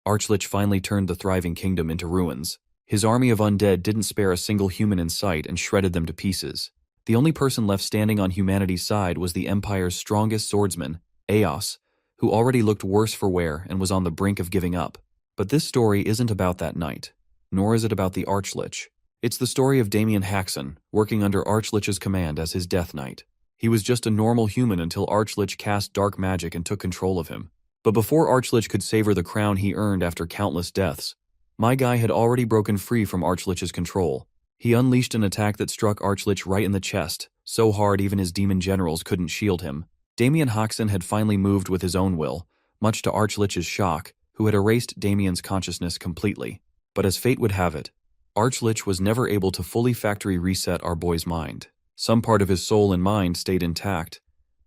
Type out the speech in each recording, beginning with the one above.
Archlich finally turned the thriving kingdom into ruins. His army of undead didn't spare a single human in sight and shredded them to pieces. The only person left standing on humanity's side was the Empire's strongest swordsman, Eos, who already looked worse for wear and was on the brink of giving up. But this story isn't about that knight, nor is it about the Archlich. It's the story of Damien Haxon, working under Archlich's command as his Death Knight. He was just a normal human until Archlich cast dark magic and took control of him. But before Archlich could savor the crown he earned after countless deaths, my guy had already broken free from Archlich's control. He unleashed an attack that struck Archlich right in the chest, so hard even his demon generals couldn't shield him. Damien Haxon had finally moved with his own will, much to Archlich's shock, who had erased Damien's consciousness completely. But as fate would have it, Archlich was never able to fully factory reset our boy's mind. Some part of his soul and mind stayed intact,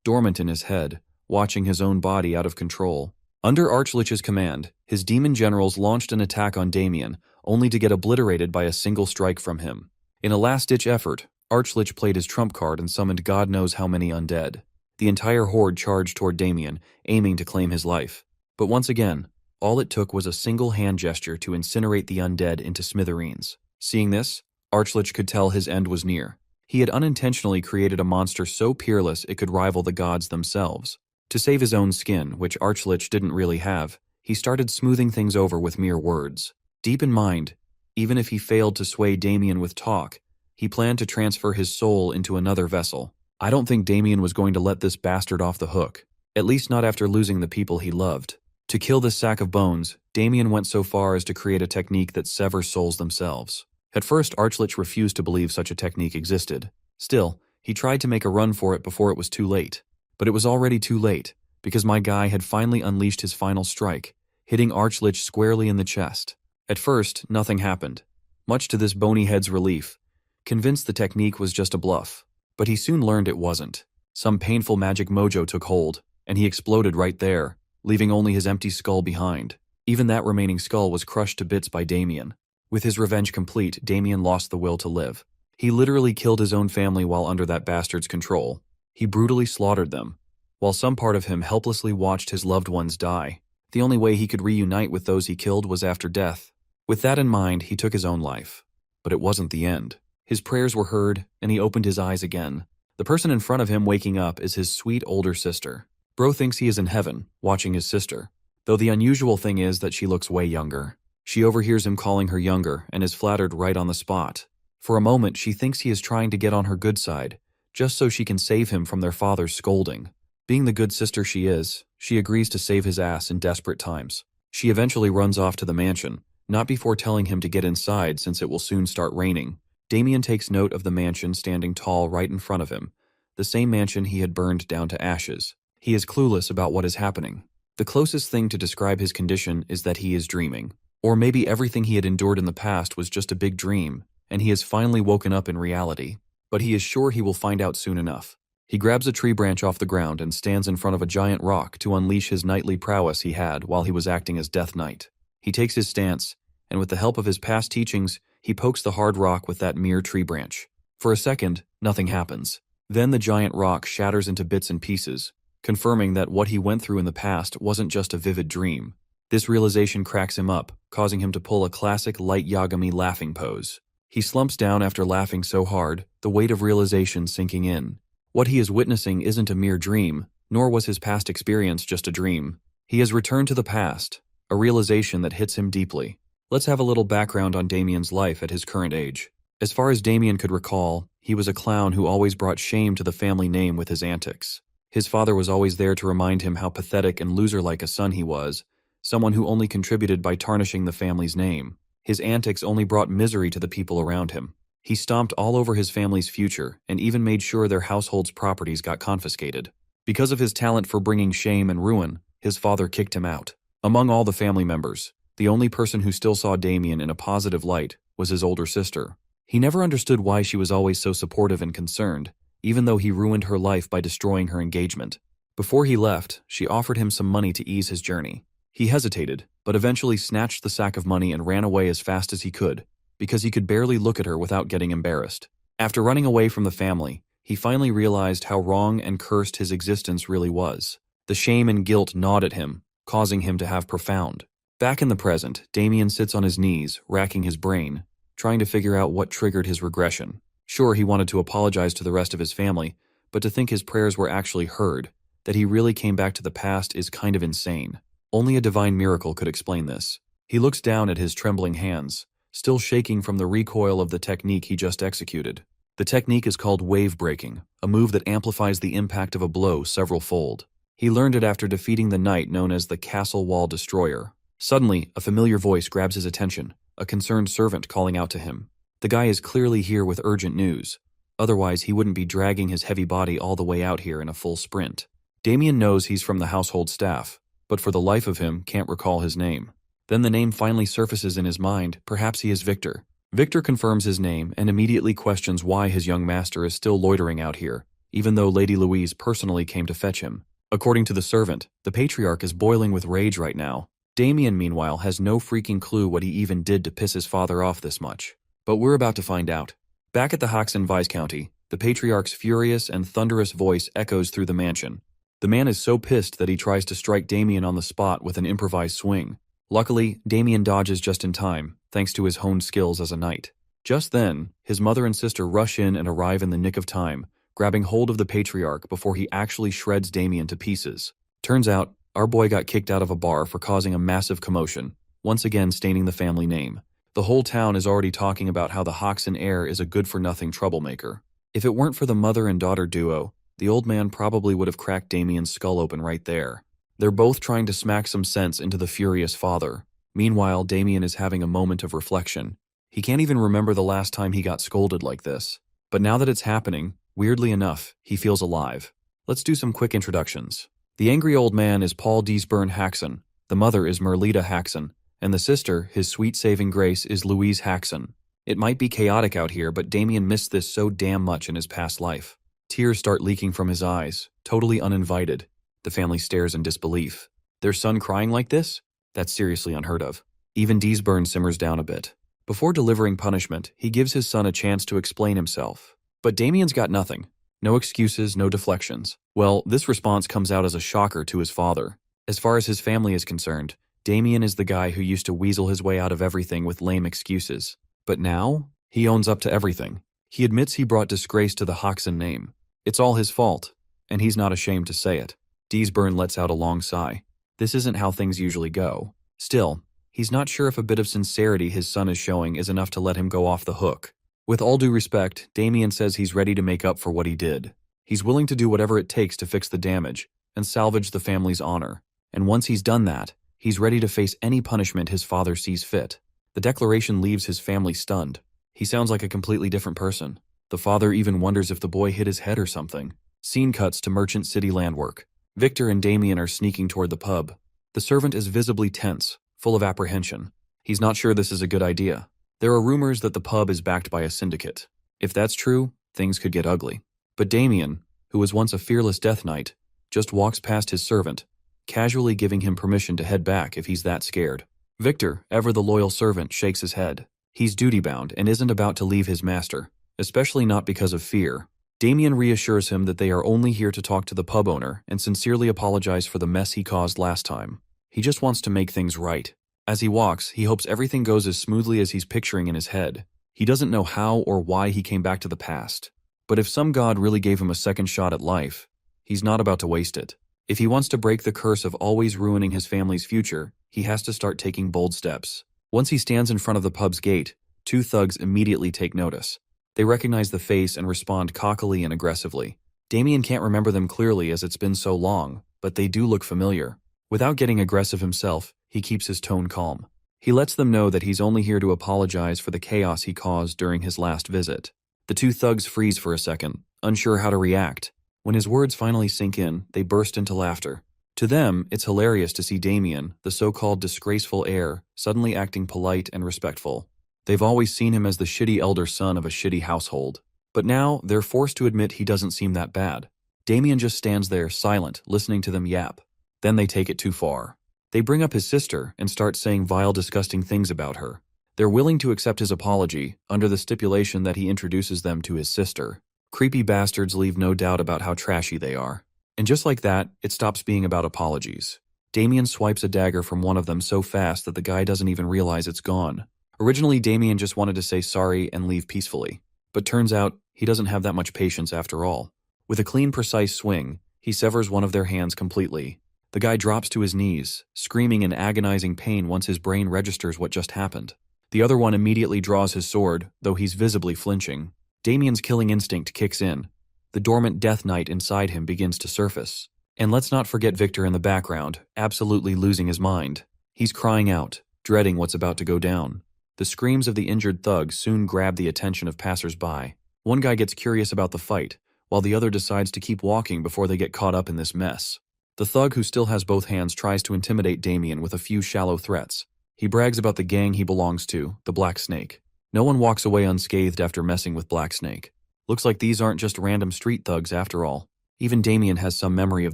dormant in his head, watching his own body out of control. Under Archlich's command, his demon generals launched an attack on Damien, only to get obliterated by a single strike from him. In a last-ditch effort, Archlich played his trump card and summoned God knows how many undead. The entire horde charged toward Damien, aiming to claim his life. But once again, all it took was a single hand gesture to incinerate the undead into smithereens. Seeing this, Archlich could tell his end was near. He had unintentionally created a monster so peerless it could rival the gods themselves. To save his own skin, which Archlich didn't really have, he started smoothing things over with mere words. Deep in mind, even if he failed to sway Damien with talk, he planned to transfer his soul into another vessel. I don't think Damien was going to let this bastard off the hook, at least not after losing the people he loved. To kill this sack of bones, Damien went so far as to create a technique that severs souls themselves. At first, Archlich refused to believe such a technique existed. Still, he tried to make a run for it before it was too late. But it was already too late, because my guy had finally unleashed his final strike, hitting Archlich squarely in the chest. At first, nothing happened, much to this bony head's relief, convinced the technique was just a bluff. But he soon learned it wasn't. Some painful magic mojo took hold, and he exploded right there, leaving only his empty skull behind. Even that remaining skull was crushed to bits by Damien. With his revenge complete, Damien lost the will to live. He literally killed his own family while under that bastard's control. He brutally slaughtered them, while some part of him helplessly watched his loved ones die. The only way he could reunite with those he killed was after death. With that in mind, he took his own life. But it wasn't the end. His prayers were heard, and he opened his eyes again. The person in front of him waking up is his sweet older sister. Bro thinks he is in heaven, watching his sister, though the unusual thing is that she looks way younger. She overhears him calling her younger and is flattered right on the spot. For a moment, she thinks he is trying to get on her good side, just so she can save him from their father's scolding. Being the good sister she is, she agrees to save his ass in desperate times. She eventually runs off to the mansion, not before telling him to get inside since it will soon start raining. Damien takes note of the mansion standing tall right in front of him, the same mansion he had burned down to ashes. He is clueless about what is happening. The closest thing to describe his condition is that he is dreaming. Or maybe everything he had endured in the past was just a big dream, and he has finally woken up in reality. But he is sure he will find out soon enough. He grabs a tree branch off the ground and stands in front of a giant rock to unleash his knightly prowess he had while he was acting as Death Knight. He takes his stance, and with the help of his past teachings, he pokes the hard rock with that mere tree branch. For a second, nothing happens. Then the giant rock shatters into bits and pieces, confirming that what he went through in the past wasn't just a vivid dream. This realization cracks him up, causing him to pull a classic light Yagami laughing pose. He slumps down after laughing so hard, the weight of realization sinking in. What he is witnessing isn't a mere dream, nor was his past experience just a dream. He has returned to the past, a realization that hits him deeply. Let's have a little background on Damien's life at his current age. As far as Damien could recall, he was a clown who always brought shame to the family name with his antics. His father was always there to remind him how pathetic and loser-like a son he was, someone who only contributed by tarnishing the family's name. His antics only brought misery to the people around him. He stomped all over his family's future and even made sure their household's properties got confiscated. Because of his talent for bringing shame and ruin, his father kicked him out. Among all the family members, the only person who still saw Damien in a positive light was his older sister. He never understood why she was always so supportive and concerned, even though he ruined her life by destroying her engagement. Before he left, she offered him some money to ease his journey. He hesitated, but eventually snatched the sack of money and ran away as fast as he could, because he could barely look at her without getting embarrassed. After running away from the family, he finally realized how wrong and cursed his existence really was. The shame and guilt gnawed at him, causing him to have profound, Back in the present, Damien sits on his knees, racking his brain, trying to figure out what triggered his regression. Sure, he wanted to apologize to the rest of his family, but to think his prayers were actually heard, that he really came back to the past is kind of insane. Only a divine miracle could explain this. He looks down at his trembling hands, still shaking from the recoil of the technique he just executed. The technique is called wave breaking, a move that amplifies the impact of a blow several-fold. He learned it after defeating the knight known as the Castle Wall Destroyer. Suddenly, a familiar voice grabs his attention, a concerned servant calling out to him. The guy is clearly here with urgent news. Otherwise, he wouldn't be dragging his heavy body all the way out here in a full sprint. Damien knows he's from the household staff, but for the life of him can't recall his name. Then the name finally surfaces in his mind. Perhaps he is Victor. Victor confirms his name and immediately questions why his young master is still loitering out here, even though Lady Louise personally came to fetch him. According to the servant, the patriarch is boiling with rage right now. Damien, meanwhile, has no freaking clue what he even did to piss his father off this much. But we're about to find out. Back at the Hoxton Viscounty, the patriarch's furious and thunderous voice echoes through the mansion. The man is so pissed that he tries to strike Damien on the spot with an improvised swing. Luckily, Damien dodges just in time, thanks to his honed skills as a knight. Just then, his mother and sister rush in and arrive in the nick of time, grabbing hold of the patriarch before he actually shreds Damien to pieces. Turns out, our boy got kicked out of a bar for causing a massive commotion, once again staining the family name. The whole town is already talking about how the Hoxton heir is a good-for-nothing troublemaker. If it weren't for the mother and daughter duo, the old man probably would have cracked Damien's skull open right there. They're both trying to smack some sense into the furious father. Meanwhile, Damien is having a moment of reflection. He can't even remember the last time he got scolded like this. But now that it's happening, weirdly enough, he feels alive. Let's do some quick introductions. The angry old man is Paul Deesburn Haxon, the mother is Merlita Haxon, and the sister, his sweet saving grace, is Louise Haxon. It might be chaotic out here, but Damien missed this so damn much in his past life. Tears start leaking from his eyes, totally uninvited. The family stares in disbelief. Their son crying like this? That's seriously unheard of. Even Deesburn simmers down a bit. Before delivering punishment, he gives his son a chance to explain himself. But Damien's got nothing. No excuses, no deflections. Well, this response comes out as a shocker to his father. As far as his family is concerned, Damien is the guy who used to weasel his way out of everything with lame excuses. But now, he owns up to everything. He admits he brought disgrace to the Hoxton name. It's all his fault, and he's not ashamed to say it. Deesburn lets out a long sigh. This isn't how things usually go. Still, he's not sure if a bit of sincerity his son is showing is enough to let him go off the hook. With all due respect, Damien says he's ready to make up for what he did. He's willing to do whatever it takes to fix the damage and salvage the family's honor. And once he's done that, he's ready to face any punishment his father sees fit. The declaration leaves his family stunned. He sounds like a completely different person. The father even wonders if the boy hit his head or something. Scene cuts to Merchant City Landwork. Victor and Damien are sneaking toward the pub. The servant is visibly tense, full of apprehension. He's not sure this is a good idea. There are rumors that the pub is backed by a syndicate. If that's true, things could get ugly. But Damien, who was once a fearless death knight, just walks past his servant, casually giving him permission to head back if he's that scared. Victor, ever the loyal servant, shakes his head. He's duty-bound and isn't about to leave his master, especially not because of fear. Damien reassures him that they are only here to talk to the pub owner and sincerely apologize for the mess he caused last time. He just wants to make things right. As he walks, he hopes everything goes as smoothly as he's picturing in his head. He doesn't know how or why he came back to the past. But if some god really gave him a second shot at life, he's not about to waste it. If he wants to break the curse of always ruining his family's future, he has to start taking bold steps. Once he stands in front of the pub's gate, two thugs immediately take notice. They recognize the face and respond cockily and aggressively. Damien can't remember them clearly as it's been so long, but they do look familiar. Without getting aggressive himself, he keeps his tone calm. He lets them know that he's only here to apologize for the chaos he caused during his last visit. The two thugs freeze for a second, unsure how to react. When his words finally sink in, they burst into laughter. To them, it's hilarious to see Damien, the so-called disgraceful heir, suddenly acting polite and respectful. They've always seen him as the shitty elder son of a shitty household. But now, they're forced to admit he doesn't seem that bad. Damien just stands there, silent, listening to them yap. Then they take it too far. They bring up his sister and start saying vile, disgusting things about her. They're willing to accept his apology, under the stipulation that he introduces them to his sister. Creepy bastards leave no doubt about how trashy they are. And just like that, it stops being about apologies. Damien swipes a dagger from one of them so fast that the guy doesn't even realize it's gone. Originally, Damien just wanted to say sorry and leave peacefully. But turns out, he doesn't have that much patience after all. With a clean, precise swing, he severs one of their hands completely. The guy drops to his knees, screaming in agonizing pain once his brain registers what just happened. The other one immediately draws his sword, though he's visibly flinching. Damien's killing instinct kicks in. The dormant death knight inside him begins to surface. And let's not forget Victor in the background, absolutely losing his mind. He's crying out, dreading what's about to go down. The screams of the injured thugs soon grab the attention of passers-by. One guy gets curious about the fight, while the other decides to keep walking before they get caught up in this mess. The thug who still has both hands tries to intimidate Damien with a few shallow threats. He brags about the gang he belongs to, the Black Snake. No one walks away unscathed after messing with Black Snake. Looks like these aren't just random street thugs after all. Even Damien has some memory of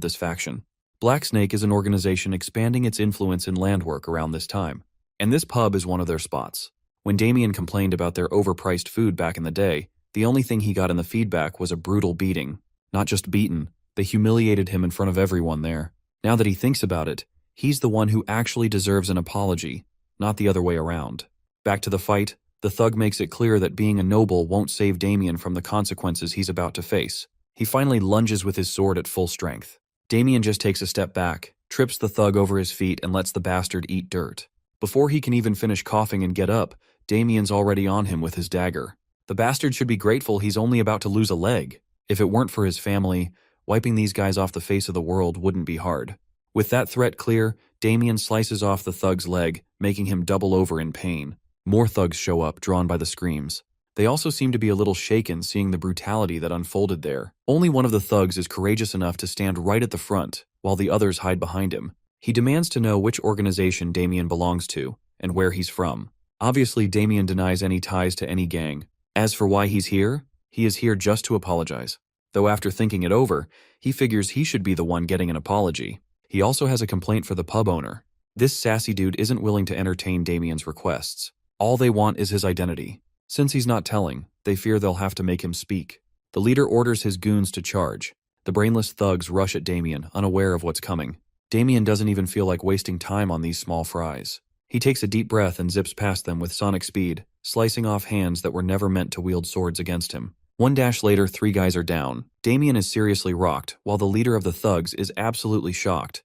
this faction. Black Snake is an organization expanding its influence in landwork around this time, and this pub is one of their spots. When Damien complained about their overpriced food back in the day, the only thing he got in the feedback was a brutal beating. Not just beaten, they humiliated him in front of everyone there. Now that he thinks about it, he's the one who actually deserves an apology, not the other way around. Back to the fight, the thug makes it clear that being a noble won't save Damien from the consequences he's about to face. He finally lunges with his sword at full strength. Damien just takes a step back, trips the thug over his feet, and lets the bastard eat dirt. Before he can even finish coughing and get up, Damien's already on him with his dagger. The bastard should be grateful he's only about to lose a leg. If it weren't for his family, wiping these guys off the face of the world wouldn't be hard. With that threat clear, Damien slices off the thug's leg, making him double over in pain. More thugs show up, drawn by the screams. They also seem to be a little shaken seeing the brutality that unfolded there. Only one of the thugs is courageous enough to stand right at the front, while the others hide behind him. He demands to know which organization Damien belongs to, and where he's from. Obviously, Damien denies any ties to any gang. As for why he's here, he is here just to apologize. Though after thinking it over, he figures he should be the one getting an apology. He also has a complaint for the pub owner. This sassy dude isn't willing to entertain Damien's requests. All they want is his identity. Since he's not telling, they fear they'll have to make him speak. The leader orders his goons to charge. The brainless thugs rush at Damien, unaware of what's coming. Damien doesn't even feel like wasting time on these small fries. He takes a deep breath and zips past them with sonic speed, slicing off hands that were never meant to wield swords against him. One dash later, 3 guys are down. Damien is seriously rocked, while the leader of the thugs is absolutely shocked,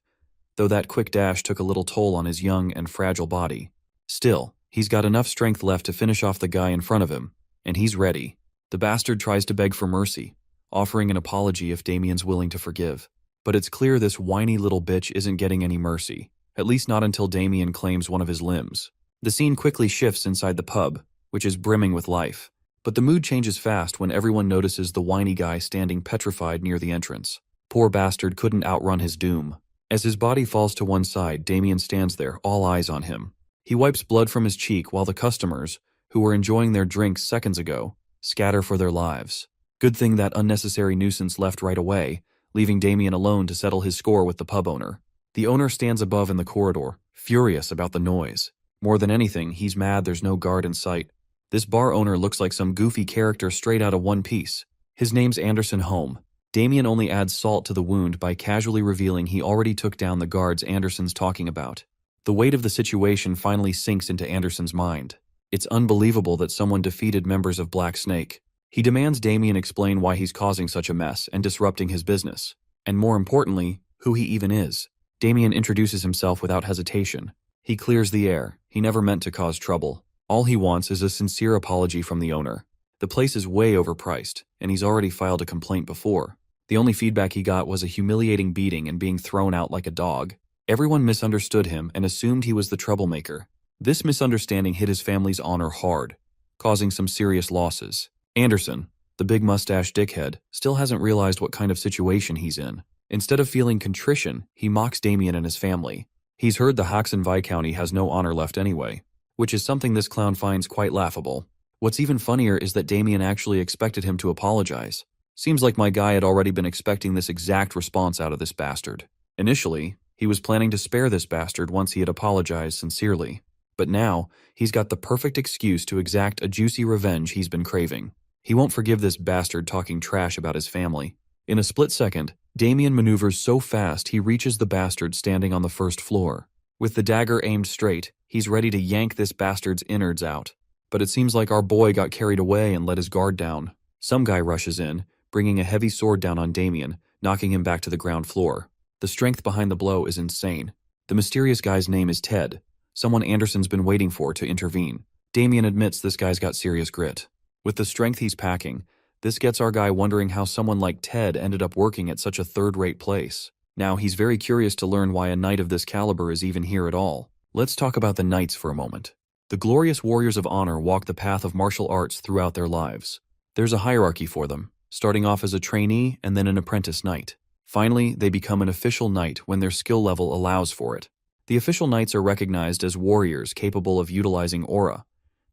though that quick dash took a little toll on his young and fragile body. Still, he's got enough strength left to finish off the guy in front of him, and he's ready. The bastard tries to beg for mercy, offering an apology if Damien's willing to forgive. But it's clear this whiny little bitch isn't getting any mercy, at least not until Damien claims one of his limbs. The scene quickly shifts inside the pub, which is brimming with life. But the mood changes fast when everyone notices the whiny guy standing petrified near the entrance. Poor bastard couldn't outrun his doom. As his body falls to one side, Damien stands there, all eyes on him. He wipes blood from his cheek while the customers, who were enjoying their drinks seconds ago, scatter for their lives. Good thing that unnecessary nuisance left right away, leaving Damien alone to settle his score with the pub owner. The owner stands above in the corridor, furious about the noise. More than anything, he's mad there's no guard in sight. This bar owner looks like some goofy character straight out of One Piece. His name's Anderson Holm. Damien only adds salt to the wound by casually revealing he already took down the guards Anderson's talking about. The weight of the situation finally sinks into Anderson's mind. It's unbelievable that someone defeated members of Black Snake. He demands Damien explain why he's causing such a mess and disrupting his business, and more importantly, who he even is. Damien introduces himself without hesitation. He clears the air. He never meant to cause trouble. All he wants is a sincere apology from the owner. The place is way overpriced, and he's already filed a complaint before. The only feedback he got was a humiliating beating and being thrown out like a dog. Everyone misunderstood him and assumed he was the troublemaker. This misunderstanding hit his family's honor hard, causing some serious losses. Anderson, the big mustache dickhead, still hasn't realized what kind of situation he's in. Instead of feeling contrition, he mocks Damien and his family. He's heard the Haxon Viscounty has no honor left anyway, which is something this clown finds quite laughable. What's even funnier is that Damien actually expected him to apologize. Seems like my guy had already been expecting this exact response out of this bastard. Initially, he was planning to spare this bastard once he had apologized sincerely. But now, he's got the perfect excuse to exact a juicy revenge he's been craving. He won't forgive this bastard talking trash about his family. In a split second, Damien maneuvers so fast he reaches the bastard standing on the first floor. With the dagger aimed straight, he's ready to yank this bastard's innards out. But it seems like our boy got carried away and let his guard down. Some guy rushes in, bringing a heavy sword down on Damien, knocking him back to the ground floor. The strength behind the blow is insane. The mysterious guy's name is Ted, someone Anderson's been waiting for to intervene. Damien admits this guy's got serious grit. With the strength he's packing, this gets our guy wondering how someone like Ted ended up working at such a third-rate place. Now he's very curious to learn why a knight of this caliber is even here at all. Let's talk about the knights for a moment. The glorious warriors of honor walk the path of martial arts throughout their lives. There's a hierarchy for them, starting off as a trainee and then an apprentice knight. Finally, they become an official knight when their skill level allows for it. The official knights are recognized as warriors capable of utilizing aura,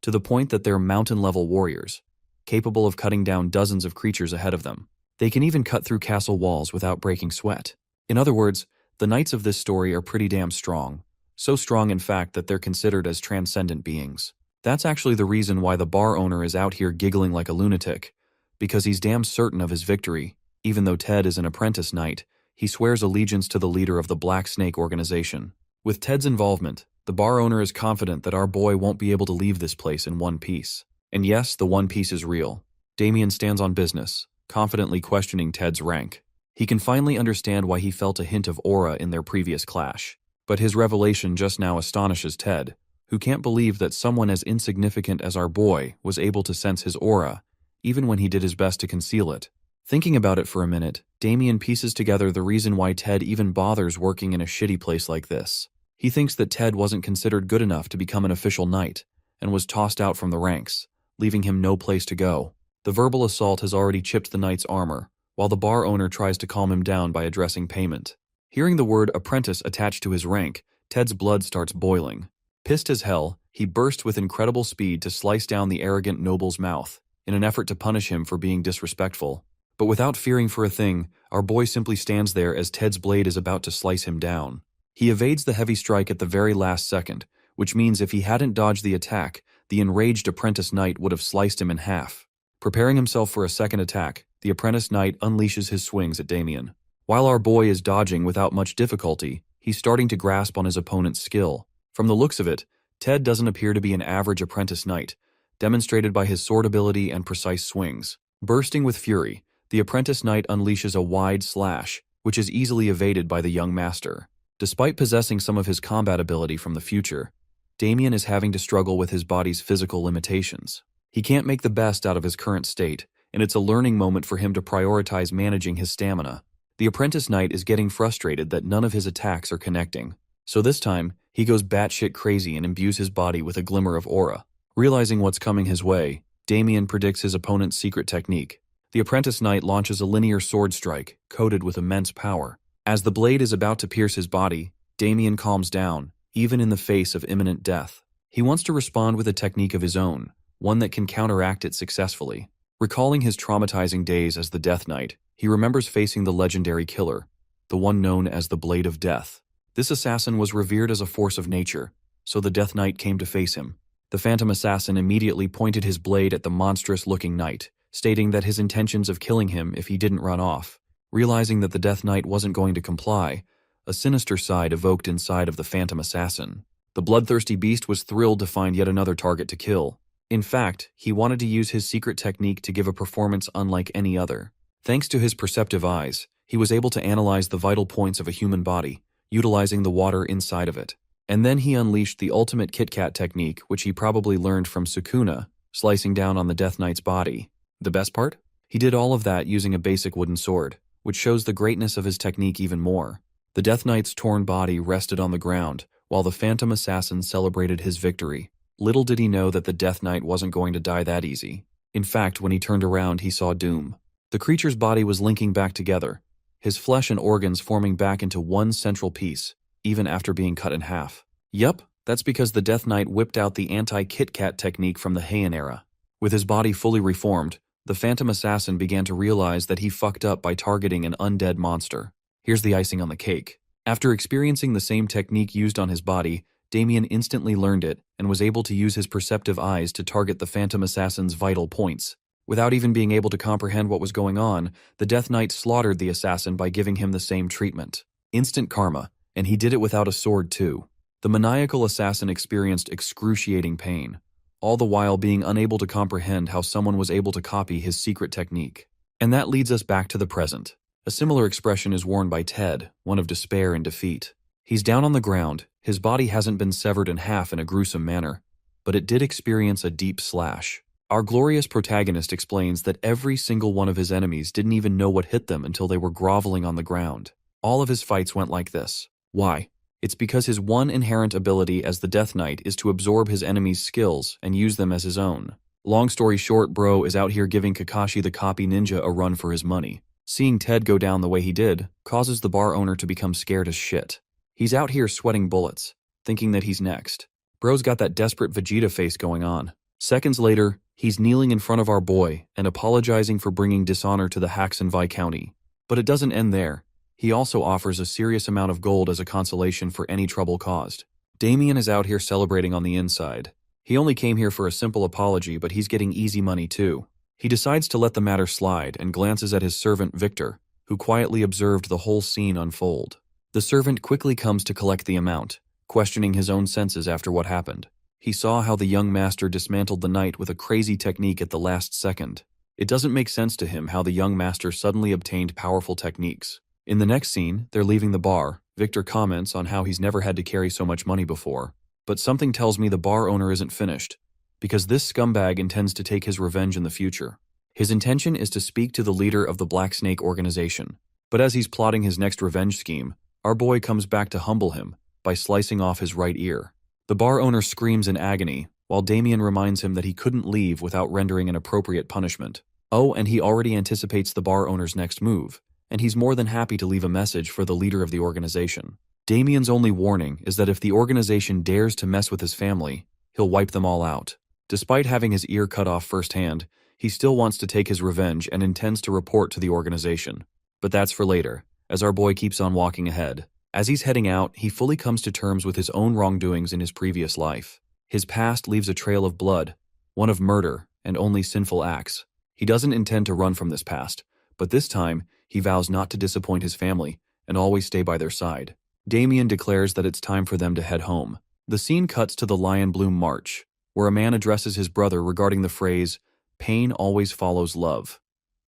to the point that they're mountain-level warriors, capable of cutting down dozens of creatures ahead of them. They can even cut through castle walls without breaking sweat. In other words, the knights of this story are pretty damn strong. So strong, in fact, that they're considered as transcendent beings. That's actually the reason why the bar owner is out here giggling like a lunatic, because he's damn certain of his victory. Even though Ted is an apprentice knight, he swears allegiance to the leader of the Black Snake organization. With Ted's involvement, the bar owner is confident that our boy won't be able to leave this place in one piece. And yes, the one piece is real. Damien stands on business, confidently questioning Ted's rank. He can finally understand why he felt a hint of aura in their previous clash. But his revelation just now astonishes Ted, who can't believe that someone as insignificant as our boy was able to sense his aura, even when he did his best to conceal it. Thinking about it for a minute, Damien pieces together the reason why Ted even bothers working in a shitty place like this. He thinks that Ted wasn't considered good enough to become an official knight, and was tossed out from the ranks, leaving him no place to go. The verbal assault has already chipped the knight's armor, while the bar owner tries to calm him down by addressing payment. Hearing the word apprentice attached to his rank, Ted's blood starts boiling. Pissed as hell, he bursts with incredible speed to slice down the arrogant noble's mouth, in an effort to punish him for being disrespectful. But without fearing for a thing, our boy simply stands there as Ted's blade is about to slice him down. He evades the heavy strike at the very last second, which means if he hadn't dodged the attack, the enraged apprentice knight would have sliced him in half. Preparing himself for a second attack, the apprentice knight unleashes his swings at Damien. While our boy is dodging without much difficulty, he's starting to grasp on his opponent's skill. From the looks of it, Ted doesn't appear to be an average apprentice knight, demonstrated by his sword ability and precise swings. Bursting with fury, the apprentice knight unleashes a wide slash, which is easily evaded by the young master. Despite possessing some of his combat ability from the future, Damien is having to struggle with his body's physical limitations. He can't make the best out of his current state, and it's a learning moment for him to prioritize managing his stamina. The apprentice knight is getting frustrated that none of his attacks are connecting, so this time, he goes batshit crazy and imbues his body with a glimmer of aura. Realizing what's coming his way, Damien predicts his opponent's secret technique. The apprentice knight launches a linear sword strike, coated with immense power. As the blade is about to pierce his body, Damien calms down, even in the face of imminent death. He wants to respond with a technique of his own, one that can counteract it successfully. Recalling his traumatizing days as the Death Knight, he remembers facing the legendary killer, the one known as the Blade of Death. This assassin was revered as a force of nature, so the Death Knight came to face him. The phantom assassin immediately pointed his blade at the monstrous-looking knight, stating that his intentions of killing him if he didn't run off. Realizing that the Death Knight wasn't going to comply, a sinister side evoked inside of the phantom assassin. The bloodthirsty beast was thrilled to find yet another target to kill. In fact, he wanted to use his secret technique to give a performance unlike any other. Thanks to his perceptive eyes, he was able to analyze the vital points of a human body, utilizing the water inside of it. And then he unleashed the ultimate Kit Kat technique, which he probably learned from Sukuna, slicing down on the Death Knight's body. The best part? He did all of that using a basic wooden sword, which shows the greatness of his technique even more. The Death Knight's torn body rested on the ground, while the phantom assassin celebrated his victory. Little did he know that the Death Knight wasn't going to die that easy. In fact, when he turned around, he saw doom. The creature's body was linking back together, his flesh and organs forming back into one central piece, even after being cut in half. Yup, that's because the Death Knight whipped out the anti-Kit Kat technique from the Heian era. With his body fully reformed, the phantom assassin began to realize that he fucked up by targeting an undead monster. Here's the icing on the cake. After experiencing the same technique used on his body, Damien instantly learned it and was able to use his perceptive eyes to target the phantom assassin's vital points. Without even being able to comprehend what was going on, the Death Knight slaughtered the assassin by giving him the same treatment. Instant karma, and he did it without a sword too. The maniacal assassin experienced excruciating pain, all the while being unable to comprehend how someone was able to copy his secret technique. And that leads us back to the present. A similar expression is worn by Ted, one of despair and defeat. He's down on the ground, his body hasn't been severed in half in a gruesome manner, but it did experience a deep slash. Our glorious protagonist explains that every single one of his enemies didn't even know what hit them until they were groveling on the ground. All of his fights went like this. Why? It's because his one inherent ability as the Death Knight is to absorb his enemies' skills and use them as his own. Long story short, bro is out here giving Kakashi the copy ninja a run for his money. Seeing Ted go down the way he did causes the bar owner to become scared as shit. He's out here sweating bullets, thinking that he's next. Bro's got that desperate Vegeta face going on. Seconds later, he's kneeling in front of our boy and apologizing for bringing dishonor to the Haxenvi County. But it doesn't end there. He also offers a serious amount of gold as a consolation for any trouble caused. Damien is out here celebrating on the inside. He only came here for a simple apology, but he's getting easy money too. He decides to let the matter slide and glances at his servant Victor, who quietly observed the whole scene unfold. The servant quickly comes to collect the amount, questioning his own senses after what happened. He saw how the young master dismantled the knight with a crazy technique at the last second. It doesn't make sense to him how the young master suddenly obtained powerful techniques. In the next scene, they're leaving the bar. Victor comments on how he's never had to carry so much money before. But something tells me the bar owner isn't finished, because this scumbag intends to take his revenge in the future. His intention is to speak to the leader of the Black Snake organization. But as he's plotting his next revenge scheme, our boy comes back to humble him by slicing off his right ear. The bar owner screams in agony, while Damien reminds him that he couldn't leave without rendering an appropriate punishment. Oh, and he already anticipates the bar owner's next move, and he's more than happy to leave a message for the leader of the organization. Damien's only warning is that if the organization dares to mess with his family, he'll wipe them all out. Despite having his ear cut off firsthand, he still wants to take his revenge and intends to report to the organization. But that's for later, as our boy keeps on walking ahead. As he's heading out, he fully comes to terms with his own wrongdoings in his previous life. His past leaves a trail of blood, one of murder and only sinful acts. He doesn't intend to run from this past, but this time, he vows not to disappoint his family and always stay by their side. Damien declares that it's time for them to head home. The scene cuts to the Lion Bloom March, where a man addresses his brother regarding the phrase, "Pain always follows love."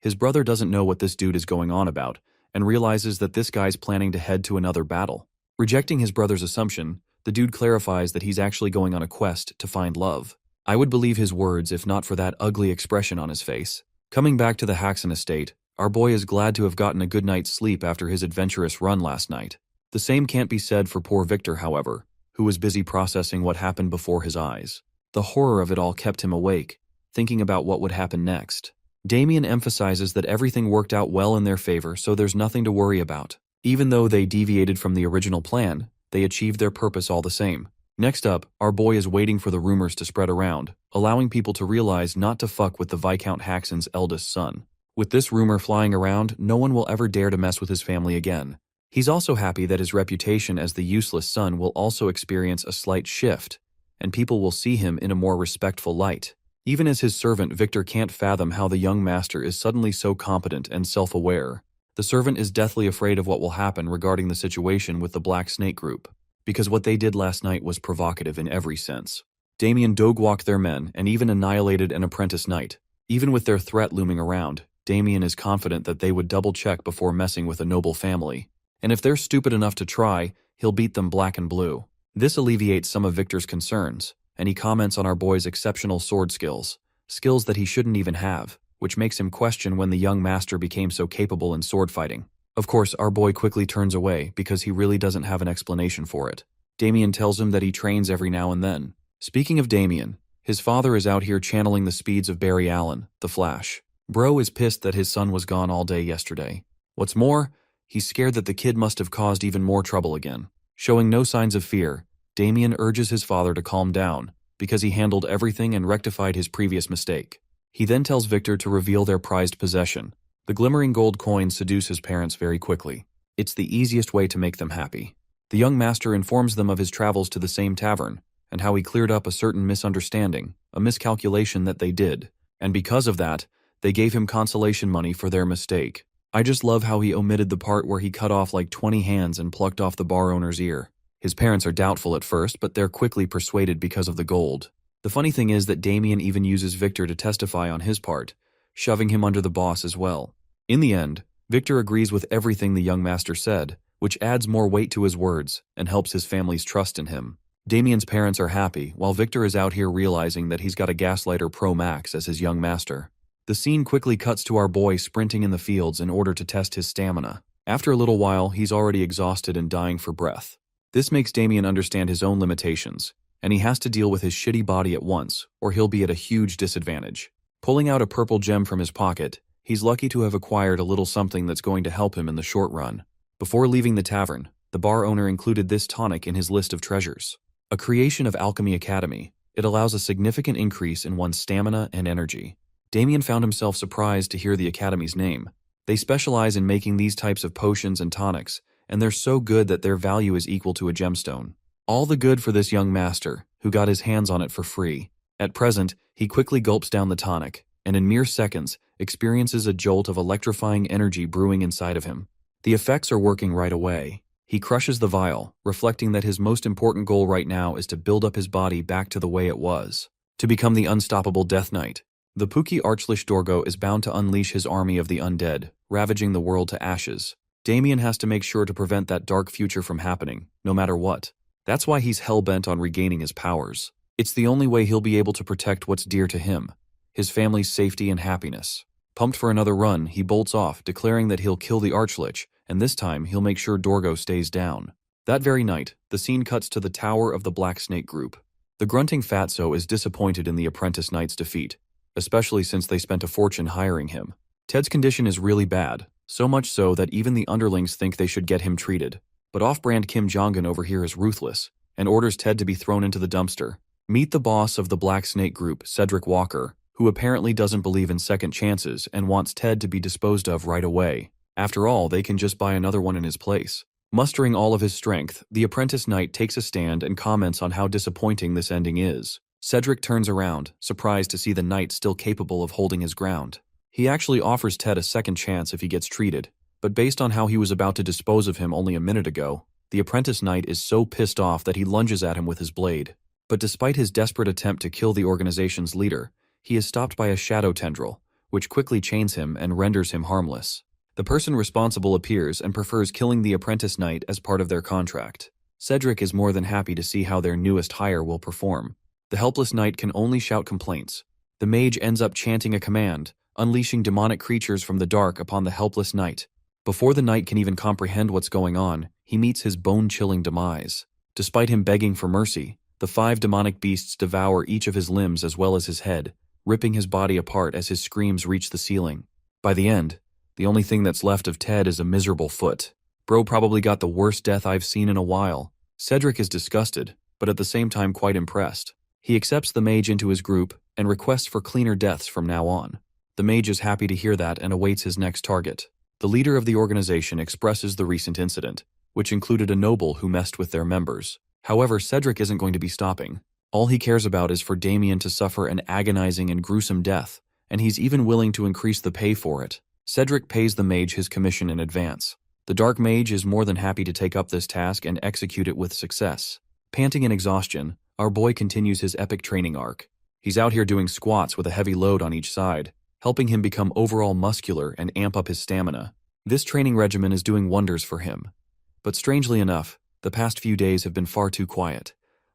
His brother doesn't know what this dude is going on about, and realizes that this guy's planning to head to another battle. Rejecting his brother's assumption, the dude clarifies that he's actually going on a quest to find love. I would believe his words if not for that ugly expression on his face. Coming back to the Haxen estate, our boy is glad to have gotten a good night's sleep after his adventurous run last night. The same can't be said for poor Victor, however, who was busy processing what happened before his eyes. The horror of it all kept him awake, thinking about what would happen next. Damien emphasizes that everything worked out well in their favor, so there's nothing to worry about. Even though they deviated from the original plan, they achieved their purpose all the same. Next up, our boy is waiting for the rumors to spread around, allowing people to realize not to fuck with the Viscount Haxen's eldest son. With this rumor flying around, no one will ever dare to mess with his family again. He's also happy that his reputation as the useless son will also experience a slight shift, and people will see him in a more respectful light. Even as his servant, Victor can't fathom how the young master is suddenly so competent and self-aware. The servant is deathly afraid of what will happen regarding the situation with the Black Snake group, because what they did last night was provocative in every sense. Damien dog-walked their men and even annihilated an apprentice knight. Even with their threat looming around, Damien is confident that they would double-check before messing with a noble family. And if they're stupid enough to try, he'll beat them black and blue. This alleviates some of Victor's concerns, and he comments on our boy's exceptional sword skills that he shouldn't even have, which makes him question when the young master became so capable in sword fighting. Of course, our boy quickly turns away because he really doesn't have an explanation for it. Damien tells him that he trains every now and then. Speaking of Damien, his father is out here channeling the speeds of Barry Allen, the Flash. Bro is pissed that his son was gone all day yesterday. What's more, he's scared that the kid must have caused even more trouble again. Showing no signs of fear, Damien urges his father to calm down because he handled everything and rectified his previous mistake. He then tells Victor to reveal their prized possession. The glimmering gold coins seduce his parents very quickly. It's the easiest way to make them happy. The young master informs them of his travels to the same tavern and how he cleared up a certain misunderstanding, a miscalculation that they did. And because of that, They gave him consolation money for their mistake. I just love how he omitted the part where he cut off like 20 hands and plucked off the bar owner's ear. His parents are doubtful at first, but they're quickly persuaded because of the gold. The funny thing is that Damien even uses Victor to testify on his part, shoving him under the boss as well. In the end, Victor agrees with everything the young master said, which adds more weight to his words and helps his family's trust in him. Damien's parents are happy, while Victor is out here realizing that he's got a Gaslighter Pro Max as his young master. The scene quickly cuts to our boy sprinting in the fields in order to test his stamina. After a little while, he's already exhausted and dying for breath. This makes Damien understand his own limitations, and he has to deal with his shitty body at once, or he'll be at a huge disadvantage. Pulling out a purple gem from his pocket, he's lucky to have acquired a little something that's going to help him in the short run. Before leaving the tavern, the bar owner included this tonic in his list of treasures. A creation of Alchemy Academy, it allows a significant increase in one's stamina and energy. Damien found himself surprised to hear the Academy's name. They specialize in making these types of potions and tonics, and they're so good that their value is equal to a gemstone. All the good for this young master, who got his hands on it for free. At present, he quickly gulps down the tonic, and in mere seconds, experiences a jolt of electrifying energy brewing inside of him. The effects are working right away. He crushes the vial, reflecting that his most important goal right now is to build up his body back to the way it was, to become the unstoppable Death Knight. The Pookie Archlich Dorgo is bound to unleash his army of the undead, ravaging the world to ashes. Damien has to make sure to prevent that dark future from happening, no matter what. That's why he's hell-bent on regaining his powers. It's the only way he'll be able to protect what's dear to him, his family's safety and happiness. Pumped for another run, he bolts off, declaring that he'll kill the Archlich, and this time he'll make sure Dorgo stays down. That very night, the scene cuts to the Tower of the Black Snake Group. The grunting fatso is disappointed in the Apprentice Knight's defeat, especially since they spent a fortune hiring him. Ted's condition is really bad, so much so that even the underlings think they should get him treated. But off-brand Kim Jong-un over here is ruthless, and orders Ted to be thrown into the dumpster. Meet the boss of the Black Snake Group, Cedric Walker, who apparently doesn't believe in second chances and wants Ted to be disposed of right away. After all, they can just buy another one in his place. Mustering all of his strength, the Apprentice Knight takes a stand and comments on how disappointing this ending is. Cedric turns around, surprised to see the knight still capable of holding his ground. He actually offers Ted a second chance if he gets treated, but based on how he was about to dispose of him only a minute ago, the Apprentice Knight is so pissed off that he lunges at him with his blade. But despite his desperate attempt to kill the organization's leader, he is stopped by a shadow tendril, which quickly chains him and renders him harmless. The person responsible appears and prefers killing the Apprentice Knight as part of their contract. Cedric is more than happy to see how their newest hire will perform. The helpless knight can only shout complaints. The mage ends up chanting a command, unleashing demonic creatures from the dark upon the helpless knight. Before the knight can even comprehend what's going on, he meets his bone-chilling demise. Despite him begging for mercy, the 5 demonic beasts devour each of his limbs as well as his head, ripping his body apart as his screams reach the ceiling. By the end, the only thing that's left of Ted is a miserable foot. Bro probably got the worst death I've seen in a while. Cedric is disgusted, but at the same time quite impressed. He accepts the mage into his group and requests for cleaner deaths from now on. The mage is happy to hear that and awaits his next target. The leader of the organization expresses the recent incident, which included a noble who messed with their members. However, Cedric isn't going to be stopping. All he cares about is for Damien to suffer an agonizing and gruesome death, and he's even willing to increase the pay for it. Cedric pays the mage his commission in advance. The dark mage is more than happy to take up this task and execute it with success. Panting in exhaustion, our boy continues his epic training arc. He's out here doing squats with a heavy load on each side, helping him become overall muscular and amp up his stamina. This training regimen is doing wonders for him. But strangely enough, the past few days have been far too quiet,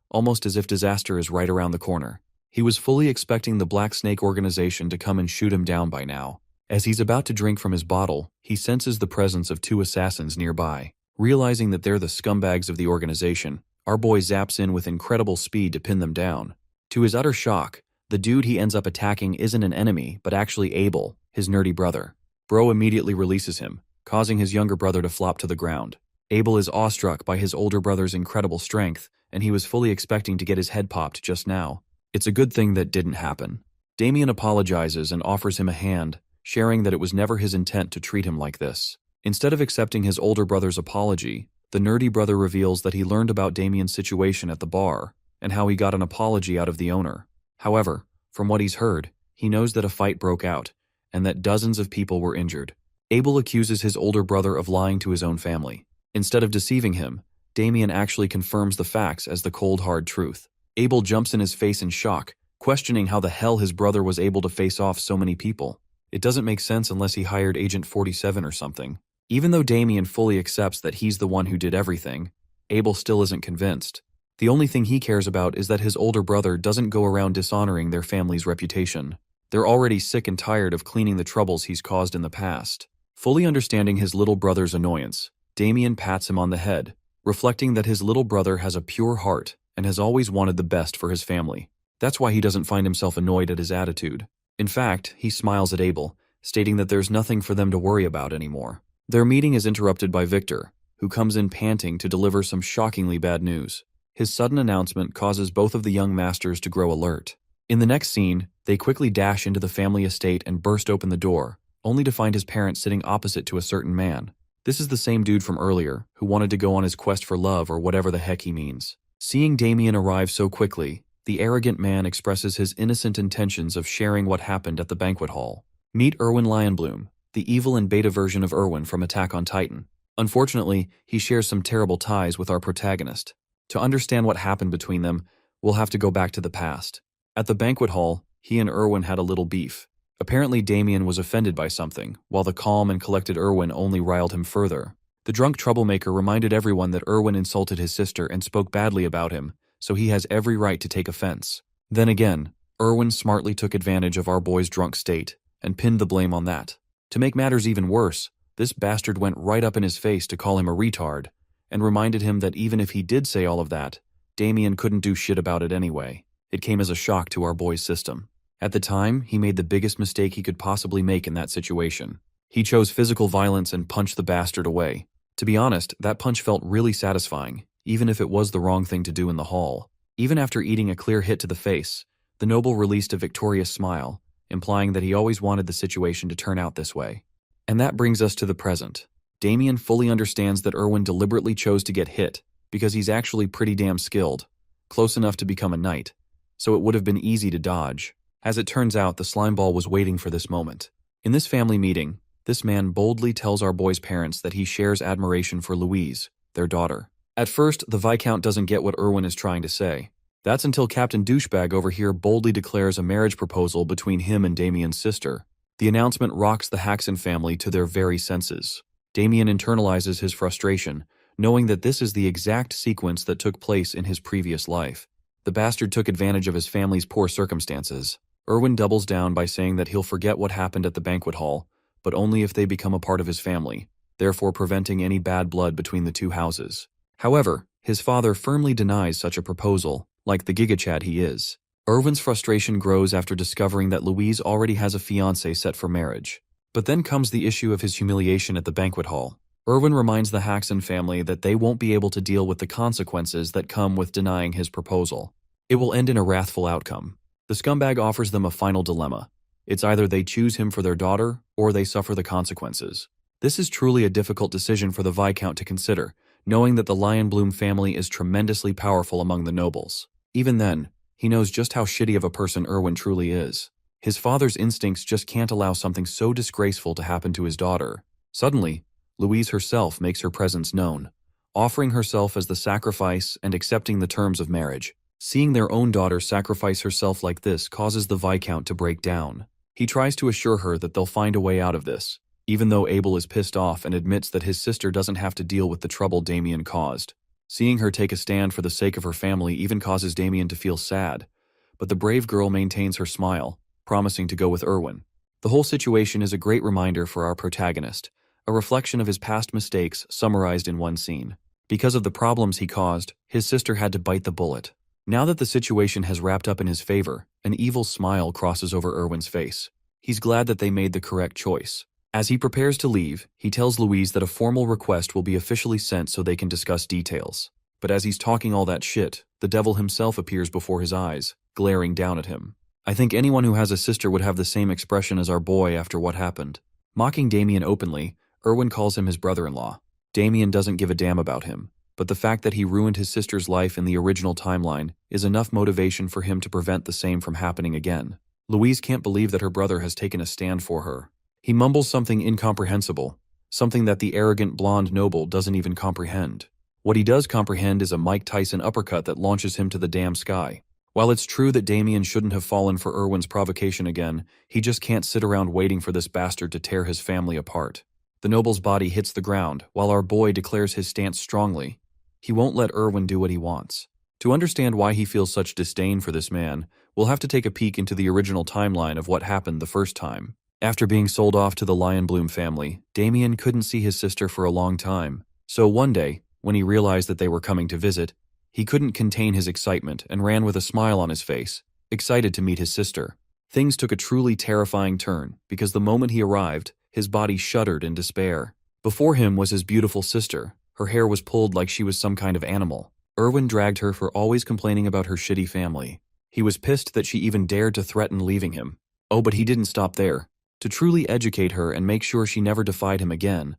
almost as if disaster is right around the corner. He was fully expecting the Black Snake organization to come and shoot him down by now. As he's about to drink from his bottle, he senses the presence of 2 assassins nearby. Realizing that they're the scumbags of the organization, our boy zaps in with incredible speed to pin them down. To his utter shock, the dude he ends up attacking isn't an enemy, but actually Abel, his nerdy brother. Bro immediately releases him, causing his younger brother to flop to the ground. Abel is awestruck by his older brother's incredible strength, and he was fully expecting to get his head popped just now. It's a good thing that didn't happen. Damien apologizes and offers him a hand, sharing that it was never his intent to treat him like this. Instead of accepting his older brother's apology, the nerdy brother reveals that he learned about Damien's situation at the bar, and how he got an apology out of the owner. However, from what he's heard, he knows that a fight broke out, and that dozens of people were injured. Abel accuses his older brother of lying to his own family. Instead of deceiving him, Damien actually confirms the facts as the cold hard truth. Abel jumps in his face in shock, questioning how the hell his brother was able to face off so many people. It doesn't make sense unless he hired Agent 47 or something. Even though Damien fully accepts that he's the one who did everything, Abel still isn't convinced. The only thing he cares about is that his older brother doesn't go around dishonoring their family's reputation. They're already sick and tired of cleaning the troubles he's caused in the past. Fully understanding his little brother's annoyance, Damien pats him on the head, reflecting that his little brother has a pure heart and has always wanted the best for his family. That's why he doesn't find himself annoyed at his attitude. In fact, he smiles at Abel, stating that there's nothing for them to worry about anymore. Their meeting is interrupted by Victor, who comes in panting to deliver some shockingly bad news. His sudden announcement causes both of the young masters to grow alert. In the next scene, they quickly dash into the family estate and burst open the door, only to find his parents sitting opposite to a certain man. This is the same dude from earlier, who wanted to go on his quest for love or whatever the heck he means. Seeing Damien arrive so quickly, the arrogant man expresses his innocent intentions of sharing what happened at the banquet hall. Meet Erwin Lionbloom, the evil and beta version of Erwin from Attack on Titan. Unfortunately, he shares some terrible ties with our protagonist. To understand what happened between them, we'll have to go back to the past. At the banquet hall, he and Erwin had a little beef. Apparently Damien was offended by something, while the calm and collected Erwin only riled him further. The drunk troublemaker reminded everyone that Erwin insulted his sister and spoke badly about him, so he has every right to take offense. Then again, Erwin smartly took advantage of our boy's drunk state and pinned the blame on that. To make matters even worse, this bastard went right up in his face to call him a retard, and reminded him that even if he did say all of that, Damien couldn't do shit about it anyway. It came as a shock to our boy's system. At the time, he made the biggest mistake he could possibly make in that situation. He chose physical violence and punched the bastard away. To be honest, that punch felt really satisfying, even if it was the wrong thing to do in the hall. Even after eating a clear hit to the face, the noble released a victorious smile, implying that he always wanted the situation to turn out this way. And that brings us to the present. Damien fully understands that Erwin deliberately chose to get hit, because he's actually pretty damn skilled, close enough to become a knight, so it would have been easy to dodge. As it turns out, the slimeball was waiting for this moment. In this family meeting, this man boldly tells our boy's parents that he shares admiration for Louise, their daughter. At first, the Viscount doesn't get what Erwin is trying to say. That's until Captain Douchebag over here boldly declares a marriage proposal between him and Damien's sister. The announcement rocks the Haxon family to their very senses. Damien internalizes his frustration, knowing that this is the exact sequence that took place in his previous life. The bastard took advantage of his family's poor circumstances. Erwin doubles down by saying that he'll forget what happened at the banquet hall, but only if they become a part of his family, therefore preventing any bad blood between the two houses. However, his father firmly denies such a proposal, like the gigachad he is. Erwin's frustration grows after discovering that Louise already has a fiancé set for marriage. But then comes the issue of his humiliation at the banquet hall. Erwin reminds the Haxon family that they won't be able to deal with the consequences that come with denying his proposal. It will end in a wrathful outcome. The scumbag offers them a final dilemma. It's either they choose him for their daughter, or they suffer the consequences. This is truly a difficult decision for the Viscount to consider, knowing that the Lionbloom family is tremendously powerful among the nobles. Even then, he knows just how shitty of a person Erwin truly is. His father's instincts just can't allow something so disgraceful to happen to his daughter. Suddenly, Louise herself makes her presence known, offering herself as the sacrifice and accepting the terms of marriage. Seeing their own daughter sacrifice herself like this causes the Viscount to break down. He tries to assure her that they'll find a way out of this, even though Abel is pissed off and admits that his sister doesn't have to deal with the trouble Damien caused. Seeing her take a stand for the sake of her family even causes Damien to feel sad, but the brave girl maintains her smile, promising to go with Erwin. The whole situation is a great reminder for our protagonist, a reflection of his past mistakes summarized in one scene. Because of the problems he caused, his sister had to bite the bullet. Now that the situation has wrapped up in his favor, an evil smile crosses over Erwin's face. He's glad that they made the correct choice. As he prepares to leave, he tells Louise that a formal request will be officially sent so they can discuss details. But as he's talking all that shit, the devil himself appears before his eyes, glaring down at him. I think anyone who has a sister would have the same expression as our boy after what happened. Mocking Damien openly, Erwin calls him his brother-in-law. Damien doesn't give a damn about him, but the fact that he ruined his sister's life in the original timeline is enough motivation for him to prevent the same from happening again. Louise can't believe that her brother has taken a stand for her. He mumbles something incomprehensible, something that the arrogant blonde noble doesn't even comprehend. What he does comprehend is a Mike Tyson uppercut that launches him to the damn sky. While it's true that Damien shouldn't have fallen for Erwin's provocation again, he just can't sit around waiting for this bastard to tear his family apart. The noble's body hits the ground, while our boy declares his stance strongly. He won't let Erwin do what he wants. To understand why he feels such disdain for this man, we'll have to take a peek into the original timeline of what happened the first time. After being sold off to the Lionbloom family, Damien couldn't see his sister for a long time. So one day, when he realized that they were coming to visit, he couldn't contain his excitement and ran with a smile on his face, excited to meet his sister. Things took a truly terrifying turn, because the moment he arrived, his body shuddered in despair. Before him was his beautiful sister. Her hair was pulled like she was some kind of animal. Erwin dragged her for always complaining about her shitty family. He was pissed that she even dared to threaten leaving him. Oh, but he didn't stop there. To truly educate her and make sure she never defied him again,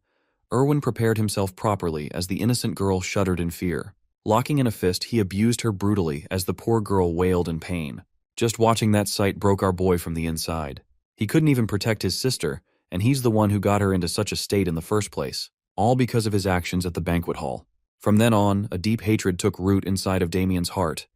Erwin prepared himself properly as the innocent girl shuddered in fear. Locking in a fist, he abused her brutally as the poor girl wailed in pain. Just watching that sight broke our boy from the inside. He couldn't even protect his sister, and he's the one who got her into such a state in the first place, all because of his actions at the banquet hall. From then on, a deep hatred took root inside of Damien's heart,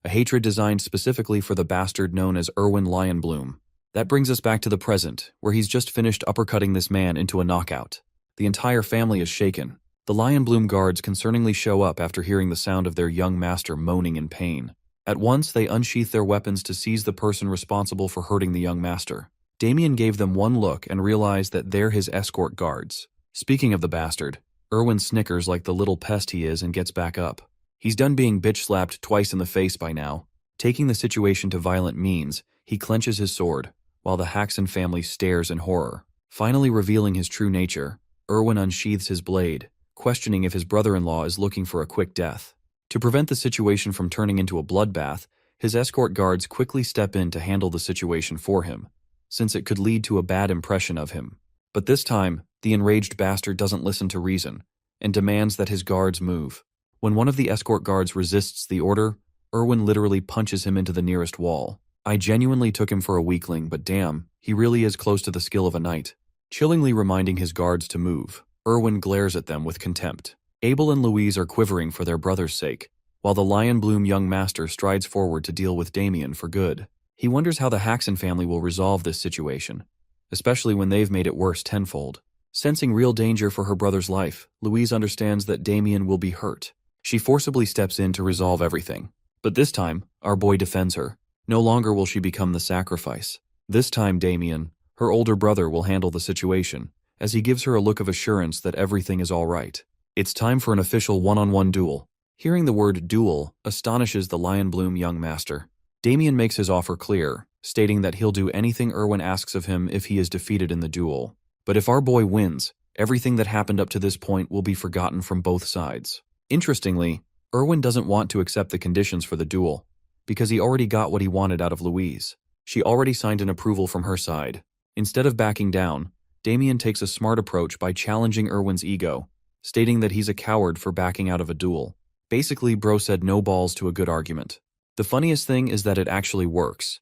a hatred designed specifically for the bastard known as Erwin Lionbloom. That brings us back to the present, where he's just finished uppercutting this man into a knockout. The entire family is shaken. The Lionbloom guards concerningly show up after hearing the sound of their young master moaning in pain. At once, they unsheath their weapons to seize the person responsible for hurting the young master. Damien gave them one look and realized that they're his escort guards. Speaking of the bastard, Erwin snickers like the little pest he is and gets back up. He's done being bitch-slapped twice in the face by now. Taking the situation to violent means, he clenches his sword, while the Haxon family stares in horror. Finally revealing his true nature, Erwin unsheathes his blade, questioning if his brother-in-law is looking for a quick death. To prevent the situation from turning into a bloodbath, his escort guards quickly step in to handle the situation for him, since it could lead to a bad impression of him. But this time, the enraged bastard doesn't listen to reason, and demands that his guards move. When one of the escort guards resists the order, Erwin literally punches him into the nearest wall. I genuinely took him for a weakling, but damn, he really is close to the skill of a knight. Chillingly reminding his guards to move, Erwin glares at them with contempt. Abel and Louise are quivering for their brother's sake, while the Lionbloom young master strides forward to deal with Damien for good. He wonders how the Haxon family will resolve this situation, especially when they've made it worse tenfold. Sensing real danger for her brother's life, Louise understands that Damien will be hurt. She forcibly steps in to resolve everything. But this time, our boy defends her. No longer will she become the sacrifice. This time Damien, her older brother, will handle the situation, as he gives her a look of assurance that everything is all right. It's time for an official one-on-one duel. Hearing the word duel astonishes the Lionbloom young master. Damien makes his offer clear, stating that he'll do anything Erwin asks of him if he is defeated in the duel. But if our boy wins, everything that happened up to this point will be forgotten from both sides. Interestingly, Erwin doesn't want to accept the conditions for the duel, because he already got what he wanted out of Louise. She already signed an approval from her side. Instead of backing down, Damien takes a smart approach by challenging Erwin's ego, stating that he's a coward for backing out of a duel. Basically, bro said no balls to a good argument. The funniest thing is that it actually works.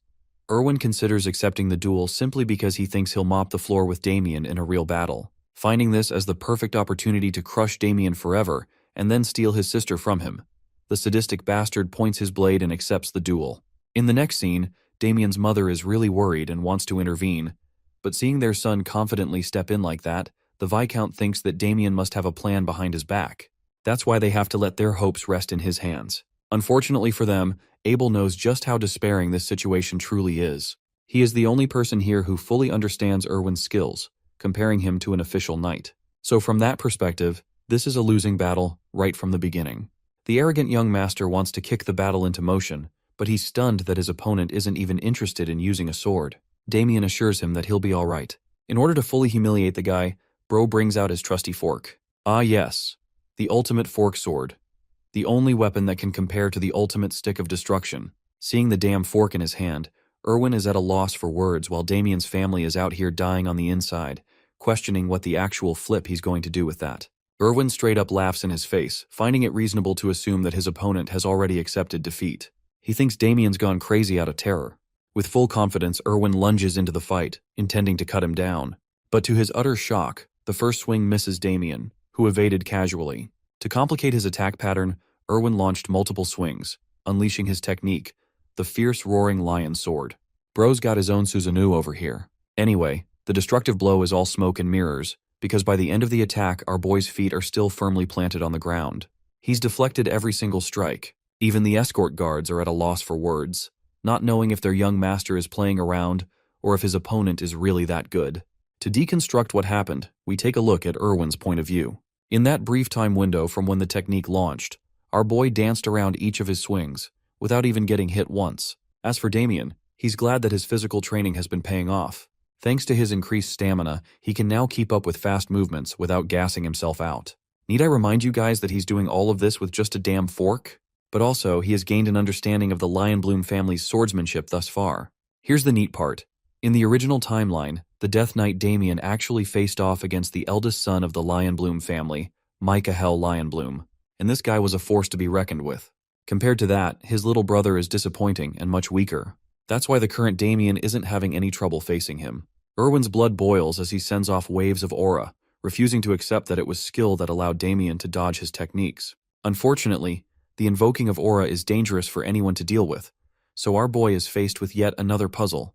Erwin considers accepting the duel simply because he thinks he'll mop the floor with Damien in a real battle, finding this as the perfect opportunity to crush Damien forever and then steal his sister from him. The sadistic bastard points his blade and accepts the duel. In the next scene, Damien's mother is really worried and wants to intervene, but seeing their son confidently step in like that, the Viscount thinks that Damien must have a plan behind his back. That's why they have to let their hopes rest in his hands. Unfortunately for them, Abel knows just how despairing this situation truly is. He is the only person here who fully understands Erwin's skills, comparing him to an official knight. So from that perspective, this is a losing battle right from the beginning. The arrogant young master wants to kick the battle into motion, but he's stunned that his opponent isn't even interested in using a sword. Damien assures him that he'll be all right. In order to fully humiliate the guy, bro brings out his trusty fork. Ah yes, the ultimate fork sword. The only weapon that can compare to the ultimate stick of destruction. Seeing the damn fork in his hand, Erwin is at a loss for words while Damien's family is out here dying on the inside, questioning what the actual flip he's going to do with that. Erwin straight up laughs in his face, finding it reasonable to assume that his opponent has already accepted defeat. He thinks Damien's gone crazy out of terror. With full confidence, Erwin lunges into the fight, intending to cut him down. But to his utter shock, the first swing misses Damien, who evaded casually. To complicate his attack pattern, Erwin launched multiple swings, unleashing his technique, the fierce roaring lion sword. Bro's got his own Susanoo over here. Anyway, the destructive blow is all smoke and mirrors, because by the end of the attack our boy's feet are still firmly planted on the ground. He's deflected every single strike. Even the escort guards are at a loss for words, not knowing if their young master is playing around or if his opponent is really that good. To deconstruct what happened, we take a look at Erwin's point of view. In that brief time window from when the technique launched, our boy danced around each of his swings, without even getting hit once. As for Damien, he's glad that his physical training has been paying off. Thanks to his increased stamina, he can now keep up with fast movements without gassing himself out. Need I remind you guys that he's doing all of this with just a damn fork? But also, he has gained an understanding of the Lionbloom family's swordsmanship thus far. Here's the neat part. In the original timeline, the Death Knight Damien actually faced off against the eldest son of the Lionbloom family, Michael Lionbloom, and this guy was a force to be reckoned with. Compared to that, his little brother is disappointing and much weaker. That's why the current Damien isn't having any trouble facing him. Erwin's blood boils as he sends off waves of aura, refusing to accept that it was skill that allowed Damien to dodge his techniques. Unfortunately, the invoking of aura is dangerous for anyone to deal with, so our boy is faced with yet another puzzle.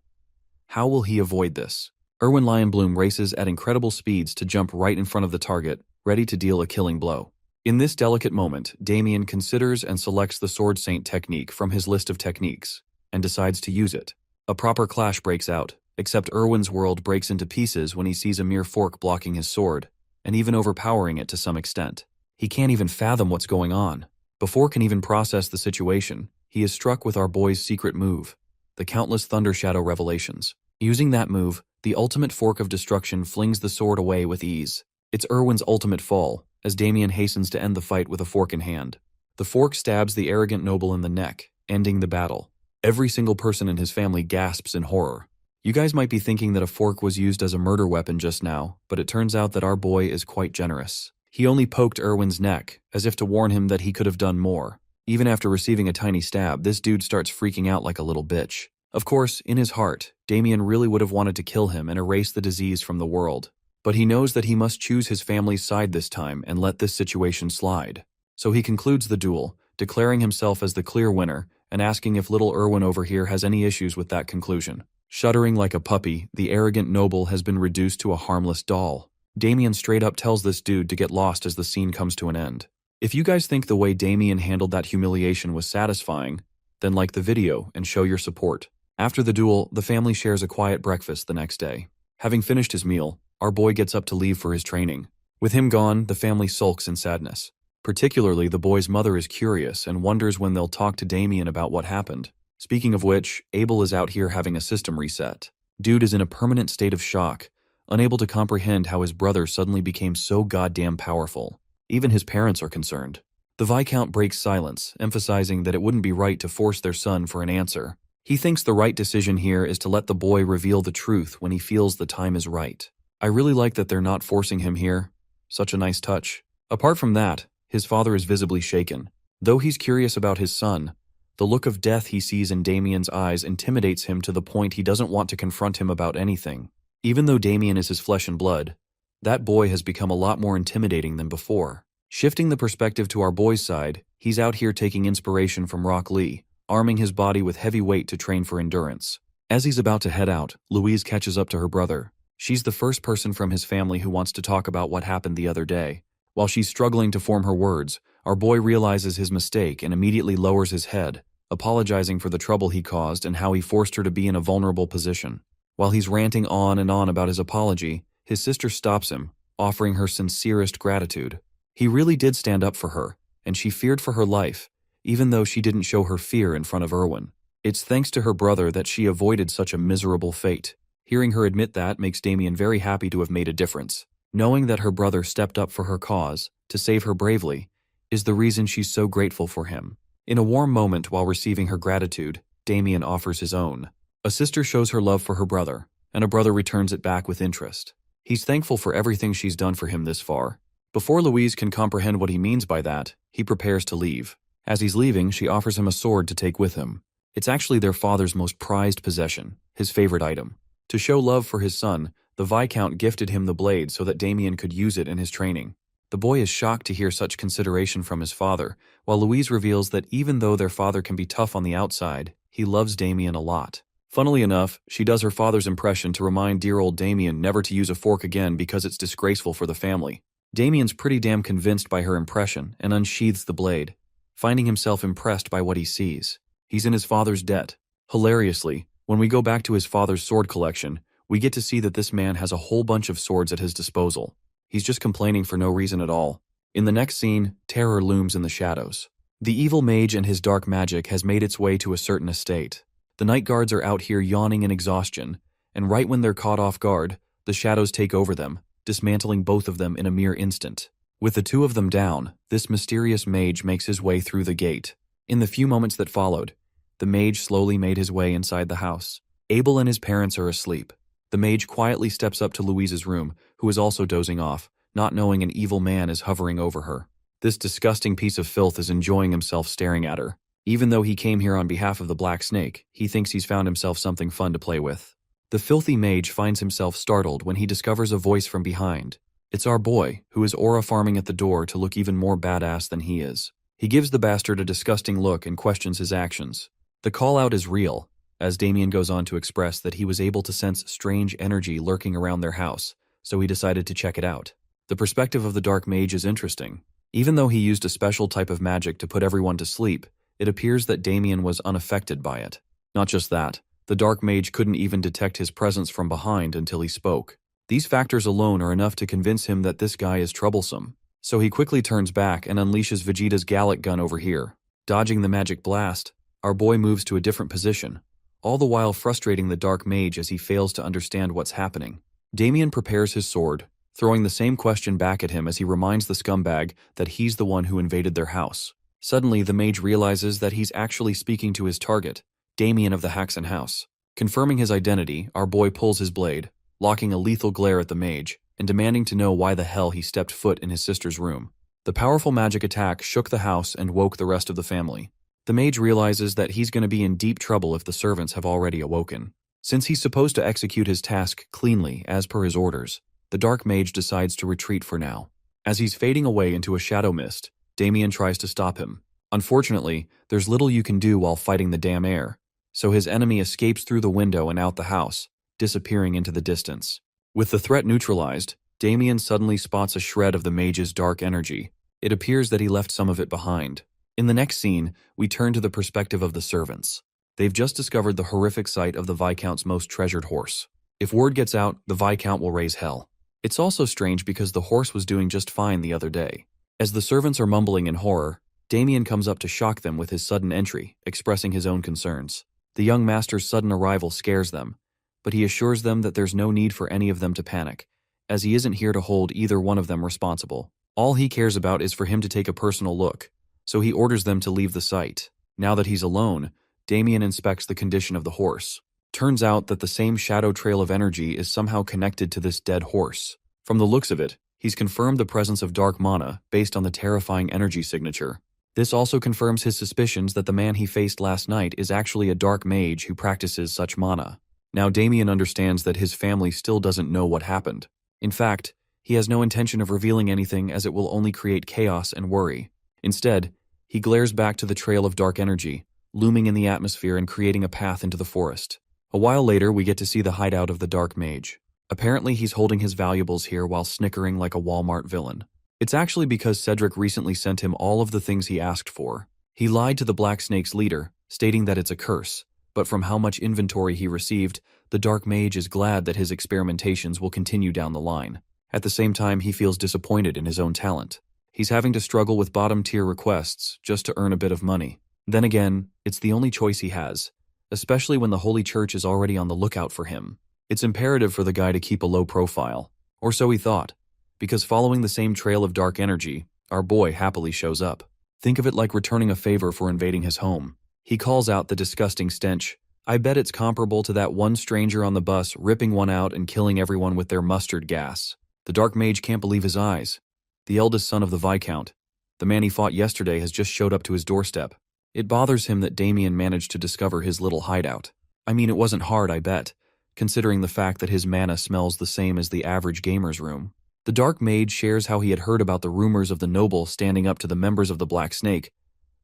How will he avoid this? Erwin Lionbloom races at incredible speeds to jump right in front of the target, ready to deal a killing blow. In this delicate moment, Damien considers and selects the Sword Saint technique from his list of techniques, and decides to use it. A proper clash breaks out, except Erwin's world breaks into pieces when he sees a mere fork blocking his sword, and even overpowering it to some extent. He can't even fathom what's going on. Before can even process the situation, he is struck with our boy's secret move, the countless Thunder Shadow revelations. Using that move, the ultimate fork of destruction flings the sword away with ease. It's Erwin's ultimate fall, as Damien hastens to end the fight with a fork in hand. The fork stabs the arrogant noble in the neck, ending the battle. Every single person in his family gasps in horror. You guys might be thinking that a fork was used as a murder weapon just now, but it turns out that our boy is quite generous. He only poked Erwin's neck, as if to warn him that he could have done more. Even after receiving a tiny stab, this dude starts freaking out like a little bitch. Of course, in his heart, Damien really would have wanted to kill him and erase the disease from the world. But he knows that he must choose his family's side this time and let this situation slide. So he concludes the duel, declaring himself as the clear winner and asking if little Erwin over here has any issues with that conclusion. Shuddering like a puppy, the arrogant noble has been reduced to a harmless doll. Damien straight up tells this dude to get lost as the scene comes to an end. If you guys think the way Damien handled that humiliation was satisfying, then like the video and show your support. After the duel, the family shares a quiet breakfast the next day. Having finished his meal, our boy gets up to leave for his training. With him gone, the family sulks in sadness. Particularly, the boy's mother is curious and wonders when they'll talk to Damien about what happened. Speaking of which, Abel is out here having a system reset. Dude is in a permanent state of shock, unable to comprehend how his brother suddenly became so goddamn powerful. Even his parents are concerned. The Viscount breaks silence, emphasizing that it wouldn't be right to force their son for an answer. He thinks the right decision here is to let the boy reveal the truth when he feels the time is right. I really like that they're not forcing him here. Such a nice touch. Apart from that, his father is visibly shaken. Though he's curious about his son, the look of death he sees in Damien's eyes intimidates him to the point he doesn't want to confront him about anything. Even though Damien is his flesh and blood, that boy has become a lot more intimidating than before. Shifting the perspective to our boy's side, he's out here taking inspiration from Rock Lee, arming his body with heavy weight to train for endurance. As he's about to head out, Louise catches up to her brother. She's the first person from his family who wants to talk about what happened the other day. While she's struggling to form her words, our boy realizes his mistake and immediately lowers his head, apologizing for the trouble he caused and how he forced her to be in a vulnerable position. While he's ranting on and on about his apology, his sister stops him, offering her sincerest gratitude. He really did stand up for her, and she feared for her life, even though she didn't show her fear in front of Erwin. It's thanks to her brother that she avoided such a miserable fate. Hearing her admit that makes Damien very happy to have made a difference. Knowing that her brother stepped up for her cause, to save her bravely, is the reason she's so grateful for him. In a warm moment while receiving her gratitude, Damien offers his own. A sister shows her love for her brother, and a brother returns it back with interest. He's thankful for everything she's done for him this far. Before Louise can comprehend what he means by that, he prepares to leave. As he's leaving, she offers him a sword to take with him. It's actually their father's most prized possession, his favorite item. To show love for his son, the Viscount gifted him the blade so that Damien could use it in his training. The boy is shocked to hear such consideration from his father, while Louise reveals that even though their father can be tough on the outside, he loves Damien a lot. Funnily enough, she does her father's impression to remind dear old Damien never to use a fork again because it's disgraceful for the family. Damien's pretty damn convinced by her impression and unsheathes the blade, finding himself impressed by what he sees. He's in his father's debt. Hilariously, when we go back to his father's sword collection, we get to see that this man has a whole bunch of swords at his disposal. He's just complaining for no reason at all. In the next scene, terror looms in the shadows. The evil mage and his dark magic has made its way to a certain estate. The night guards are out here yawning in exhaustion, and right when they're caught off guard, the shadows take over them, dismantling both of them in a mere instant. With the two of them down, this mysterious mage makes his way through the gate. In the few moments that followed, the mage slowly made his way inside the house. Abel and his parents are asleep. The mage quietly steps up to Louise's room, who is also dozing off, not knowing an evil man is hovering over her. This disgusting piece of filth is enjoying himself staring at her. Even though he came here on behalf of the Black Snake, he thinks he's found himself something fun to play with. The filthy mage finds himself startled when he discovers a voice from behind. It's our boy, who is aura farming at the door to look even more badass than he is. He gives the bastard a disgusting look and questions his actions. The call-out is real, as Damien goes on to express that he was able to sense strange energy lurking around their house, so he decided to check it out. The perspective of the dark mage is interesting. Even though he used a special type of magic to put everyone to sleep, it appears that Damien was unaffected by it. Not just that, the dark mage couldn't even detect his presence from behind until he spoke. These factors alone are enough to convince him that this guy is troublesome. So he quickly turns back and unleashes Vegeta's Gallic gun over here. Dodging the magic blast, our boy moves to a different position, all the while frustrating the dark mage as he fails to understand what's happening. Damien prepares his sword, throwing the same question back at him as he reminds the scumbag that he's the one who invaded their house. Suddenly, the mage realizes that he's actually speaking to his target, Damien of the Haxon House. Confirming his identity, our boy pulls his blade, locking a lethal glare at the mage, and demanding to know why the hell he stepped foot in his sister's room. The powerful magic attack shook the house and woke the rest of the family. The mage realizes that he's going to be in deep trouble if the servants have already awoken. Since he's supposed to execute his task cleanly as per his orders, the dark mage decides to retreat for now. As he's fading away into a shadow mist, Damien tries to stop him. Unfortunately, there's little you can do while fighting the damn air, so his enemy escapes through the window and out the house, disappearing into the distance. With the threat neutralized, Damien suddenly spots a shred of the mage's dark energy. It appears that he left some of it behind. In the next scene, we turn to the perspective of the servants. They've just discovered the horrific sight of the Viscount's most treasured horse. If word gets out, the Viscount will raise hell. It's also strange because the horse was doing just fine the other day. As the servants are mumbling in horror, Damien comes up to shock them with his sudden entry, expressing his own concerns. The young master's sudden arrival scares them, but he assures them that there's no need for any of them to panic, as he isn't here to hold either one of them responsible. All he cares about is for him to take a personal look, so he orders them to leave the site. Now that he's alone, Damien inspects the condition of the horse. Turns out that the same shadow trail of energy is somehow connected to this dead horse. From the looks of it, he's confirmed the presence of dark mana based on the terrifying energy signature. This also confirms his suspicions that the man he faced last night is actually a dark mage who practices such mana. Now Damien understands that his family still doesn't know what happened. In fact, he has no intention of revealing anything as it will only create chaos and worry. Instead, he glares back to the trail of dark energy, looming in the atmosphere and creating a path into the forest. A while later, we get to see the hideout of the dark mage. Apparently, he's holding his valuables here while snickering like a Walmart villain. It's actually because Cedric recently sent him all of the things he asked for. He lied to the Black Snake's leader, stating that it's a curse, but from how much inventory he received, the dark mage is glad that his experimentations will continue down the line. At the same time, he feels disappointed in his own talent. He's having to struggle with bottom-tier requests just to earn a bit of money. Then again, it's the only choice he has, especially when the Holy Church is already on the lookout for him. It's imperative for the guy to keep a low profile, or so he thought, because following the same trail of dark energy, our boy happily shows up. Think of it like returning a favor for invading his home. He calls out the disgusting stench. I bet it's comparable to that one stranger on the bus ripping one out and killing everyone with their mustard gas. The dark mage can't believe his eyes. The eldest son of the Viscount, the man he fought yesterday, has just showed up to his doorstep. It bothers him that Damien managed to discover his little hideout. I mean, it wasn't hard, I bet, considering the fact that his mana smells the same as the average gamer's room. The Dark Mage shares how he had heard about the rumors of the noble standing up to the members of the Black Snake,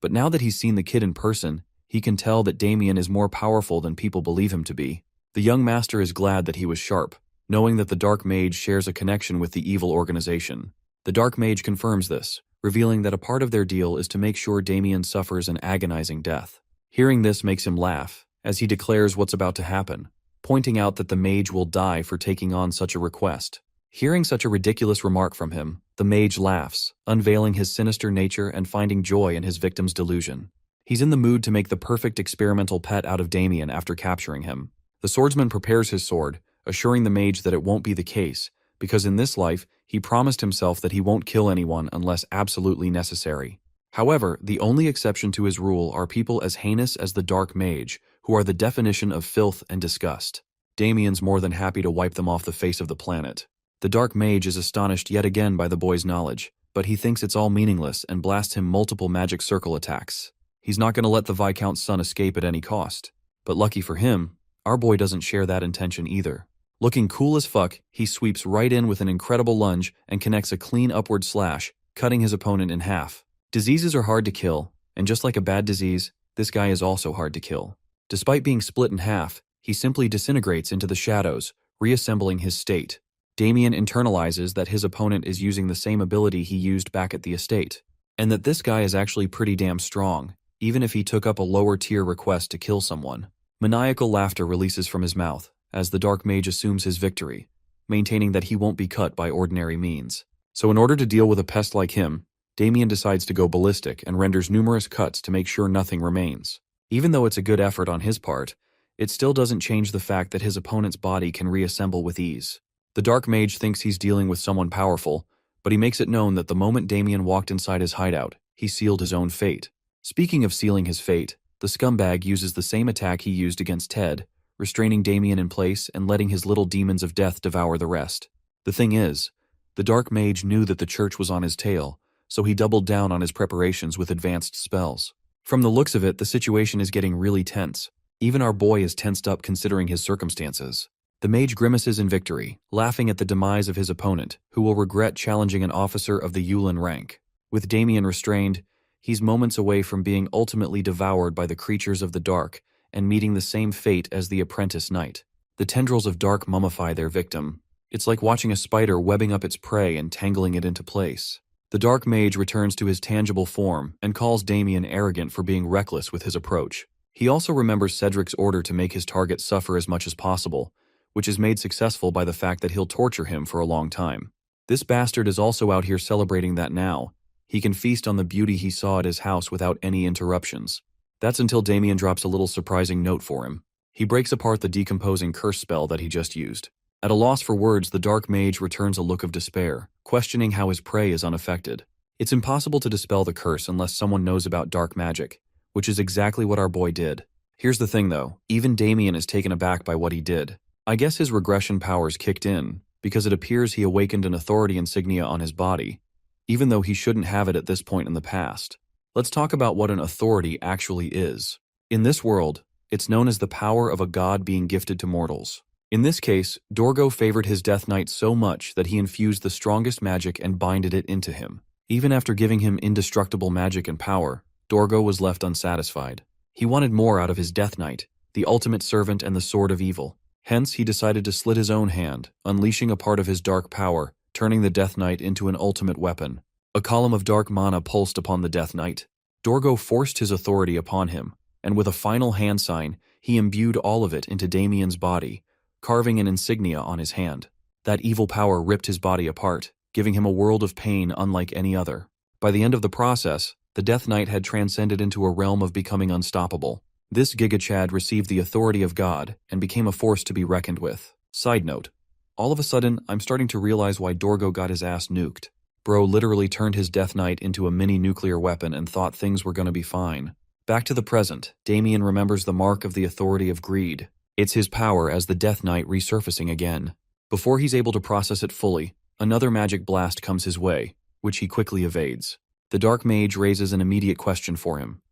but now that he's seen the kid in person, he can tell that Damien is more powerful than people believe him to be. The young master is glad that he was sharp, knowing that the Dark Mage shares a connection with the evil organization. The Dark Mage confirms this, revealing that a part of their deal is to make sure Damien suffers an agonizing death. Hearing this makes him laugh, as he declares what's about to happen, pointing out that the mage will die for taking on such a request. Hearing such a ridiculous remark from him, the mage laughs, unveiling his sinister nature and finding joy in his victim's delusion. He's in the mood to make the perfect experimental pet out of Damien after capturing him. The swordsman prepares his sword, assuring the mage that it won't be the case, because in this life, he promised himself that he won't kill anyone unless absolutely necessary. However, the only exception to his rule are people as heinous as the Dark Mage, who are the definition of filth and disgust. Damien's more than happy to wipe them off the face of the planet. The Dark Mage is astonished yet again by the boy's knowledge, but he thinks it's all meaningless and blasts him multiple magic circle attacks. He's not going to let the Viscount's son escape at any cost. But lucky for him, our boy doesn't share that intention either. Looking cool as fuck, he sweeps right in with an incredible lunge and connects a clean upward slash, cutting his opponent in half. Diseases are hard to kill, and just like a bad disease, this guy is also hard to kill. Despite being split in half, he simply disintegrates into the shadows, reassembling his state. Damien internalizes that his opponent is using the same ability he used back at the estate, and that this guy is actually pretty damn strong, even if he took up a lower tier request to kill someone. Maniacal laughter releases from his mouth, as the Dark Mage assumes his victory, maintaining that he won't be cut by ordinary means. So in order to deal with a pest like him, Damien decides to go ballistic and renders numerous cuts to make sure nothing remains. Even though it's a good effort on his part, it still doesn't change the fact that his opponent's body can reassemble with ease. The Dark Mage thinks he's dealing with someone powerful, but he makes it known that the moment Damien walked inside his hideout, he sealed his own fate. Speaking of sealing his fate, the scumbag uses the same attack he used against Ted, restraining Damien in place and letting his little demons of death devour the rest. The thing is, the Dark Mage knew that the church was on his tail, so he doubled down on his preparations with advanced spells. From the looks of it, the situation is getting really tense. Even our boy is tensed up considering his circumstances. The mage grimaces in victory, laughing at the demise of his opponent, who will regret challenging an officer of the Yulin rank. With Damien restrained, he's moments away from being ultimately devoured by the creatures of the dark and meeting the same fate as the apprentice knight. The tendrils of dark mummify their victim. It's like watching a spider webbing up its prey and tangling it into place. The Dark Mage returns to his tangible form and calls Damien arrogant for being reckless with his approach. He also remembers Cedric's order to make his target suffer as much as possible, which is made successful by the fact that he'll torture him for a long time. This bastard is also out here celebrating that now he can feast on the beauty he saw at his house without any interruptions. That's until Damien drops a little surprising note for him. He breaks apart the decomposing curse spell that he just used. At a loss for words, the Dark Mage returns a look of despair, questioning how his prey is unaffected. It's impossible to dispel the curse unless someone knows about dark magic, which is exactly what our boy did. Here's the thing though, even Damien is taken aback by what he did. I guess his regression powers kicked in, because it appears he awakened an authority insignia on his body, even though he shouldn't have it at this point in the past. Let's talk about what an authority actually is. In this world, it's known as the power of a god being gifted to mortals. In this case, Dorgo favored his Death Knight so much that he infused the strongest magic and binded it into him. Even after giving him indestructible magic and power, Dorgo was left unsatisfied. He wanted more out of his Death Knight, the ultimate servant and the sword of evil. Hence, he decided to slit his own hand, unleashing a part of his dark power, turning the Death Knight into an ultimate weapon. A column of dark mana pulsed upon the Death Knight. Dorgo forced his authority upon him, and with a final hand sign, he imbued all of it into Damien's body, carving an insignia on his hand. That evil power ripped his body apart, giving him a world of pain unlike any other. By the end of the process, the Death Knight had transcended into a realm of becoming unstoppable. This Giga-Chad received the authority of God and became a force to be reckoned with. Side note, all of a sudden, I'm starting to realize why Dorgo got his ass nuked. Bro literally turned his Death Knight into a mini nuclear weapon and thought things were gonna be fine. Back to the present, Damien remembers the mark of the authority of greed. It's his power as the Death Knight resurfacing again. Before he's able to process it fully, another magic blast comes his way, which he quickly evades. The Dark Mage raises an immediate question for him.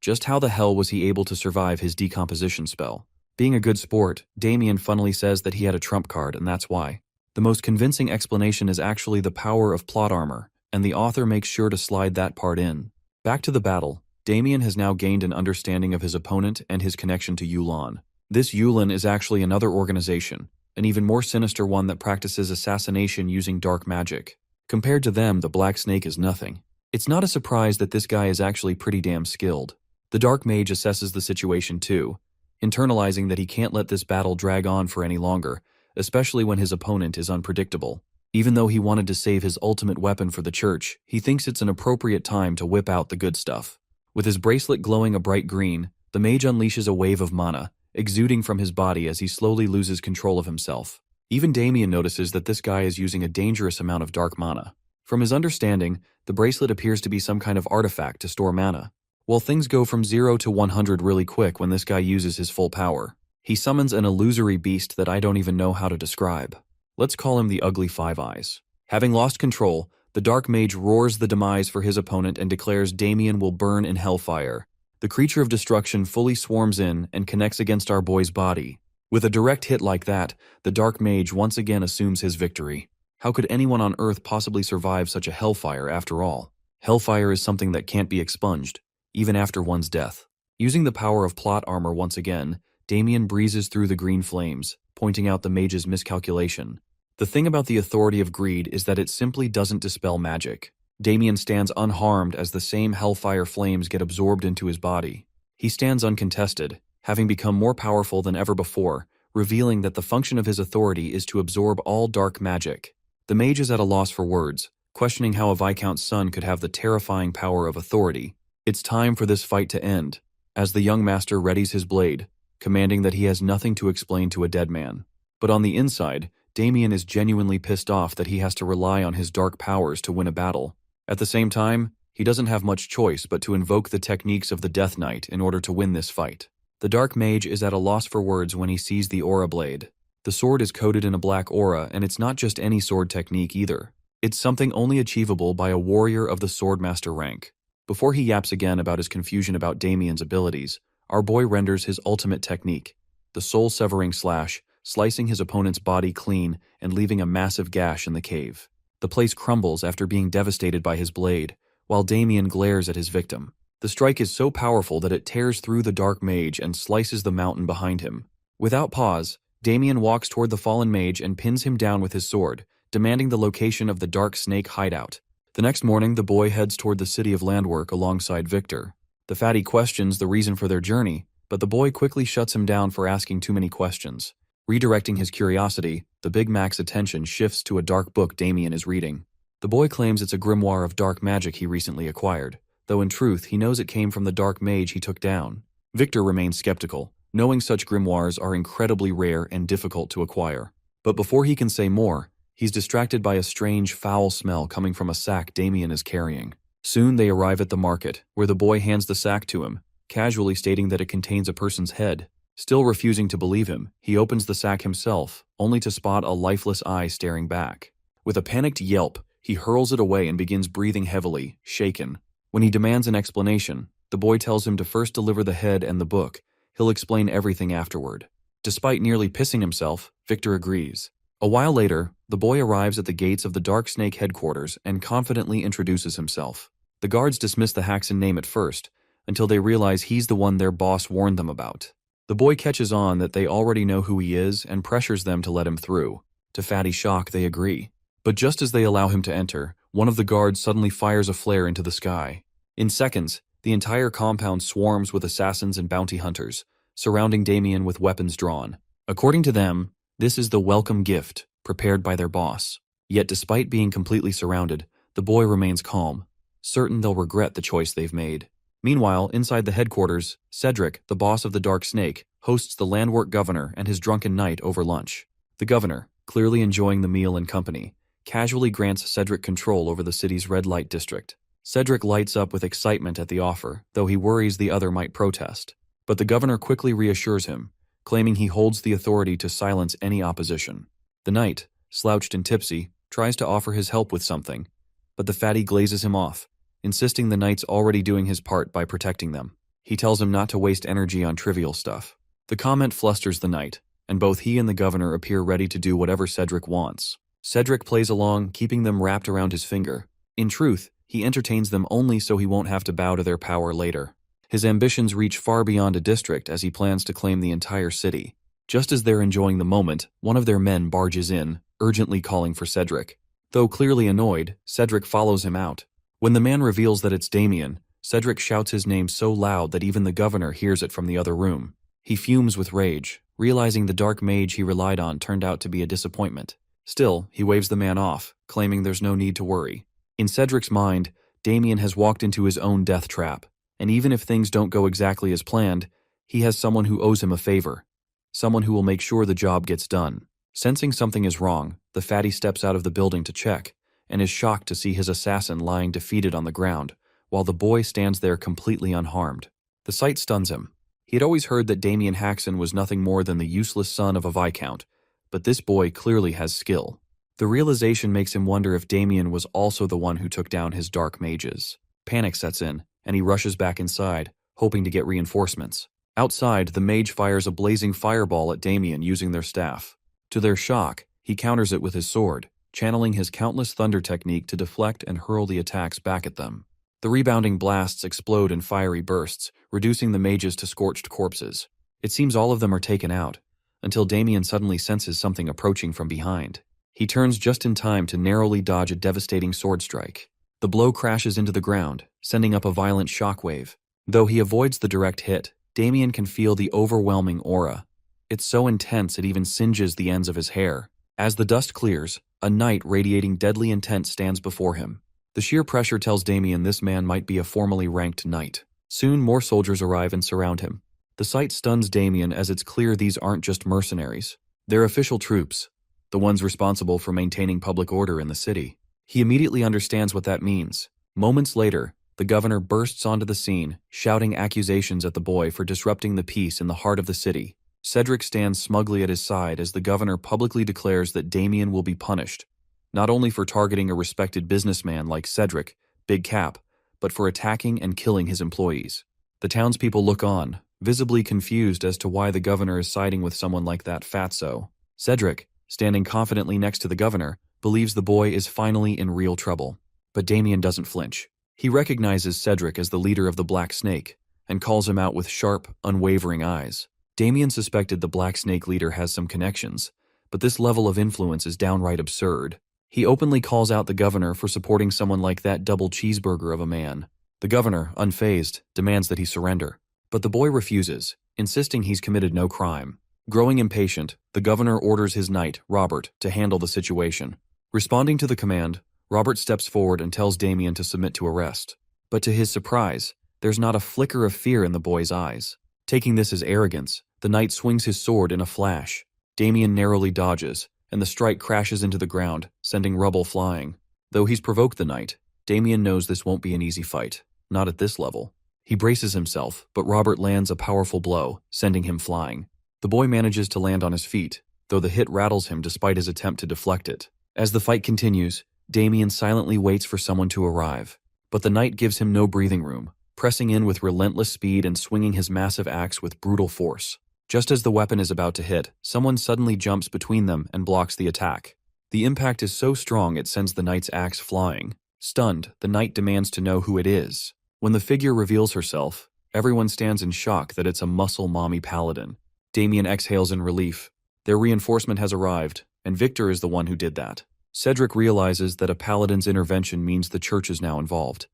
Just how the hell was he able to survive his decomposition spell? Being a good sport, Damien funnily says that he had a trump card, and that's why. The most convincing explanation is actually the power of plot armor, and the author makes sure to slide that part in. Back to the battle, Damien has now gained an understanding of his opponent and his connection to Yulan. This Yulan is actually another organization, an even more sinister one that practices assassination using dark magic. Compared to them, the Black Snake is nothing. It's not a surprise that this guy is actually pretty damn skilled. The Dark Mage assesses the situation too, internalizing that he can't let this battle drag on for any longer, especially when his opponent is unpredictable. Even though he wanted to save his ultimate weapon for the church, he thinks it's an appropriate time to whip out the good stuff. With his bracelet glowing a bright green, the mage unleashes a wave of mana, exuding from his body as he slowly loses control of himself. Even Damien notices that this guy is using a dangerous amount of dark mana. From his understanding, the bracelet appears to be some kind of artifact to store mana. Well, things go from 0 to 100 really quick when this guy uses his full power. He summons an illusory beast that I don't even know how to describe. Let's call him the Ugly Five Eyes. Having lost control, the Dark Mage roars the demise for his opponent and declares Damien will burn in hellfire. The creature of destruction fully swarms in and connects against our boy's body. With a direct hit like that, the Dark Mage once again assumes his victory. How could anyone on Earth possibly survive such a hellfire after all? Hellfire is something that can't be expunged, even after one's death. Using the power of plot armor once again, Damien breezes through the green flames, pointing out the mage's miscalculation. The thing about the authority of greed is that it simply doesn't dispel magic. Damien stands unharmed as the same hellfire flames get absorbed into his body. He stands uncontested, having become more powerful than ever before, revealing that the function of his authority is to absorb all dark magic. The mage is at a loss for words, questioning how a Viscount's son could have the terrifying power of authority. It's time for this fight to end, as the young master readies his blade, commanding that he has nothing to explain to a dead man. But on the inside, Damien is genuinely pissed off that he has to rely on his dark powers to win a battle. At the same time, he doesn't have much choice but to invoke the techniques of the Death Knight in order to win this fight. The Dark Mage is at a loss for words when he sees the aura blade. The sword is coated in a black aura, and it's not just any sword technique either. It's something only achievable by a warrior of the Swordmaster rank. Before he yaps again about his confusion about Damien's abilities, our boy renders his ultimate technique, the soul-severing slash, slicing his opponent's body clean and leaving a massive gash in the cave. The place crumbles after being devastated by his blade, while Damien glares at his victim. The strike is so powerful that it tears through the Dark Mage and slices the mountain behind him. Without pause, Damien walks toward the fallen mage and pins him down with his sword, demanding the location of the Dark Snake hideout. The next morning, the boy heads toward the city of Landwork alongside Victor. The fatty questions the reason for their journey, but the boy quickly shuts him down for asking too many questions. Redirecting his curiosity, the Big Mac's attention shifts to a dark book Damien is reading. The boy claims it's a grimoire of dark magic he recently acquired, though in truth he knows it came from the dark mage he took down. Victor remains skeptical, knowing such grimoires are incredibly rare and difficult to acquire. But before he can say more, he's distracted by a strange, foul smell coming from a sack Damien is carrying. Soon they arrive at the market, where the boy hands the sack to him, casually stating that it contains a person's head. Still refusing to believe him, he opens the sack himself, only to spot a lifeless eye staring back. With a panicked yelp, he hurls it away and begins breathing heavily, shaken. When he demands an explanation, the boy tells him to first deliver the head and the book. He'll explain everything afterward. Despite nearly pissing himself, Victor agrees. A while later, the boy arrives at the gates of the Dark Snake headquarters and confidently introduces himself. The guards dismiss the Haxan name at first, until they realize he's the one their boss warned them about. The boy catches on that they already know who he is and pressures them to let him through. To Fatty's shock, they agree. But just as they allow him to enter, one of the guards suddenly fires a flare into the sky. In seconds, the entire compound swarms with assassins and bounty hunters, surrounding Damien with weapons drawn. According to them, this is the welcome gift prepared by their boss. Yet despite being completely surrounded, the boy remains calm, certain they'll regret the choice they've made. Meanwhile, inside the headquarters, Cedric, the boss of the Dark Snake, hosts the Landwork governor and his drunken knight over lunch. The governor, clearly enjoying the meal and company, casually grants Cedric control over the city's red light district. Cedric lights up with excitement at the offer, though he worries the other might protest. But the governor quickly reassures him, claiming he holds the authority to silence any opposition. The knight, slouched and tipsy, tries to offer his help with something, but the fatty glazes him off, insisting the knight's already doing his part by protecting them. He tells him not to waste energy on trivial stuff. The comment flusters the knight, and both he and the governor appear ready to do whatever Cedric wants. Cedric plays along, keeping them wrapped around his finger. In truth, he entertains them only so he won't have to bow to their power later. His ambitions reach far beyond a district as he plans to claim the entire city. Just as they're enjoying the moment, one of their men barges in, urgently calling for Cedric. Though clearly annoyed, Cedric follows him out. When the man reveals that it's Damien, Cedric shouts his name so loud that even the governor hears it from the other room. He fumes with rage, realizing the dark mage he relied on turned out to be a disappointment. Still, he waves the man off, claiming there's no need to worry. In Cedric's mind, Damien has walked into his own death trap, and even if things don't go exactly as planned, he has someone who owes him a favor. Someone who will make sure the job gets done. Sensing something is wrong, the fatty steps out of the building to check, and is shocked to see his assassin lying defeated on the ground, while the boy stands there completely unharmed. The sight stuns him. He had always heard that Damien Haxon was nothing more than the useless son of a viscount, but this boy clearly has skill. The realization makes him wonder if Damien was also the one who took down his dark mages. Panic sets in, and he rushes back inside, hoping to get reinforcements. Outside, the mage fires a blazing fireball at Damien using their staff. To their shock, he counters it with his sword, channeling his countless thunder technique to deflect and hurl the attacks back at them. The rebounding blasts explode in fiery bursts, reducing the mages to scorched corpses. It seems all of them are taken out, until Damien suddenly senses something approaching from behind. He turns just in time to narrowly dodge a devastating sword strike. The blow crashes into the ground, sending up a violent shockwave. Though he avoids the direct hit, Damien can feel the overwhelming aura. It's so intense it even singes the ends of his hair. As the dust clears, a knight radiating deadly intent stands before him. The sheer pressure tells Damien this man might be a formally ranked knight. Soon more soldiers arrive and surround him. The sight stuns Damien as it's clear these aren't just mercenaries. They're official troops, the ones responsible for maintaining public order in the city. He immediately understands what that means. Moments later, the governor bursts onto the scene, shouting accusations at the boy for disrupting the peace in the heart of the city. Cedric stands smugly at his side as the governor publicly declares that Damien will be punished, not only for targeting a respected businessman like Cedric, Big Cap, but for attacking and killing his employees. The townspeople look on, visibly confused as to why the governor is siding with someone like that fatso. Cedric, standing confidently next to the governor, believes the boy is finally in real trouble. But Damien doesn't flinch. He recognizes Cedric as the leader of the Black Snake, and calls him out with sharp, unwavering eyes. Damien suspected the Black Snake leader has some connections, but this level of influence is downright absurd. He openly calls out the governor for supporting someone like that double cheeseburger of a man. The governor, unfazed, demands that he surrender, but the boy refuses, insisting he's committed no crime. Growing impatient, the governor orders his knight, Robert, to handle the situation. Responding to the command, Robert steps forward and tells Damien to submit to arrest. But to his surprise, there's not a flicker of fear in the boy's eyes. Taking this as arrogance, the knight swings his sword in a flash. Damien narrowly dodges, and the strike crashes into the ground, sending rubble flying. Though he's provoked the knight, Damien knows this won't be an easy fight, not at this level. He braces himself, but Robert lands a powerful blow, sending him flying. The boy manages to land on his feet, though the hit rattles him despite his attempt to deflect it. As the fight continues, Damien silently waits for someone to arrive, but the knight gives him no breathing room, pressing in with relentless speed and swinging his massive axe with brutal force. Just as the weapon is about to hit, someone suddenly jumps between them and blocks the attack. The impact is so strong it sends the knight's axe flying. Stunned, the knight demands to know who it is. When the figure reveals herself, everyone stands in shock that it's a muscle mommy paladin. Damien exhales in relief. Their reinforcement has arrived, and Victor is the one who did that. Cedric realizes that a paladin's intervention means the church is now involved,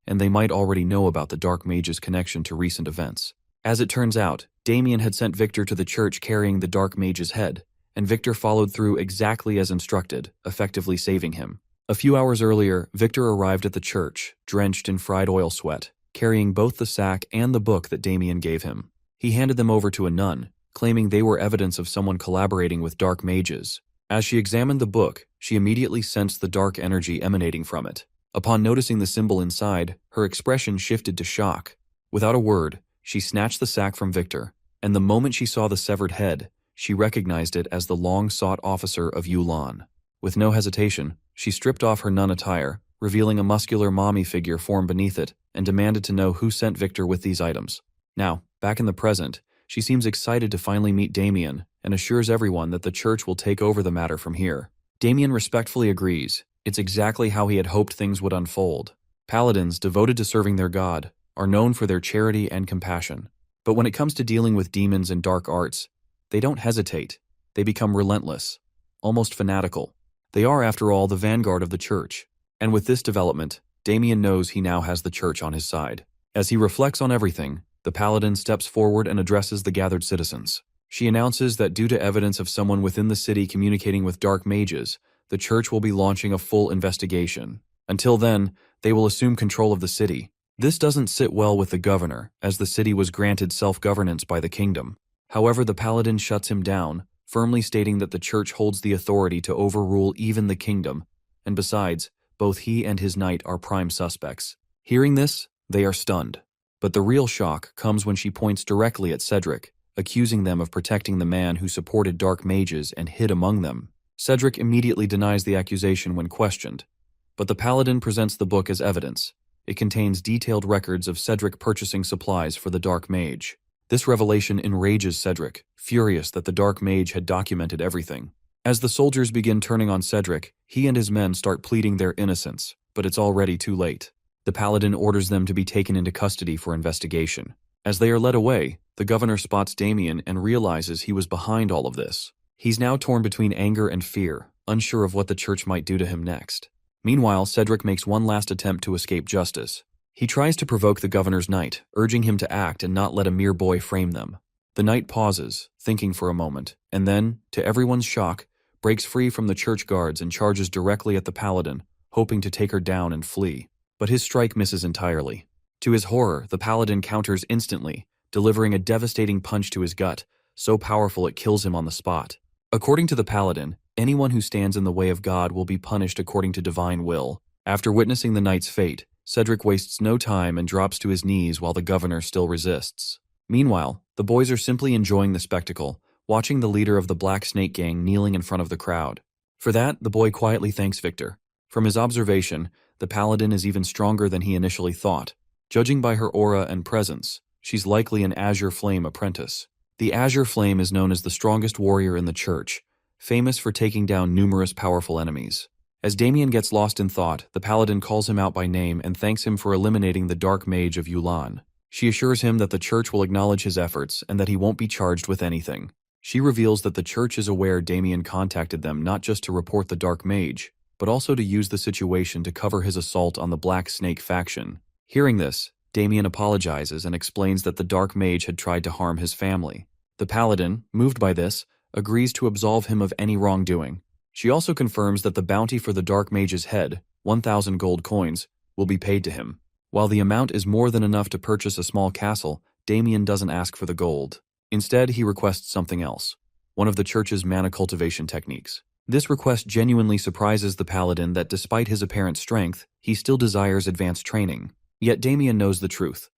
and they might already know about the Dark Mage's connection to recent events. As it turns out, Damien had sent Victor to the church carrying the Dark Mage's head, and Victor followed through exactly as instructed, effectively saving him. A few hours earlier, Victor arrived at the church, drenched in fried oil sweat, carrying both the sack and the book that Damien gave him. He handed them over to a nun, claiming they were evidence of someone collaborating with dark mages. As she examined the book, she immediately sensed the dark energy emanating from it. Upon noticing the symbol inside, her expression shifted to shock. Without a word, she snatched the sack from Victor, and the moment she saw the severed head, she recognized it as the long-sought officer of Yulan. With no hesitation, she stripped off her nun attire, revealing a muscular mommy figure formed beneath it, and demanded to know who sent Victor with these items. Now, back in the present, she seems excited to finally meet Damien and assures everyone that the church will take over the matter from here. Damien respectfully agrees. It's exactly how he had hoped things would unfold. Paladins, devoted to serving their god, are known for their charity and compassion. But when it comes to dealing with demons and dark arts, they don't hesitate. They become relentless, almost fanatical. They are, after all, the vanguard of the church. And with this development, Damien knows he now has the church on his side. As he reflects on everything, the paladin steps forward and addresses the gathered citizens. She announces that due to evidence of someone within the city communicating with dark mages, the church will be launching a full investigation. Until then, they will assume control of the city. This doesn't sit well with the governor, as the city was granted self-governance by the kingdom. However, the paladin shuts him down, firmly stating that the church holds the authority to overrule even the kingdom, and besides, both he and his knight are prime suspects. Hearing this, they are stunned. But the real shock comes when she points directly at Cedric, accusing them of protecting the man who supported dark mages and hid among them. Cedric immediately denies the accusation when questioned, but the paladin presents the book as evidence. It contains detailed records of Cedric purchasing supplies for the dark mage. This revelation enrages Cedric, furious that the dark mage had documented everything. As the soldiers begin turning on Cedric, he and his men start pleading their innocence, but it's already too late. The paladin orders them to be taken into custody for investigation. As they are led away, the governor spots Damien and realizes he was behind all of this. He's now torn between anger and fear, unsure of what the church might do to him next. Meanwhile, Cedric makes one last attempt to escape justice. He tries to provoke the governor's knight, urging him to act and not let a mere boy frame them. The knight pauses, thinking for a moment, and then, to everyone's shock, breaks free from the church guards and charges directly at the paladin, hoping to take her down and flee. But his strike misses entirely. To his horror, the paladin counters instantly, delivering a devastating punch to his gut, so powerful it kills him on the spot. According to the paladin, anyone who stands in the way of God will be punished according to divine will. After witnessing the knight's fate, Cedric wastes no time and drops to his knees while the governor still resists. Meanwhile, the boys are simply enjoying the spectacle, watching the leader of the Black Snake Gang kneeling in front of the crowd. For that, the boy quietly thanks Victor. From his observation, the paladin is even stronger than he initially thought. Judging by her aura and presence, she's likely an Azure Flame apprentice. The Azure Flame is known as the strongest warrior in the church, famous for taking down numerous powerful enemies. As Damien gets lost in thought, the paladin calls him out by name and thanks him for eliminating the dark mage of Yulan. She assures him that the church will acknowledge his efforts and that he won't be charged with anything. She reveals that the church is aware Damien contacted them not just to report the dark mage, but also to use the situation to cover his assault on the Black Snake faction. Hearing this, Damien apologizes and explains that the dark mage had tried to harm his family. The paladin, moved by this, agrees to absolve him of any wrongdoing. She also confirms that the bounty for the dark mage's head, 1,000 gold coins, will be paid to him. While the amount is more than enough to purchase a small castle, Damien doesn't ask for the gold. Instead, he requests something else, one of the church's mana cultivation techniques. This request genuinely surprises the paladin that despite his apparent strength, he still desires advanced training. Yet Damien knows the truth.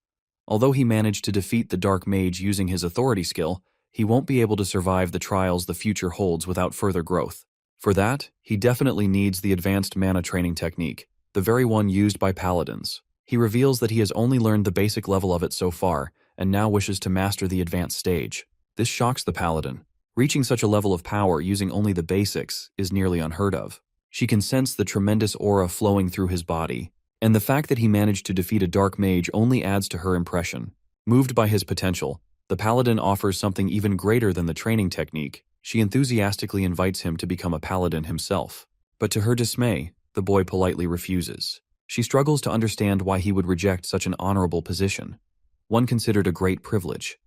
Although he managed to defeat the dark mage using his authority skill, he won't be able to survive the trials the future holds without further growth. For that, he definitely needs the advanced mana training technique, the very one used by paladins. He reveals that he has only learned the basic level of it so far, and now wishes to master the advanced stage. This shocks the paladin. Reaching such a level of power using only the basics is nearly unheard of. She can sense the tremendous aura flowing through his body, and the fact that he managed to defeat a dark mage only adds to her impression. Moved by his potential, the paladin offers something even greater than the training technique. She enthusiastically invites him to become a paladin himself. But to her dismay, the boy politely refuses. She struggles to understand why he would reject such an honorable position, one considered a great privilege,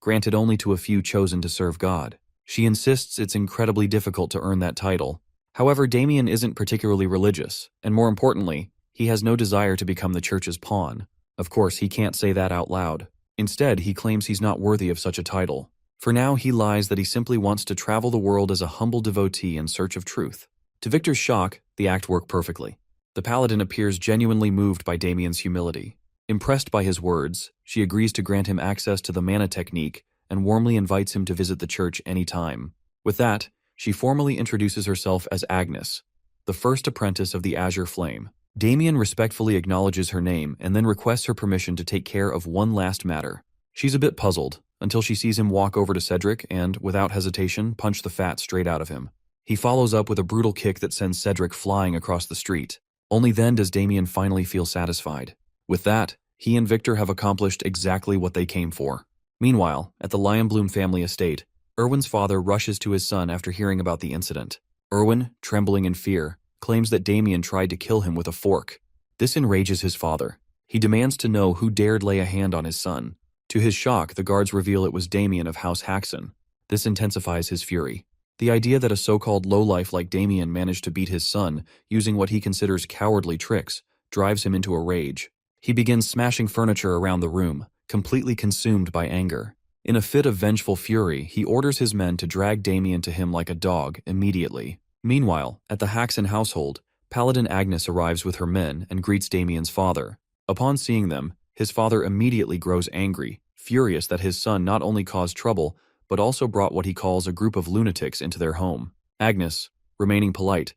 granted only to a few chosen to serve God. She insists it's incredibly difficult to earn that title. However, Damien isn't particularly religious, and more importantly, he has no desire to become the church's pawn. Of course, he can't say that out loud. Instead, he claims he's not worthy of such a title. For now, he lies that he simply wants to travel the world as a humble devotee in search of truth. To Victor's shock, the act worked perfectly. The paladin appears genuinely moved by Damien's humility. Impressed by his words, she agrees to grant him access to the mana technique and warmly invites him to visit the church anytime. With that, she formally introduces herself as Agnes, the first apprentice of the Azure Flame. Damien respectfully acknowledges her name and then requests her permission to take care of one last matter. She's a bit puzzled, until she sees him walk over to Cedric and, without hesitation, punch the fat straight out of him. He follows up with a brutal kick that sends Cedric flying across the street. Only then does Damien finally feel satisfied. With that, he and Victor have accomplished exactly what they came for. Meanwhile, at the Lionbloom family estate, Erwin's father rushes to his son after hearing about the incident. Erwin, trembling in fear, claims that Damien tried to kill him with a fork. This enrages his father. He demands to know who dared lay a hand on his son. To his shock, the guards reveal it was Damien of House Haxon. This intensifies his fury. The idea that a so-called lowlife like Damien managed to beat his son using what he considers cowardly tricks drives him into a rage. He begins smashing furniture around the room, completely consumed by anger. In a fit of vengeful fury, he orders his men to drag Damien to him like a dog immediately. Meanwhile, at the Haxon household, Paladin Agnes arrives with her men and greets Damien's father. Upon seeing them, his father immediately grows angry, furious that his son not only caused trouble, but also brought what he calls a group of lunatics into their home. Agnes, remaining polite,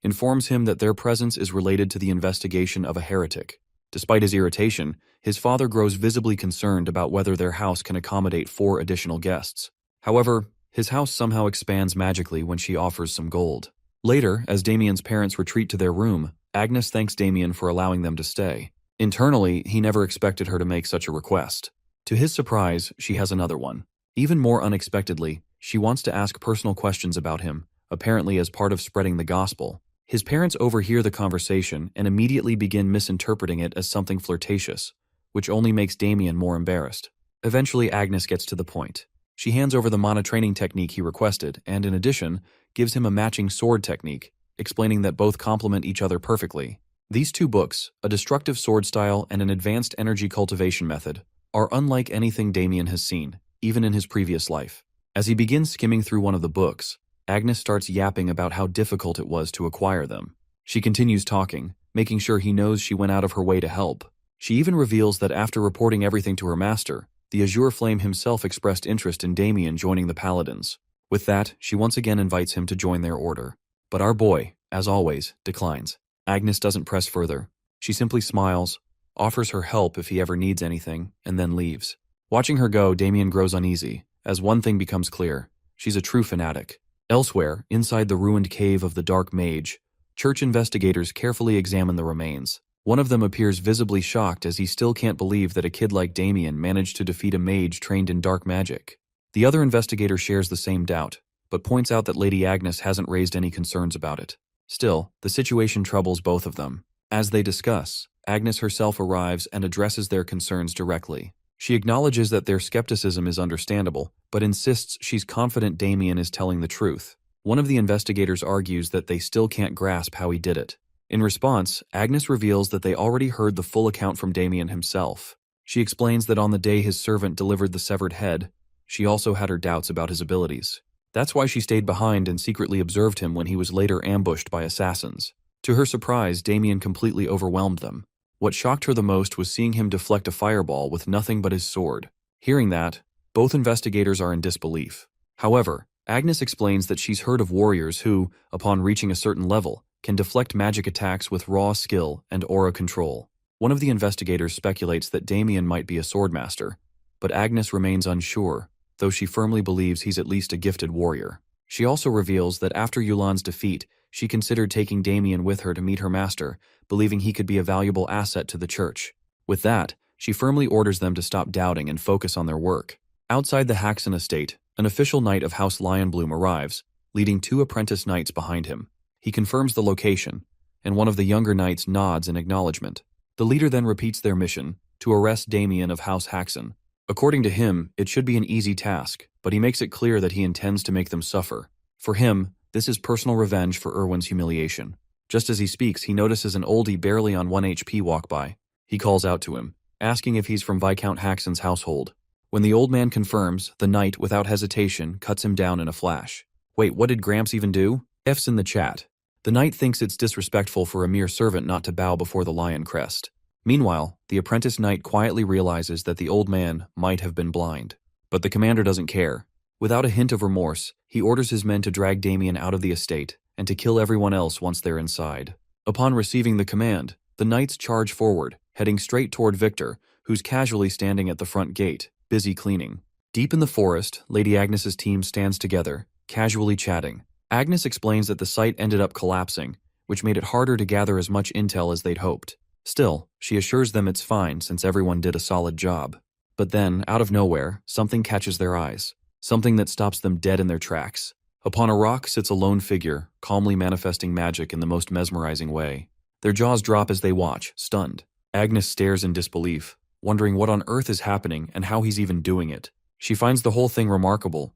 informs him that their presence is related to the investigation of a heretic. Despite his irritation, his father grows visibly concerned about whether their house can accommodate 4 additional guests. However, his house somehow expands magically when she offers some gold. Later, as Damien's parents retreat to their room, Agnes thanks Damien for allowing them to stay. Internally, he never expected her to make such a request. To his surprise, she has another one. Even more unexpectedly, she wants to ask personal questions about him, apparently as part of spreading the gospel. His parents overhear the conversation and immediately begin misinterpreting it as something flirtatious, which only makes Damien more embarrassed. Eventually, Agnes gets to the point. She hands over the mana training technique he requested and, in addition, gives him a matching sword technique, explaining that both complement each other perfectly. These 2 books, a destructive sword style and an advanced energy cultivation method, are unlike anything Damien has seen, even in his previous life. As he begins skimming through one of the books, Agnes starts yapping about how difficult it was to acquire them. She continues talking, making sure he knows she went out of her way to help. She even reveals that after reporting everything to her master, the Azure Flame himself expressed interest in Damien joining the Paladins. With that, she once again invites him to join their order. But our boy, as always, declines. Agnes doesn't press further. She simply smiles, offers her help if he ever needs anything, and then leaves. Watching her go, Damien grows uneasy, as one thing becomes clear. She's a true fanatic. Elsewhere, inside the ruined cave of the Dark Mage, church investigators carefully examine the remains. One of them appears visibly shocked as he still can't believe that a kid like Damien managed to defeat a mage trained in dark magic. The other investigator shares the same doubt, but points out that Lady Agnes hasn't raised any concerns about it. Still, the situation troubles both of them. As they discuss, Agnes herself arrives and addresses their concerns directly. She acknowledges that their skepticism is understandable, but insists she's confident Damien is telling the truth. One of the investigators argues that they still can't grasp how he did it. In response, Agnes reveals that they already heard the full account from Damien himself. She explains that on the day his servant delivered the severed head, she also had her doubts about his abilities. That's why she stayed behind and secretly observed him when he was later ambushed by assassins. To her surprise, Damien completely overwhelmed them. What shocked her the most was seeing him deflect a fireball with nothing but his sword. Hearing that, both investigators are in disbelief. However, Agnes explains that she's heard of warriors who, upon reaching a certain level, can deflect magic attacks with raw skill and aura control. One of the investigators speculates that Damien might be a swordmaster, but Agnes remains unsure, though she firmly believes he's at least a gifted warrior. She also reveals that after Yulan's defeat, she considered taking Damien with her to meet her master, believing he could be a valuable asset to the church. With that, she firmly orders them to stop doubting and focus on their work. Outside the Haxon estate, an official knight of House Lionbloom arrives, leading 2 apprentice knights behind him. He confirms the location, and one of the younger knights nods in acknowledgement. The leader then repeats their mission, to arrest Damien of House Haxon. According to him, it should be an easy task, but he makes it clear that he intends to make them suffer. For him, this is personal revenge for Erwin's humiliation. Just as he speaks, he notices an oldie barely on 1 HP walk by. He calls out to him, asking if he's from Viscount Haxon's household. When the old man confirms, the knight, without hesitation, cuts him down in a flash. Wait, what did Gramps even do? F's in the chat. The knight thinks it's disrespectful for a mere servant not to bow before the lion crest. Meanwhile, the apprentice knight quietly realizes that the old man might have been blind. But the commander doesn't care. Without a hint of remorse, he orders his men to drag Damien out of the estate and to kill everyone else once they're inside. Upon receiving the command, the knights charge forward, heading straight toward Victor, who's casually standing at the front gate. busy cleaning. Deep in the forest, Lady Agnes's team stands together, casually chatting. Agnes explains that the site ended up collapsing, which made it harder to gather as much intel as they'd hoped. Still, she assures them it's fine since everyone did a solid job. But then, out of nowhere, something catches their eyes. Something that stops them dead in their tracks. Upon a rock sits a lone figure, calmly manifesting magic in the most mesmerizing way. Their jaws drop as they watch, stunned. Agnes stares in disbelief, wondering what on earth is happening and how he's even doing it. She finds the whole thing remarkable,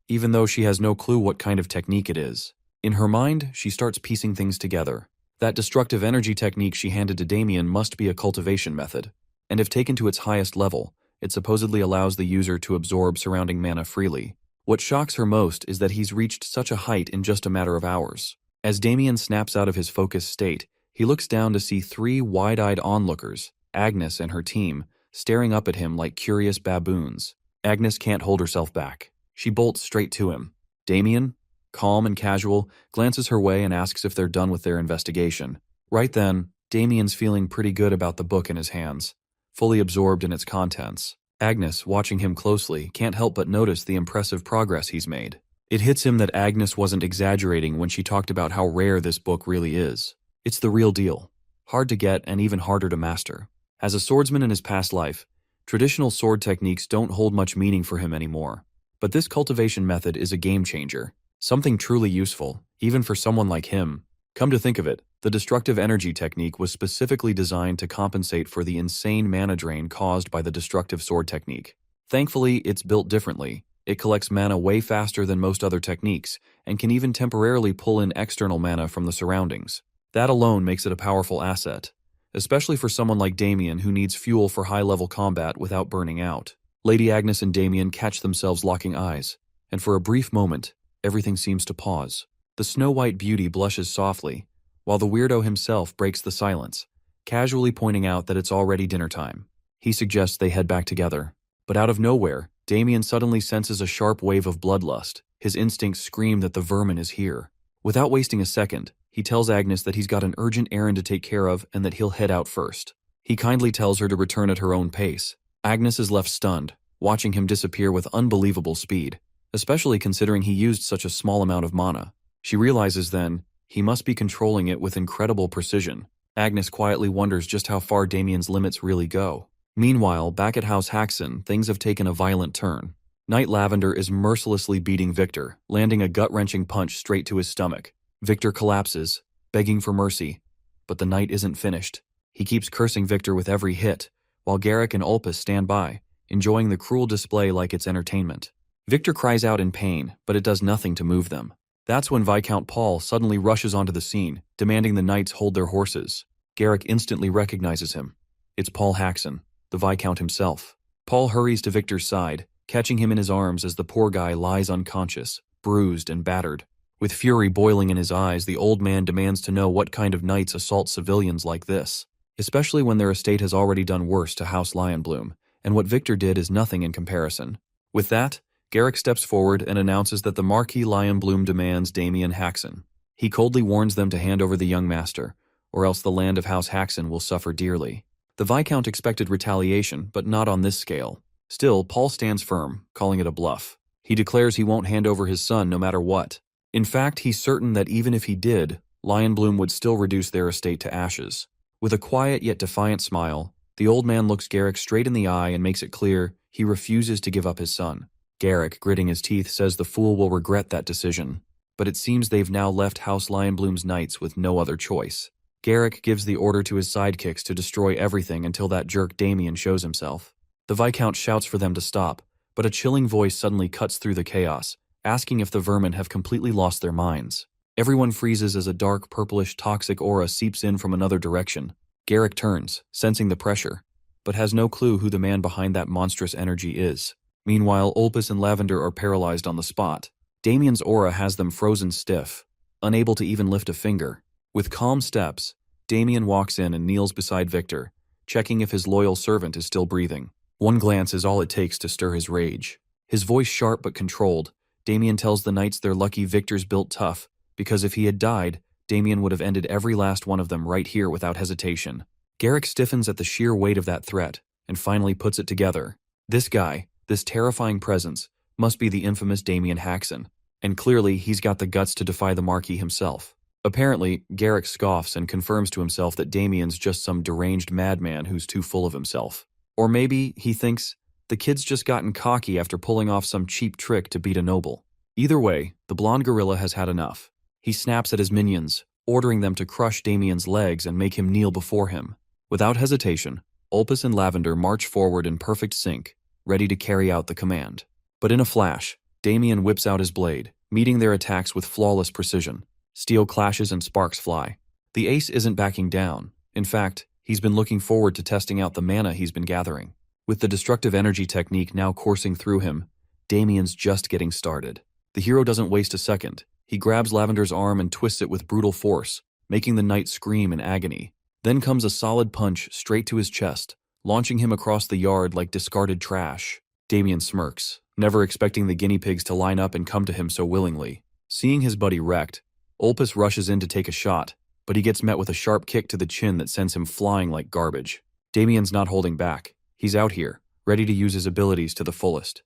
even though she has no clue what kind of technique it is. In her mind, she starts piecing things together. That destructive energy technique she handed to Damien must be a cultivation method, and if taken to its highest level, it supposedly allows the user to absorb surrounding mana freely. What shocks her most is that he's reached such a height in just a matter of hours. As Damien snaps out of his focused state, he looks down to see 3 wide-eyed onlookers, Agnes and her team, staring up at him like curious baboons. Agnes can't hold herself back. She bolts straight to him. Damien, calm and casual, glances her way and asks if they're done with their investigation. Right then, Damien's feeling pretty good about the book in his hands, fully absorbed in its contents. Agnes, watching him closely, can't help but notice the impressive progress he's made. It hits him that Agnes wasn't exaggerating when she talked about how rare this book really is. It's the real deal. Hard to get and even harder to master. As a swordsman in his past life, traditional sword techniques don't hold much meaning for him anymore. But this cultivation method is a game changer. Something truly useful, even for someone like him. Come to think of it, the destructive energy technique was specifically designed to compensate for the insane mana drain caused by the destructive sword technique. Thankfully, it's built differently. It collects mana way faster than most other techniques, and can even temporarily pull in external mana from the surroundings. That alone makes it a powerful asset, especially for someone like Damien who needs fuel for high-level combat without burning out. Lady Agnes and Damien catch themselves locking eyes, and for a brief moment, everything seems to pause. The snow-white beauty blushes softly, while the weirdo himself breaks the silence, casually pointing out that it's already dinner time. He suggests they head back together, but out of nowhere, Damien suddenly senses a sharp wave of bloodlust. His instincts scream that the vermin is here. Without wasting a second, he tells Agnes that he's got an urgent errand to take care of and that he'll head out first. He kindly tells her to return at her own pace. Agnes is left stunned, watching him disappear with unbelievable speed, especially considering he used such a small amount of mana. She realizes then, he must be controlling it with incredible precision. Agnes quietly wonders just how far Damien's limits really go. Meanwhile, back at House Haxon, things have taken a violent turn. Knight Lavender is mercilessly beating Victor, landing a gut-wrenching punch straight to his stomach. Victor collapses, begging for mercy, but the knight isn't finished. He keeps cursing Victor with every hit, while Garrick and Ulpus stand by, enjoying the cruel display like it's entertainment. Victor cries out in pain, but it does nothing to move them. That's when Viscount Paul suddenly rushes onto the scene, demanding the knights hold their horses. Garrick instantly recognizes him. It's Paul Haxon, the Viscount himself. Paul hurries to Victor's side, catching him in his arms as the poor guy lies unconscious, bruised and battered. With fury boiling in his eyes, the old man demands to know what kind of knights assault civilians like this, especially when their estate has already done worse to House Lionbloom, and what Victor did is nothing in comparison. With that, Garrick steps forward and announces that the Marquis Lionbloom demands Damien Haxon. He coldly warns them to hand over the young master, or else the land of House Haxon will suffer dearly. The Viscount expected retaliation, but not on this scale. Still, Paul stands firm, calling it a bluff. He declares he won't hand over his son no matter what. In fact, he's certain that even if he did, Lionbloom would still reduce their estate to ashes. With a quiet yet defiant smile, the old man looks Garrick straight in the eye and makes it clear he refuses to give up his son. Garrick, gritting his teeth, says the fool will regret that decision. But it seems they've now left House Lionbloom's knights with no other choice. Garrick gives the order to his sidekicks to destroy everything until that jerk Damien shows himself. The Viscount shouts for them to stop, but a chilling voice suddenly cuts through the chaos, asking if the vermin have completely lost their minds. Everyone freezes as a dark, purplish, toxic aura seeps in from another direction. Garrick turns, sensing the pressure, but has no clue who the man behind that monstrous energy is. Meanwhile, Ulpus and Lavender are paralyzed on the spot. Damien's aura has them frozen stiff, unable to even lift a finger. With calm steps, Damien walks in and kneels beside Victor, checking if his loyal servant is still breathing. One glance is all it takes to stir his rage. His voice sharp but controlled, Damien tells the knights they're lucky Victor's built tough, because if he had died, Damien would have ended every last one of them right here without hesitation. Garrick stiffens at the sheer weight of that threat, and finally puts it together. This guy, This terrifying presence must be the infamous Damien Haxon, and clearly he's got the guts to defy the Marquis himself. Apparently, Garrick scoffs and confirms to himself that Damien's just some deranged madman who's too full of himself. Or maybe he thinks the kid's just gotten cocky after pulling off some cheap trick to beat a noble. Either way, the blonde gorilla has had enough. He snaps at his minions, ordering them to crush Damien's legs and make him kneel before him. Without hesitation, Ulpus and Lavender march forward in perfect sync, ready to carry out the command. But in a flash, Damien whips out his blade, meeting their attacks with flawless precision. Steel clashes and sparks fly. The ace isn't backing down. In fact, he's been looking forward to testing out the mana he's been gathering. With the destructive energy technique now coursing through him, Damien's just getting started. The hero doesn't waste a second. He grabs Lavender's arm and twists it with brutal force, making the knight scream in agony. Then comes a solid punch straight to his chest, launching him across the yard like discarded trash. Damien smirks, never expecting the guinea pigs to line up and come to him so willingly. Seeing his buddy wrecked, Ulpus rushes in to take a shot, but he gets met with a sharp kick to the chin that sends him flying like garbage. Damien's not holding back. He's out here, ready to use his abilities to the fullest.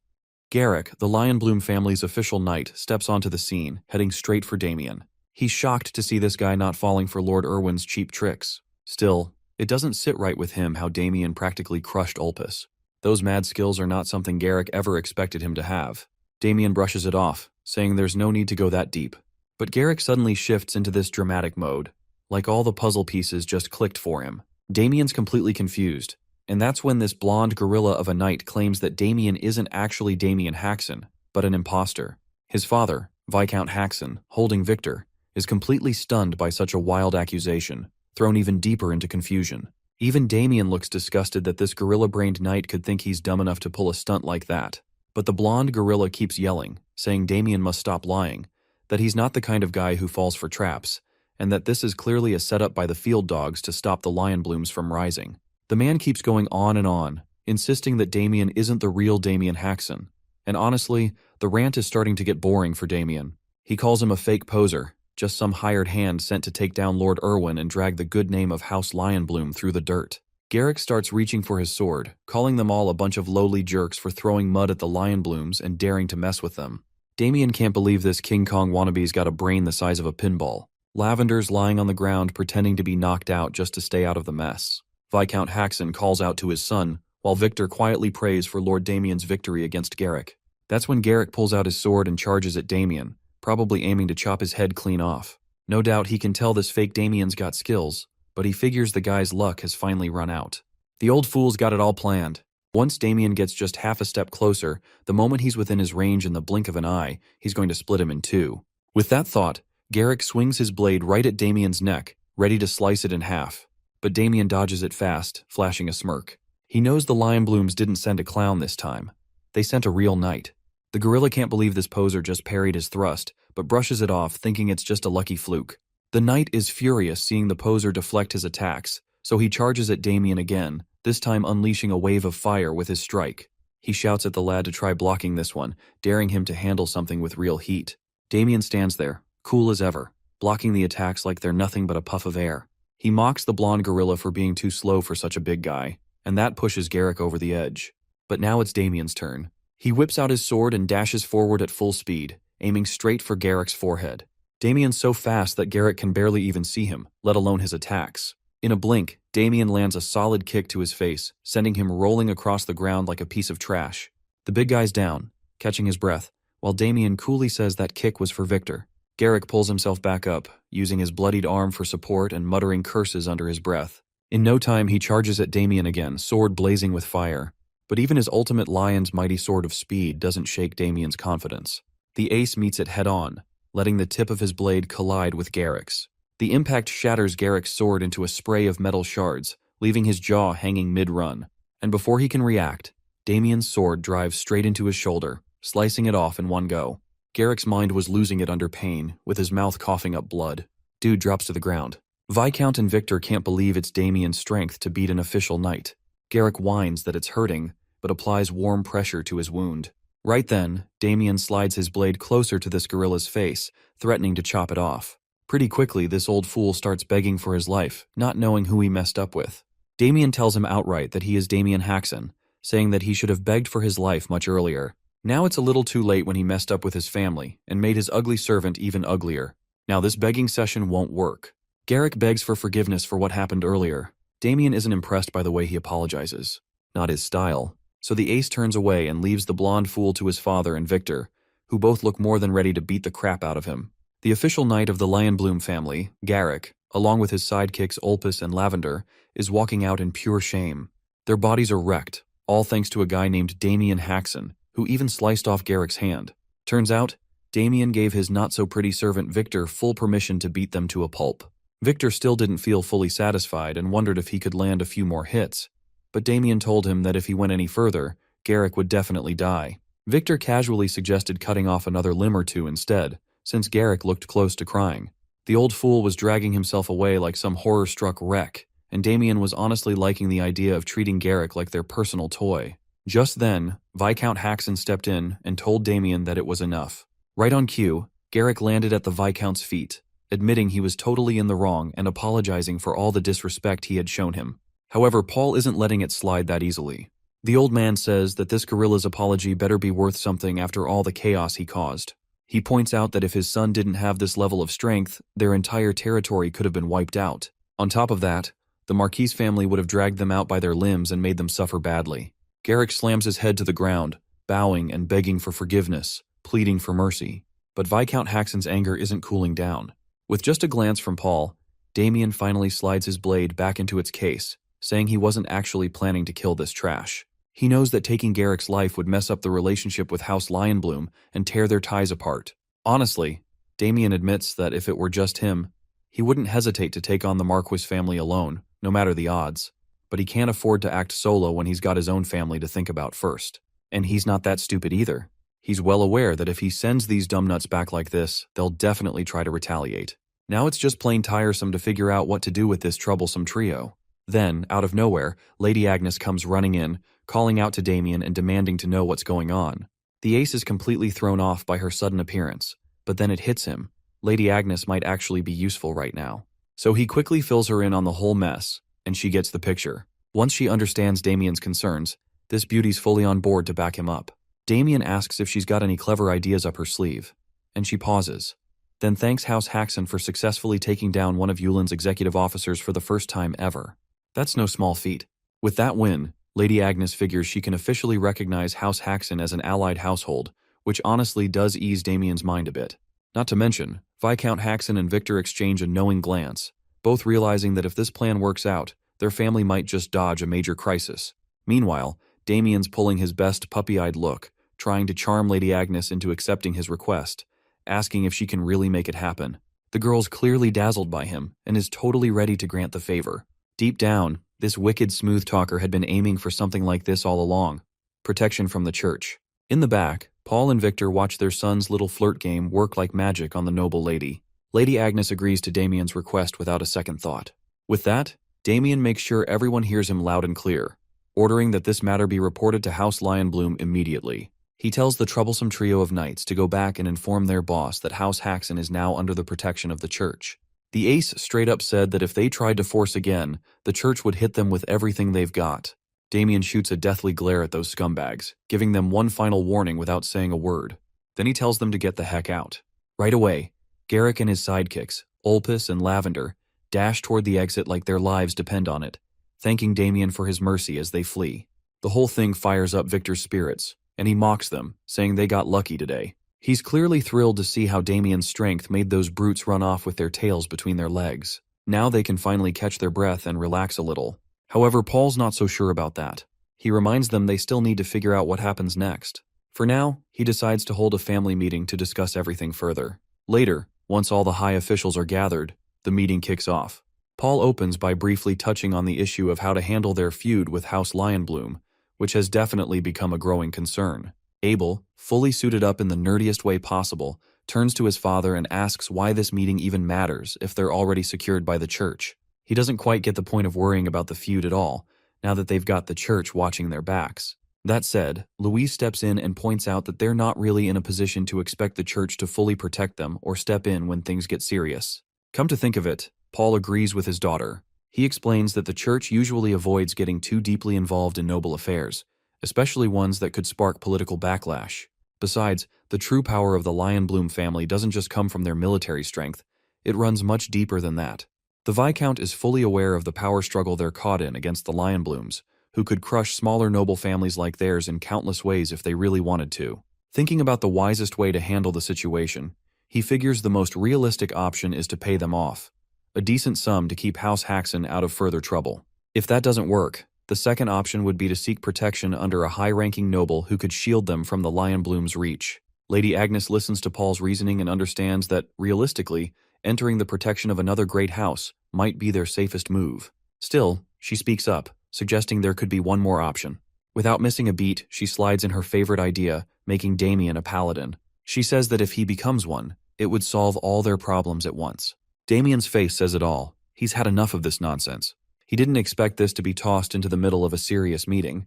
Garrick, the Lionbloom family's official knight, steps onto the scene, heading straight for Damien. He's shocked to see this guy not falling for Lord Irwin's cheap tricks. Still, it doesn't sit right with him how Damien practically crushed Ulpus. Those mad skills are not something Garrick ever expected him to have. Damien brushes it off, saying there's no need to go that deep. But Garrick suddenly shifts into this dramatic mode, like all the puzzle pieces just clicked for him. Damien's completely confused, and that's when this blonde gorilla of a knight claims that Damien isn't actually Damien Haxon, but an imposter. His father, Viscount Haxon, holding Victor, is completely stunned by such a wild accusation, thrown even deeper into confusion. Even Damien looks disgusted that this gorilla-brained knight could think he's dumb enough to pull a stunt like that. But the blonde gorilla keeps yelling, saying Damien must stop lying, that he's not the kind of guy who falls for traps, and that this is clearly a setup by the field dogs to stop the Lionblooms from rising. The man keeps going on, insisting that Damien isn't the real Damien Haxon. And honestly, the rant is starting to get boring for Damien. He calls him a fake poser, just some hired hand sent to take down Lord Irwin and drag the good name of House Lionbloom through the dirt. Garrick starts reaching for his sword, calling them all a bunch of lowly jerks for throwing mud at the Lionblooms and daring to mess with them. Damien can't believe this King Kong wannabe's got a brain the size of a pinball. Lavender's lying on the ground pretending to be knocked out just to stay out of the mess. Viscount Haxon calls out to his son, while Victor quietly prays for Lord Damien's victory against Garrick. That's when Garrick pulls out his sword and charges at Damien, probably aiming to chop his head clean off. No doubt he can tell this fake Damien's got skills, but he figures the guy's luck has finally run out. The old fool's got it all planned. Once Damien gets just half a step closer, the moment he's within his range in the blink of an eye, he's going to split him in two. With that thought, Garrick swings his blade right at Damien's neck, ready to slice it in half. But Damien dodges it fast, flashing a smirk. He knows the Lionblooms didn't send a clown this time. They sent a real knight. The gorilla can't believe this poser just parried his thrust, but brushes it off, thinking it's just a lucky fluke. The knight is furious seeing the poser deflect his attacks, so he charges at Damien again, this time unleashing a wave of fire with his strike. He shouts at the lad to try blocking this one, daring him to handle something with real heat. Damien stands there, cool as ever, blocking the attacks like they're nothing but a puff of air. He mocks the blonde gorilla for being too slow for such a big guy, and that pushes Garrick over the edge. But now it's Damien's turn. He whips out his sword and dashes forward at full speed, aiming straight for Garrick's forehead. Damien's so fast that Garrick can barely even see him, let alone his attacks. In a blink, Damien lands a solid kick to his face, sending him rolling across the ground like a piece of trash. The big guy's down, catching his breath, while Damien coolly says that kick was for Victor. Garrick pulls himself back up, using his bloodied arm for support and muttering curses under his breath. In no time, he charges at Damien again, sword blazing with fire. But even his ultimate lion's mighty sword of speed doesn't shake Damien's confidence. The ace meets it head-on, letting the tip of his blade collide with Garrick's. The impact shatters Garrick's sword into a spray of metal shards, leaving his jaw hanging mid-run. And before he can react, Damien's sword drives straight into his shoulder, slicing it off in one go. Garrick's mind was losing it under pain, with his mouth coughing up blood. Dude drops to the ground. Viscount and Victor can't believe it's Damien's strength to beat an official knight. Garrick whines that it's hurting, but applies warm pressure to his wound. Right then, Damien slides his blade closer to this gorilla's face, threatening to chop it off. Pretty quickly, this old fool starts begging for his life, not knowing who he messed up with. Damien tells him outright that he is Damien Haxon, saying that he should have begged for his life much earlier. Now it's a little too late when he messed up with his family and made his ugly servant even uglier. Now this begging session won't work. Garrick begs for forgiveness for what happened earlier. Damien isn't impressed by the way he apologizes. Not his style. So the ace turns away and leaves the blonde fool to his father and Victor, who both look more than ready to beat the crap out of him. The official knight of the Lionbloom family, Garrick, along with his sidekicks Olpus and Lavender, is walking out in pure shame. Their bodies are wrecked, all thanks to a guy named Damien Haxon, who even sliced off Garrick's hand. Turns out, Damien gave his not-so-pretty servant Victor full permission to beat them to a pulp. Victor still didn't feel fully satisfied and wondered if he could land a few more hits, but Damien told him that if he went any further, Garrick would definitely die. Victor casually suggested cutting off another limb or two instead, since Garrick looked close to crying. The old fool was dragging himself away like some horror-struck wreck, and Damien was honestly liking the idea of treating Garrick like their personal toy. Just then, Viscount Haxon stepped in and told Damien that it was enough. Right on cue, Garrick landed at the Viscount's feet, admitting he was totally in the wrong and apologizing for all the disrespect he had shown him. However, Paul isn't letting it slide that easily. The old man says that this gorilla's apology better be worth something after all the chaos he caused. He points out that if his son didn't have this level of strength, their entire territory could have been wiped out. On top of that, the Marquis family would have dragged them out by their limbs and made them suffer badly. Garrick slams his head to the ground, bowing and begging for forgiveness, pleading for mercy. But Viscount Haxon's anger isn't cooling down. With just a glance from Paul, Damien finally slides his blade back into its case, saying he wasn't actually planning to kill this trash. He knows that taking Garrick's life would mess up the relationship with House Lionbloom and tear their ties apart. Honestly, Damien admits that if it were just him, he wouldn't hesitate to take on the Marquis family alone, no matter the odds. But he can't afford to act solo when he's got his own family to think about first. And he's not that stupid either. He's well aware that if he sends these dumbnuts back like this, they'll definitely try to retaliate. Now it's just plain tiresome to figure out what to do with this troublesome trio. Then, out of nowhere, Lady Agnes comes running in, calling out to Damien and demanding to know what's going on. The ace is completely thrown off by her sudden appearance, but then it hits him. Lady Agnes might actually be useful right now. So he quickly fills her in on the whole mess, and she gets the picture. Once she understands Damien's concerns, this beauty's fully on board to back him up. Damien asks if she's got any clever ideas up her sleeve, and she pauses. Then thanks House Haxon for successfully taking down one of Yulin's executive officers for the first time ever. That's no small feat. With that win, Lady Agnes figures she can officially recognize House Haxon as an allied household, which honestly does ease Damien's mind a bit. Not to mention, Viscount Haxon and Victor exchange a knowing glance, both realizing that if this plan works out, their family might just dodge a major crisis. Meanwhile, Damien's pulling his best puppy-eyed look, trying to charm Lady Agnes into accepting his request, asking if she can really make it happen. The girl's clearly dazzled by him and is totally ready to grant the favor. Deep down, this wicked smooth talker had been aiming for something like this all along: protection from the church. In the back, Paul and Victor watch their son's little flirt game work like magic on the noble lady. Lady Agnes agrees to Damien's request without a second thought. With that, Damien makes sure everyone hears him loud and clear, ordering that this matter be reported to House Lionbloom immediately. He tells the troublesome trio of knights to go back and inform their boss that House Haxon is now under the protection of the church. The ace straight up said that if they tried to force again, the church would hit them with everything they've got. Damien shoots a deathly glare at those scumbags, giving them one final warning without saying a word. Then he tells them to get the heck out. Right away, Garrick and his sidekicks, Olpus and Lavender, dash toward the exit like their lives depend on it, thanking Damien for his mercy as they flee. The whole thing fires up Victor's spirits, and he mocks them, saying they got lucky today. He's clearly thrilled to see how Damien's strength made those brutes run off with their tails between their legs. Now they can finally catch their breath and relax a little. However, Paul's not so sure about that. He reminds them they still need to figure out what happens next. For now, he decides to hold a family meeting to discuss everything further. Later, once all the high officials are gathered, the meeting kicks off. Paul opens by briefly touching on the issue of how to handle their feud with House Lionbloom, which has definitely become a growing concern. Abel, fully suited up in the nerdiest way possible, turns to his father and asks why this meeting even matters if they're already secured by the church. He doesn't quite get the point of worrying about the feud at all, now that they've got the church watching their backs. That said, Louise steps in and points out that they're not really in a position to expect the church to fully protect them or step in when things get serious. Come to think of it, Paul agrees with his daughter. He explains that the church usually avoids getting too deeply involved in noble affairs, especially ones that could spark political backlash. Besides, the true power of the Lionbloom family doesn't just come from their military strength, it runs much deeper than that. The Viscount is fully aware of the power struggle they're caught in against the Lionblooms, who could crush smaller noble families like theirs in countless ways if they really wanted to. Thinking about the wisest way to handle the situation, he figures the most realistic option is to pay them off, a decent sum to keep House Haxon out of further trouble. If that doesn't work, the second option would be to seek protection under a high-ranking noble who could shield them from the Lionbloom's reach. Lady Agnes listens to Paul's reasoning and understands that, realistically, entering the protection of another great house might be their safest move. Still, she speaks up, suggesting there could be one more option. Without missing a beat, she slides in her favorite idea, making Damien a paladin. She says that if he becomes one, it would solve all their problems at once. Damien's face says it all. He's had enough of this nonsense. He didn't expect this to be tossed into the middle of a serious meeting,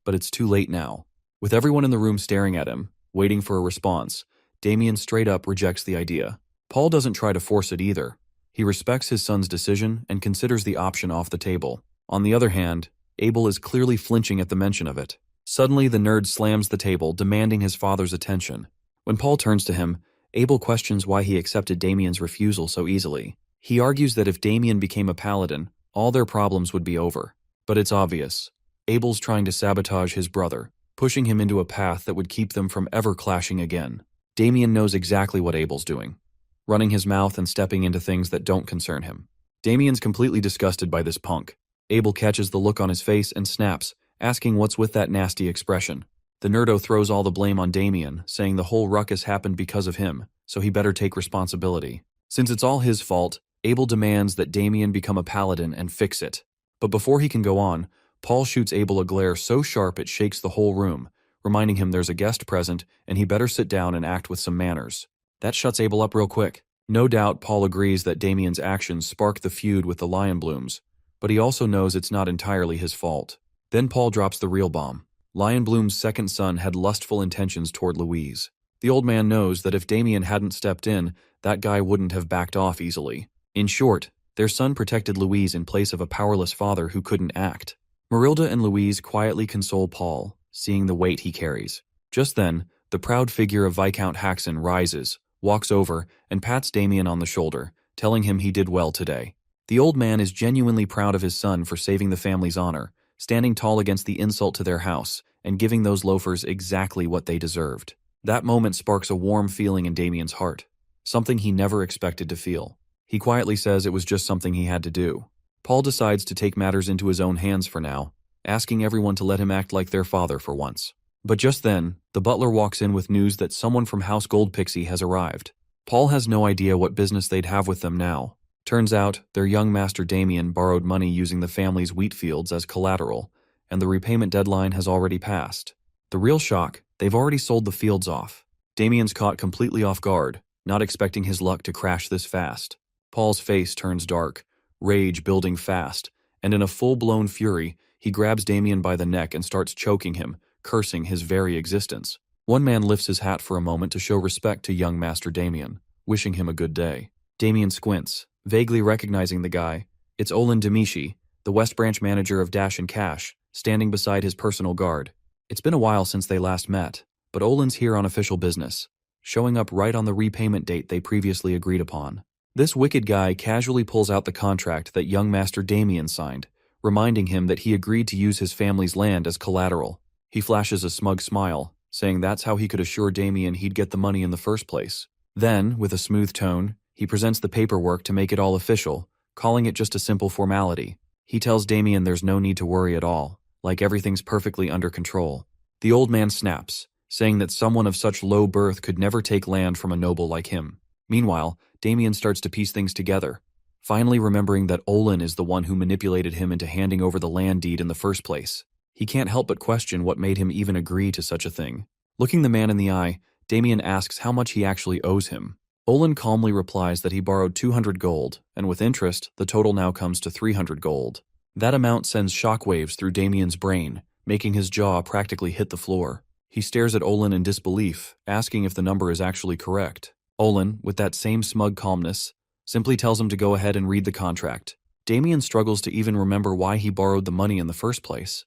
but it's too late now. With everyone in the room staring at him, waiting for a response, Damien straight up rejects the idea. Paul doesn't try to force it either. He respects his son's decision and considers the option off the table. On the other hand, Abel is clearly flinching at the mention of it. Suddenly, the nerd slams the table, demanding his father's attention. When Paul turns to him, Abel questions why he accepted Damien's refusal so easily. He argues that if Damien became a paladin, all their problems would be over. But it's obvious. Abel's trying to sabotage his brother, pushing him into a path that would keep them from ever clashing again. Damien knows exactly what Abel's doing, running his mouth and stepping into things that don't concern him. Damien's completely disgusted by this punk. Abel catches the look on his face and snaps, asking what's with that nasty expression. The nerdo throws all the blame on Damien, saying the whole ruckus happened because of him, so he better take responsibility. Since it's all his fault, Abel demands that Damien become a paladin and fix it. But before he can go on, Paul shoots Abel a glare so sharp it shakes the whole room, reminding him there's a guest present and he better sit down and act with some manners. That shuts Abel up real quick. No doubt Paul agrees that Damien's actions sparked the feud with the Lionblooms, but he also knows it's not entirely his fault. Then Paul drops the real bomb. Lionbloom's second son had lustful intentions toward Louise. The old man knows that if Damien hadn't stepped in, that guy wouldn't have backed off easily. In short, their son protected Louise in place of a powerless father who couldn't act. Marilda and Louise quietly console Paul, seeing the weight he carries. Just then, the proud figure of Viscount Haxon rises, walks over, and pats Damien on the shoulder, telling him he did well today. The old man is genuinely proud of his son for saving the family's honor, standing tall against the insult to their house, and giving those loafers exactly what they deserved. That moment sparks a warm feeling in Damien's heart, something he never expected to feel. He quietly says it was just something he had to do. Paul decides to take matters into his own hands for now, asking everyone to let him act like their father for once. But just then, the butler walks in with news that someone from House Goldpixie has arrived. Paul has no idea what business they'd have with them now. Turns out, their young master Damien borrowed money using the family's wheat fields as collateral, and the repayment deadline has already passed. The real shock, they've already sold the fields off. Damien's caught completely off guard, not expecting his luck to crash this fast. Paul's face turns dark, rage building fast, and in a full-blown fury, he grabs Damien by the neck and starts choking him, cursing his very existence. One man lifts his hat for a moment to show respect to young Master Damien, wishing him a good day. Damien squints, vaguely recognizing the guy. It's Olin Demishi, the West Branch manager of Dash and Cash, standing beside his personal guard. It's been a while since they last met, but Olin's here on official business, showing up right on the repayment date they previously agreed upon. This wicked guy casually pulls out the contract that young Master Damien signed, reminding him that he agreed to use his family's land as collateral. He flashes a smug smile, saying that's how he could assure Damien he'd get the money in the first place. Then, with a smooth tone, he presents the paperwork to make it all official, calling it just a simple formality. He tells Damien there's no need to worry at all, like everything's perfectly under control. The old man snaps, saying that someone of such low birth could never take land from a noble like him. Meanwhile, Damien starts to piece things together, finally remembering that Olin is the one who manipulated him into handing over the land deed in the first place. He can't help but question what made him even agree to such a thing. Looking the man in the eye, Damien asks how much he actually owes him. Olin calmly replies that he borrowed 200 gold, and with interest, the total now comes to 300 gold. That amount sends shockwaves through Damien's brain, making his jaw practically hit the floor. He stares at Olin in disbelief, asking if the number is actually correct. Olin, with that same smug calmness, simply tells him to go ahead and read the contract. Damien struggles to even remember why he borrowed the money in the first place.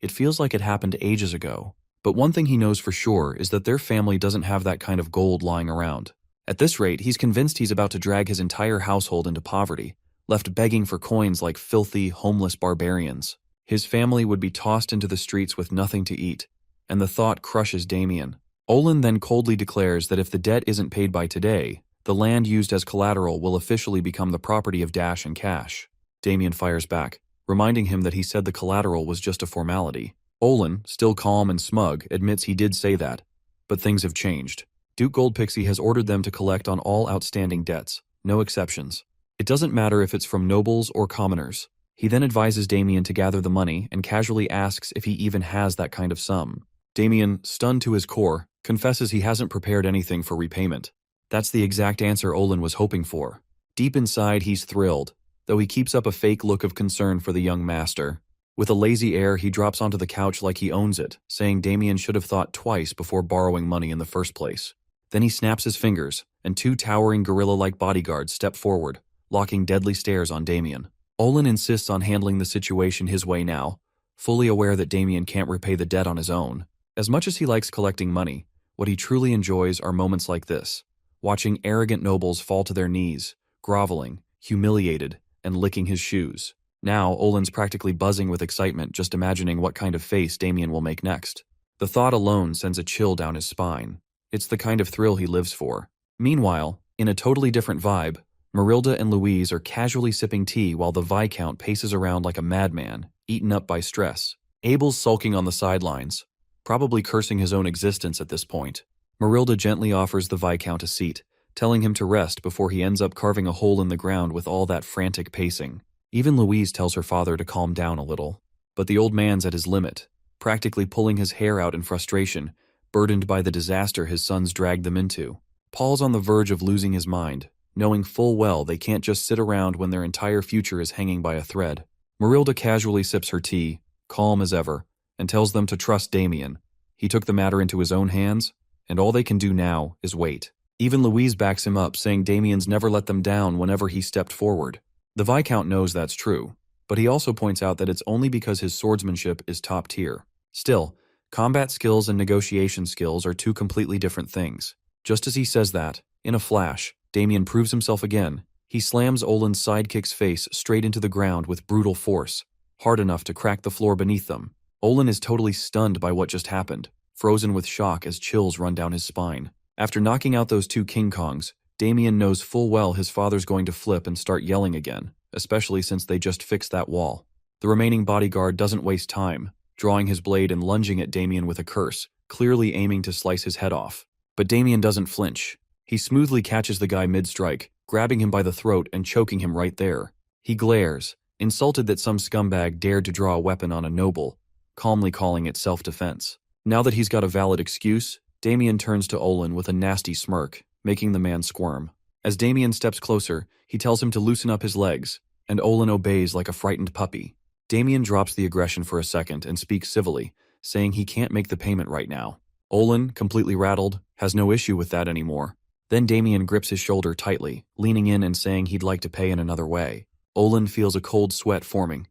It feels like it happened ages ago. But one thing he knows for sure is that their family doesn't have that kind of gold lying around. At this rate, he's convinced he's about to drag his entire household into poverty, left begging for coins like filthy, homeless barbarians. His family would be tossed into the streets with nothing to eat, and the thought crushes Damien. Olin then coldly declares that if the debt isn't paid by today, the land used as collateral will officially become the property of Dash and Cash. Damien fires back, reminding him that he said the collateral was just a formality. Olin, still calm and smug, admits he did say that, but things have changed. Duke Goldpixie has ordered them to collect on all outstanding debts, no exceptions. It doesn't matter if it's from nobles or commoners. He then advises Damien to gather the money and casually asks if he even has that kind of sum. Damien, stunned to his core, confesses he hasn't prepared anything for repayment. That's the exact answer Olin was hoping for. Deep inside, he's thrilled, though he keeps up a fake look of concern for the young master. With a lazy air, he drops onto the couch like he owns it, saying Damien should have thought twice before borrowing money in the first place. Then he snaps his fingers, and two towering gorilla-like bodyguards step forward, locking deadly stares on Damien. Olin insists on handling the situation his way now, fully aware that Damien can't repay the debt on his own. As much as he likes collecting money, what he truly enjoys are moments like this, watching arrogant nobles fall to their knees, groveling, humiliated, and licking his shoes. Now, Olin's practically buzzing with excitement just imagining what kind of face Damien will make next. The thought alone sends a chill down his spine. It's the kind of thrill he lives for. Meanwhile, in a totally different vibe, Marilda and Louise are casually sipping tea while the Viscount paces around like a madman, eaten up by stress. Abel's sulking on the sidelines, probably cursing his own existence at this point. Marilda gently offers the Viscount a seat, telling him to rest before he ends up carving a hole in the ground with all that frantic pacing. Even Louise tells her father to calm down a little. But the old man's at his limit, practically pulling his hair out in frustration, burdened by the disaster his sons dragged them into. Paul's on the verge of losing his mind, knowing full well they can't just sit around when their entire future is hanging by a thread. Marilda casually sips her tea, calm as ever, and tells them to trust Damien. He took the matter into his own hands, and all they can do now is wait. Even Louise backs him up, saying Damien's never let them down whenever he stepped forward. The Viscount knows that's true, but he also points out that it's only because his swordsmanship is top tier. Still, combat skills and negotiation skills are two completely different things. Just as he says that, in a flash, Damien proves himself again. He slams Olin's sidekick's face straight into the ground with brutal force, hard enough to crack the floor beneath them. Olin is totally stunned by what just happened, frozen with shock as chills run down his spine. After knocking out those two King Kongs, Damien knows full well his father's going to flip and start yelling again, especially since they just fixed that wall. The remaining bodyguard doesn't waste time, drawing his blade and lunging at Damien with a curse, clearly aiming to slice his head off. But Damien doesn't flinch. He smoothly catches the guy mid-strike, grabbing him by the throat and choking him right there. He glares, insulted that some scumbag dared to draw a weapon on a noble, calmly calling it self-defense. Now that he's got a valid excuse, Damien turns to Olin with a nasty smirk, making the man squirm. As Damien steps closer, he tells him to loosen up his legs, and Olin obeys like a frightened puppy. Damien drops the aggression for a second and speaks civilly, saying he can't make the payment right now. Olin, completely rattled, has no issue with that anymore. Then Damien grips his shoulder tightly, leaning in and saying he'd like to pay in another way. Olin feels a cold sweat forming,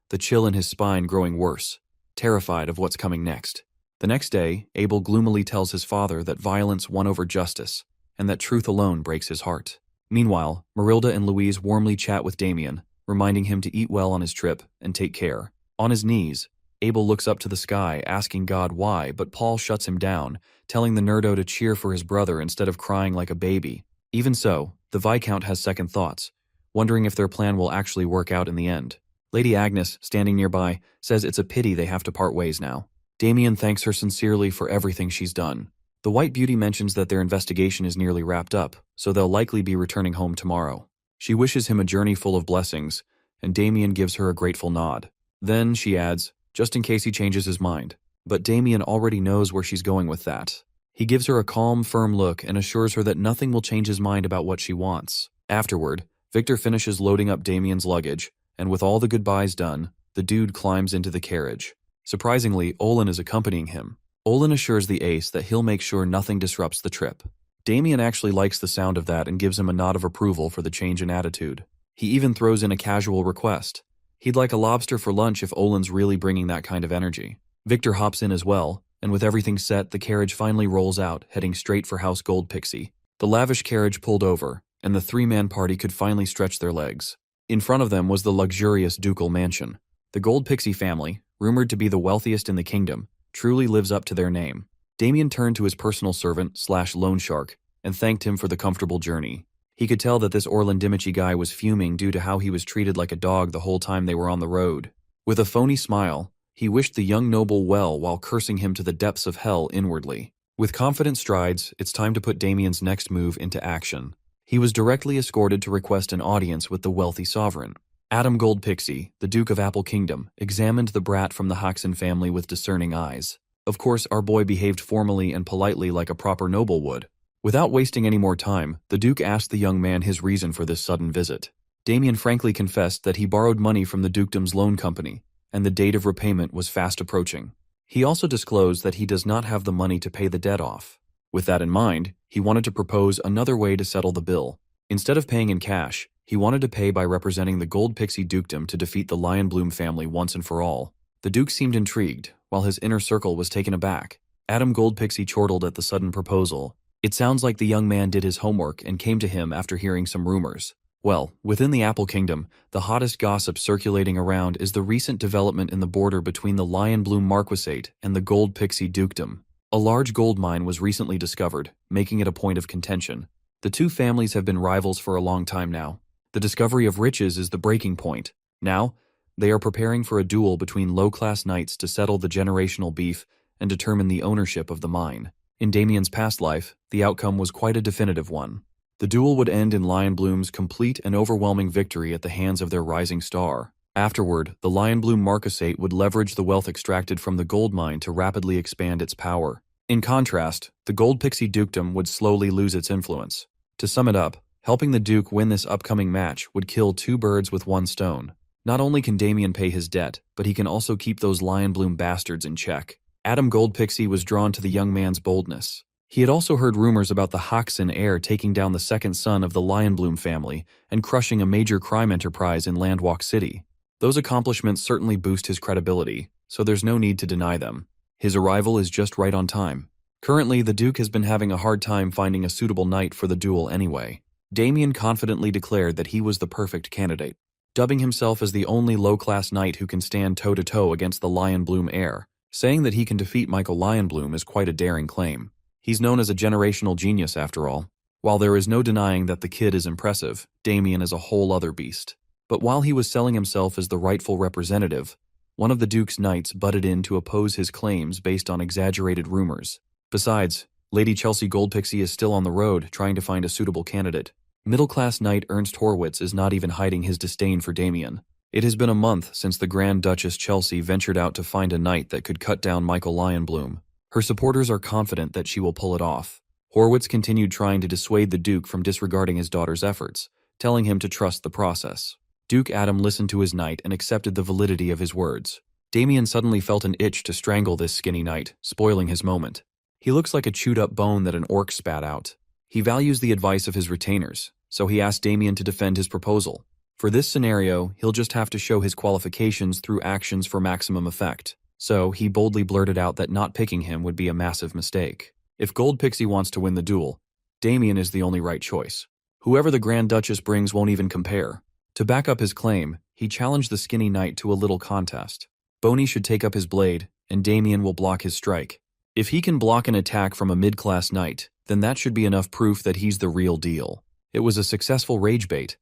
the chill in his spine growing worse, terrified of what's coming next. The next day, Abel gloomily tells his father that violence won over justice, and that truth alone breaks his heart. Meanwhile, Marilda and Louise warmly chat with Damien, reminding him to eat well on his trip and take care. On his knees, Abel looks up to the sky, asking God why, but Paul shuts him down, telling the nerdo to cheer for his brother instead of crying like a baby. Even so, the Viscount has second thoughts, wondering if their plan will actually work out in the end. Lady Agnes, standing nearby, says it's a pity they have to part ways now. Damien thanks her sincerely for everything she's done. The White Beauty mentions that their investigation is nearly wrapped up, so they'll likely be returning home tomorrow. She wishes him a journey full of blessings, and Damien gives her a grateful nod. Then, she adds, just in case he changes his mind. But Damien already knows where she's going with that. He gives her a calm, firm look and assures her that nothing will change his mind about what she wants. Afterward, Victor finishes loading up Damien's luggage, and with all the goodbyes done, the dude climbs into the carriage. Surprisingly, Olin is accompanying him. Olin assures the ace that he'll make sure nothing disrupts the trip. Damien actually likes the sound of that and gives him a nod of approval for the change in attitude. He even throws in a casual request. He'd like a lobster for lunch if Olin's really bringing that kind of energy. Victor hops in as well, and with everything set, the carriage finally rolls out, heading straight for House Gold Pixie. The lavish carriage pulled over, and the three-man party could finally stretch their legs. In front of them was the luxurious ducal mansion. The Gold Pixie family, rumored to be the wealthiest in the kingdom, truly lives up to their name. Damien turned to his personal servant/loan shark and thanked him for the comfortable journey. He could tell that this Orlandimici guy was fuming due to how he was treated like a dog the whole time they were on the road. With a phony smile, he wished the young noble well while cursing him to the depths of hell inwardly. With confident strides, it's time to put Damien's next move into action. He was directly escorted to request an audience with the wealthy sovereign. Adam Gold Pixie, the Duke of Apple Kingdom, examined the brat from the Hoxton family with discerning eyes. Of course, our boy behaved formally and politely like a proper noble would. Without wasting any more time, the Duke asked the young man his reason for this sudden visit. Damien frankly confessed that he borrowed money from the dukedom's loan company, and the date of repayment was fast approaching. He also disclosed that he does not have the money to pay the debt off. With that in mind, he wanted to propose another way to settle the bill. Instead of paying in cash, he wanted to pay by representing the Gold Pixie dukedom to defeat the Lionbloom family once and for all. The Duke seemed intrigued, while his inner circle was taken aback. Adam Gold Pixie chortled at the sudden proposal. It sounds like the young man did his homework and came to him after hearing some rumors. Well, within the Apple Kingdom, the hottest gossip circulating around is the recent development in the border between the Lionbloom Marquisate and the Gold Pixie dukedom. A large gold mine was recently discovered, making it a point of contention. The two families have been rivals for a long time now. The discovery of riches is the breaking point. Now, they are preparing for a duel between low-class knights to settle the generational beef and determine the ownership of the mine. In Damien's past life, the outcome was quite a definitive one. The duel would end in Lionbloom's complete and overwhelming victory at the hands of their rising star. Afterward, the Lionbloom Marquisate would leverage the wealth extracted from the gold mine to rapidly expand its power. In contrast, the Gold Pixie dukedom would slowly lose its influence. To sum it up, helping the Duke win this upcoming match would kill two birds with one stone. Not only can Damien pay his debt, but he can also keep those Lionbloom bastards in check. Adam Gold Pixie was drawn to the young man's boldness. He had also heard rumors about the Hoxton heir taking down the second son of the Lionbloom family and crushing a major crime enterprise in Landwalk City. Those accomplishments certainly boost his credibility, so there's no need to deny them. His arrival is just right on time. Currently, the Duke has been having a hard time finding a suitable knight for the duel anyway. Damien confidently declared that he was the perfect candidate, dubbing himself as the only low-class knight who can stand toe-to-toe against the Lionbloom heir. Saying that he can defeat Michael Lionbloom is quite a daring claim. He's known as a generational genius after all. While there is no denying that the kid is impressive, Damien is a whole other beast. But while he was selling himself as the rightful representative, one of the Duke's knights butted in to oppose his claims based on exaggerated rumors. Besides, Lady Chelsea Goldpixie is still on the road trying to find a suitable candidate. Middle-class knight Ernst Horwitz is not even hiding his disdain for Damien. It has been a month since the Grand Duchess Chelsea ventured out to find a knight that could cut down Michael Lionbloom. Her supporters are confident that she will pull it off. Horwitz continued trying to dissuade the Duke from disregarding his daughter's efforts, telling him to trust the process. Duke Adam listened to his knight and accepted the validity of his words. Damien suddenly felt an itch to strangle this skinny knight, spoiling his moment. He looks like a chewed-up bone that an orc spat out. He values the advice of his retainers, so he asked Damien to defend his proposal. For this scenario, he'll just have to show his qualifications through actions for maximum effect. So, he boldly blurted out that not picking him would be a massive mistake. If Gold Pixie wants to win the duel, Damien is the only right choice. Whoever the Grand Duchess brings won't even compare. To back up his claim, he challenged the skinny knight to a little contest. Boney should take up his blade, and Damien will block his strike. If he can block an attack from a mid-class knight, then that should be enough proof that he's the real deal. It was a successful rage bait.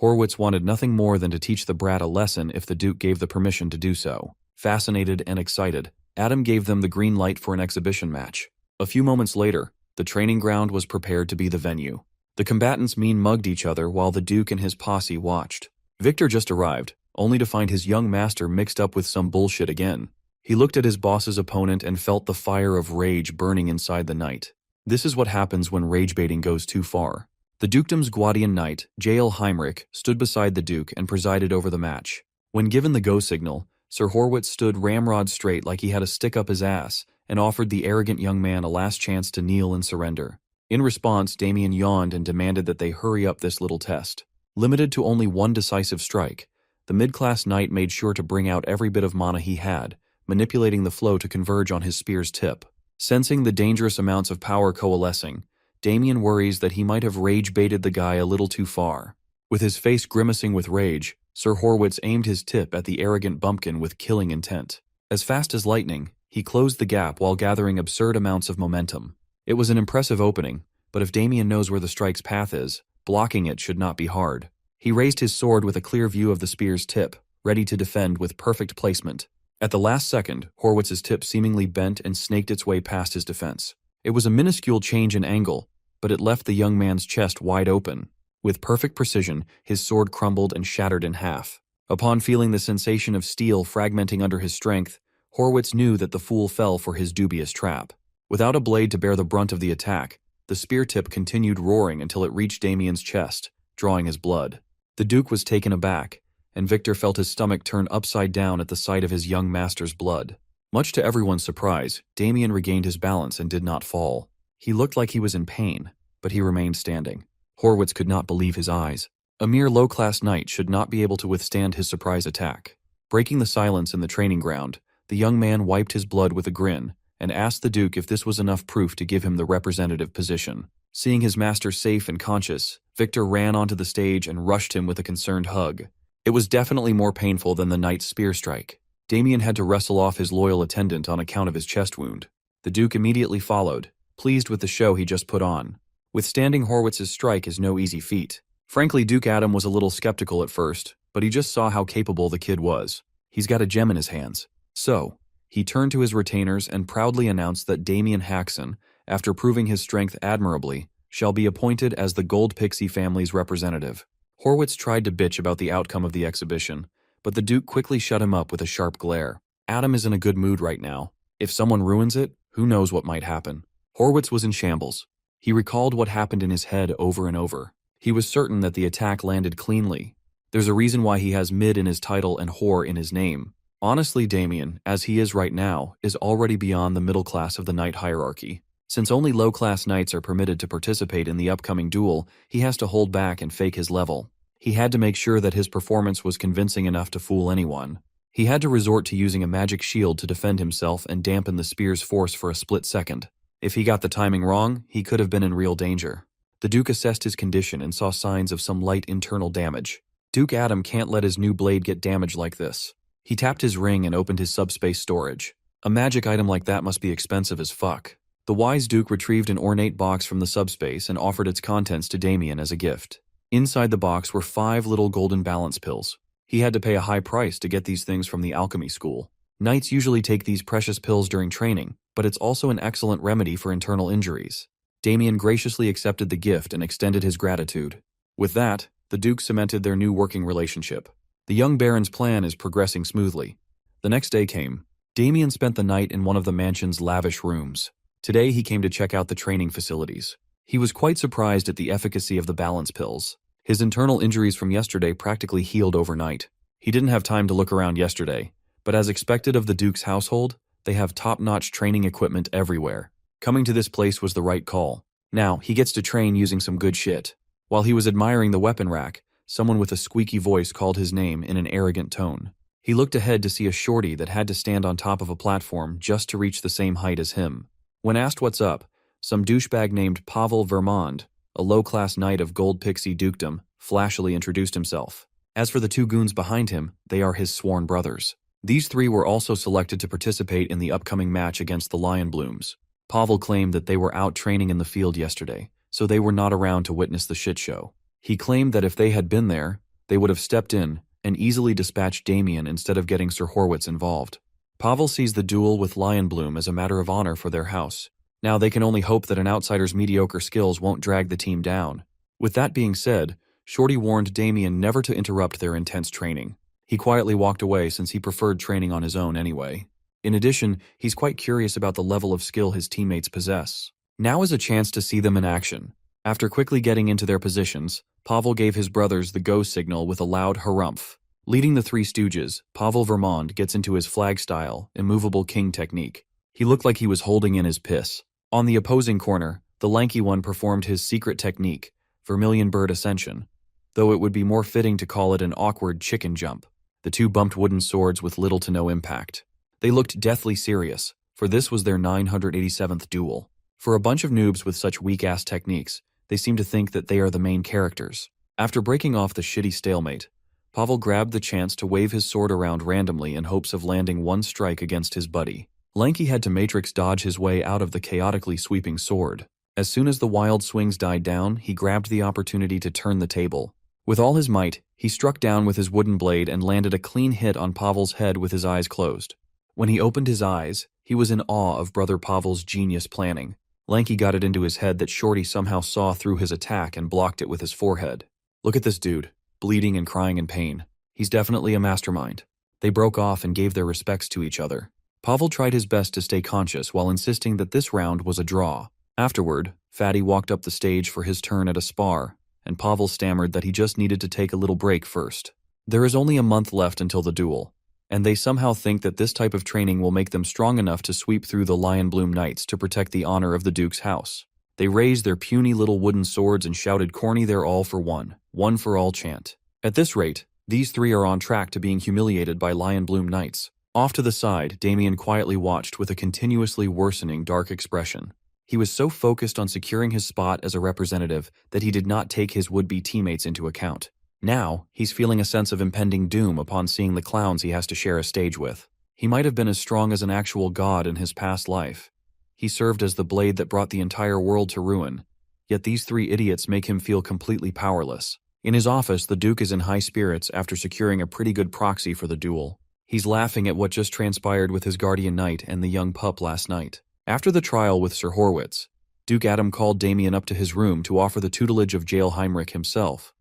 Horwitz wanted nothing more than to teach the brat a lesson if the Duke gave the permission to do so. Fascinated and excited, Adam gave them the green light for an exhibition match. A few moments later, the training ground was prepared to be the venue. The combatants mean-mugged each other while the Duke and his posse watched. Victor just arrived, only to find his young master mixed up with some bullshit again. He looked at his boss's opponent and felt the fire of rage burning inside the knight. This is what happens when rage-baiting goes too far. The dukedom's Guardian knight, J.L. Heinrich, stood beside the Duke and presided over the match. When given the go signal, Sir Horwitz stood ramrod straight like he had a stick up his ass and offered the arrogant young man a last chance to kneel and surrender. In response, Damien yawned and demanded that they hurry up this little test. Limited to only one decisive strike, The mid-class knight made sure to bring out every bit of mana he had, manipulating the flow to converge on his spear's tip. Sensing the dangerous amounts of power coalescing, Damien worries that he might have rage-baited the guy a little too far. With his face grimacing with rage, Sir Horwitz aimed his tip at the arrogant bumpkin with killing intent. As fast as lightning, he closed the gap while gathering absurd amounts of momentum. It was an impressive opening, but if Damien knows where the strike's path is, blocking it should not be hard. He raised his sword with a clear view of the spear's tip, ready to defend with perfect placement. At the last second, Horwitz's tip seemingly bent and snaked its way past his defense. It was a minuscule change in angle, but it left the young man's chest wide open. With perfect precision, his sword crumbled and shattered in half. Upon feeling the sensation of steel fragmenting under his strength, Horwitz knew that the fool fell for his dubious trap. Without a blade to bear the brunt of the attack, the spear tip continued roaring until it reached Damien's chest, drawing his blood. The Duke was taken aback, and Victor felt his stomach turn upside down at the sight of his young master's blood. Much to everyone's surprise, Damien regained his balance and did not fall. He looked like he was in pain, but he remained standing. Horwitz could not believe his eyes. A mere low-class knight should not be able to withstand his surprise attack. Breaking the silence in the training ground, the young man wiped his blood with a grin and asked the Duke if this was enough proof to give him the representative position. Seeing his master safe and conscious, Victor ran onto the stage and rushed him with a concerned hug. It was definitely more painful than the knight's spear strike. Damien had to wrestle off his loyal attendant on account of his chest wound. The Duke immediately followed, pleased with the show he just put on. Withstanding Horwitz's strike is no easy feat. Frankly, Duke Adam was a little skeptical at first, but he just saw how capable the kid was. He's got a gem in his hands. So, he turned to his retainers and proudly announced that Damien Haxon, after proving his strength admirably, shall be appointed as the Gold Pixie family's representative. Horwitz tried to bitch about the outcome of the exhibition, but the Duke quickly shut him up with a sharp glare. Adam is in a good mood right now. If someone ruins it, who knows what might happen. Horwitz was in shambles. He recalled what happened in his head over and over. He was certain that the attack landed cleanly. There's a reason why he has mid in his title and whore in his name. Honestly, Damien, as he is right now, is already beyond the middle class of the knight hierarchy. Since only low-class knights are permitted to participate in the upcoming duel, he has to hold back and fake his level. He had to make sure that his performance was convincing enough to fool anyone. He had to resort to using a magic shield to defend himself and dampen the spear's force for a split second. If he got the timing wrong, he could have been in real danger. The Duke assessed his condition and saw signs of some light internal damage. Duke Adam can't let his new blade get damaged like this. He tapped his ring and opened his subspace storage. A magic item like that must be expensive as fuck. The wise Duke retrieved an ornate box from the subspace and offered its contents to Damien as a gift. Inside the box were 5 little golden balance pills. He had to pay a high price to get these things from the alchemy school. Knights usually take these precious pills during training, but it's also an excellent remedy for internal injuries. Damien graciously accepted the gift and extended his gratitude. With that, the Duke cemented their new working relationship. The young Baron's plan is progressing smoothly. The next day came. Damien spent the night in one of the mansion's lavish rooms. Today he came to check out the training facilities. He was quite surprised at the efficacy of the balance pills. His internal injuries from yesterday practically healed overnight. He didn't have time to look around yesterday, but as expected of the Duke's household, they have top-notch training equipment everywhere. Coming to this place was the right call. Now, he gets to train using some good shit. While he was admiring the weapon rack, someone with a squeaky voice called his name in an arrogant tone. He looked ahead to see a shorty that had to stand on top of a platform just to reach the same height as him. When asked what's up, some douchebag named Pavel Vermond, a low-class knight of Gold Pixie dukedom, flashily introduced himself. As for the 2 goons behind him, they are his sworn brothers. These 3 were also selected to participate in the upcoming match against the Lion Blooms. Pavel claimed that they were out training in the field yesterday, so they were not around to witness the shit show. He claimed that if they had been there, they would have stepped in and easily dispatched Damien instead of getting Sir Horwitz involved. Pavel sees the duel with Lion Bloom as a matter of honor for their house. Now they can only hope that an outsider's mediocre skills won't drag the team down. With that being said, Shorty warned Damien never to interrupt their intense training. He quietly walked away since he preferred training on his own anyway. In addition, he's quite curious about the level of skill his teammates possess. Now is a chance to see them in action. After quickly getting into their positions, Pavel gave his brothers the go signal with a loud harumph. Leading the 3 stooges, Pavel Vermond gets into his flag-style, immovable king technique. He looked like he was holding in his piss. On the opposing corner, the lanky one performed his secret technique, Vermilion Bird Ascension, though it would be more fitting to call it an awkward chicken jump. The two bumped wooden swords with little to no impact. They looked deathly serious, for this was their 987th duel. For a bunch of noobs with such weak-ass techniques, they seem to think that they are the main characters. After breaking off the shitty stalemate, Pavel grabbed the chance to wave his sword around randomly in hopes of landing one strike against his buddy. Lanky had to matrix dodge his way out of the chaotically sweeping sword. As soon as the wild swings died down, he grabbed the opportunity to turn the table. With all his might, he struck down with his wooden blade and landed a clean hit on Pavel's head with his eyes closed. When he opened his eyes, he was in awe of brother Pavel's genius planning. Lanky got it into his head that Shorty somehow saw through his attack and blocked it with his forehead. Look at this dude, bleeding and crying in pain. He's definitely a mastermind. They broke off and gave their respects to each other. Pavel tried his best to stay conscious while insisting that this round was a draw. Afterward, Fatty walked up the stage for his turn at a spar, and Pavel stammered that he just needed to take a little break first. There is only a month left until the duel, and they somehow think that this type of training will make them strong enough to sweep through the Lion Bloom Knights to protect the honor of the Duke's house. They raised their puny little wooden swords and shouted corny "They're all for one for all" chant. At this rate, these three are on track to being humiliated by Lion Bloom Knights. Off to the side, Damien quietly watched with a continuously worsening dark expression. He was so focused on securing his spot as a representative that he did not take his would-be teammates into account. Now, he's feeling a sense of impending doom upon seeing the clowns he has to share a stage with. He might have been as strong as an actual god in his past life. He served as the blade that brought the entire world to ruin. Yet these three idiots make him feel completely powerless. In his office, the Duke is in high spirits after securing a pretty good proxy for the duel. He's laughing at what just transpired with his guardian knight and the young pup last night. After the trial with Sir Horwitz, Duke Adam called Damien up to his room to offer the tutelage of Jail Heinrich himself.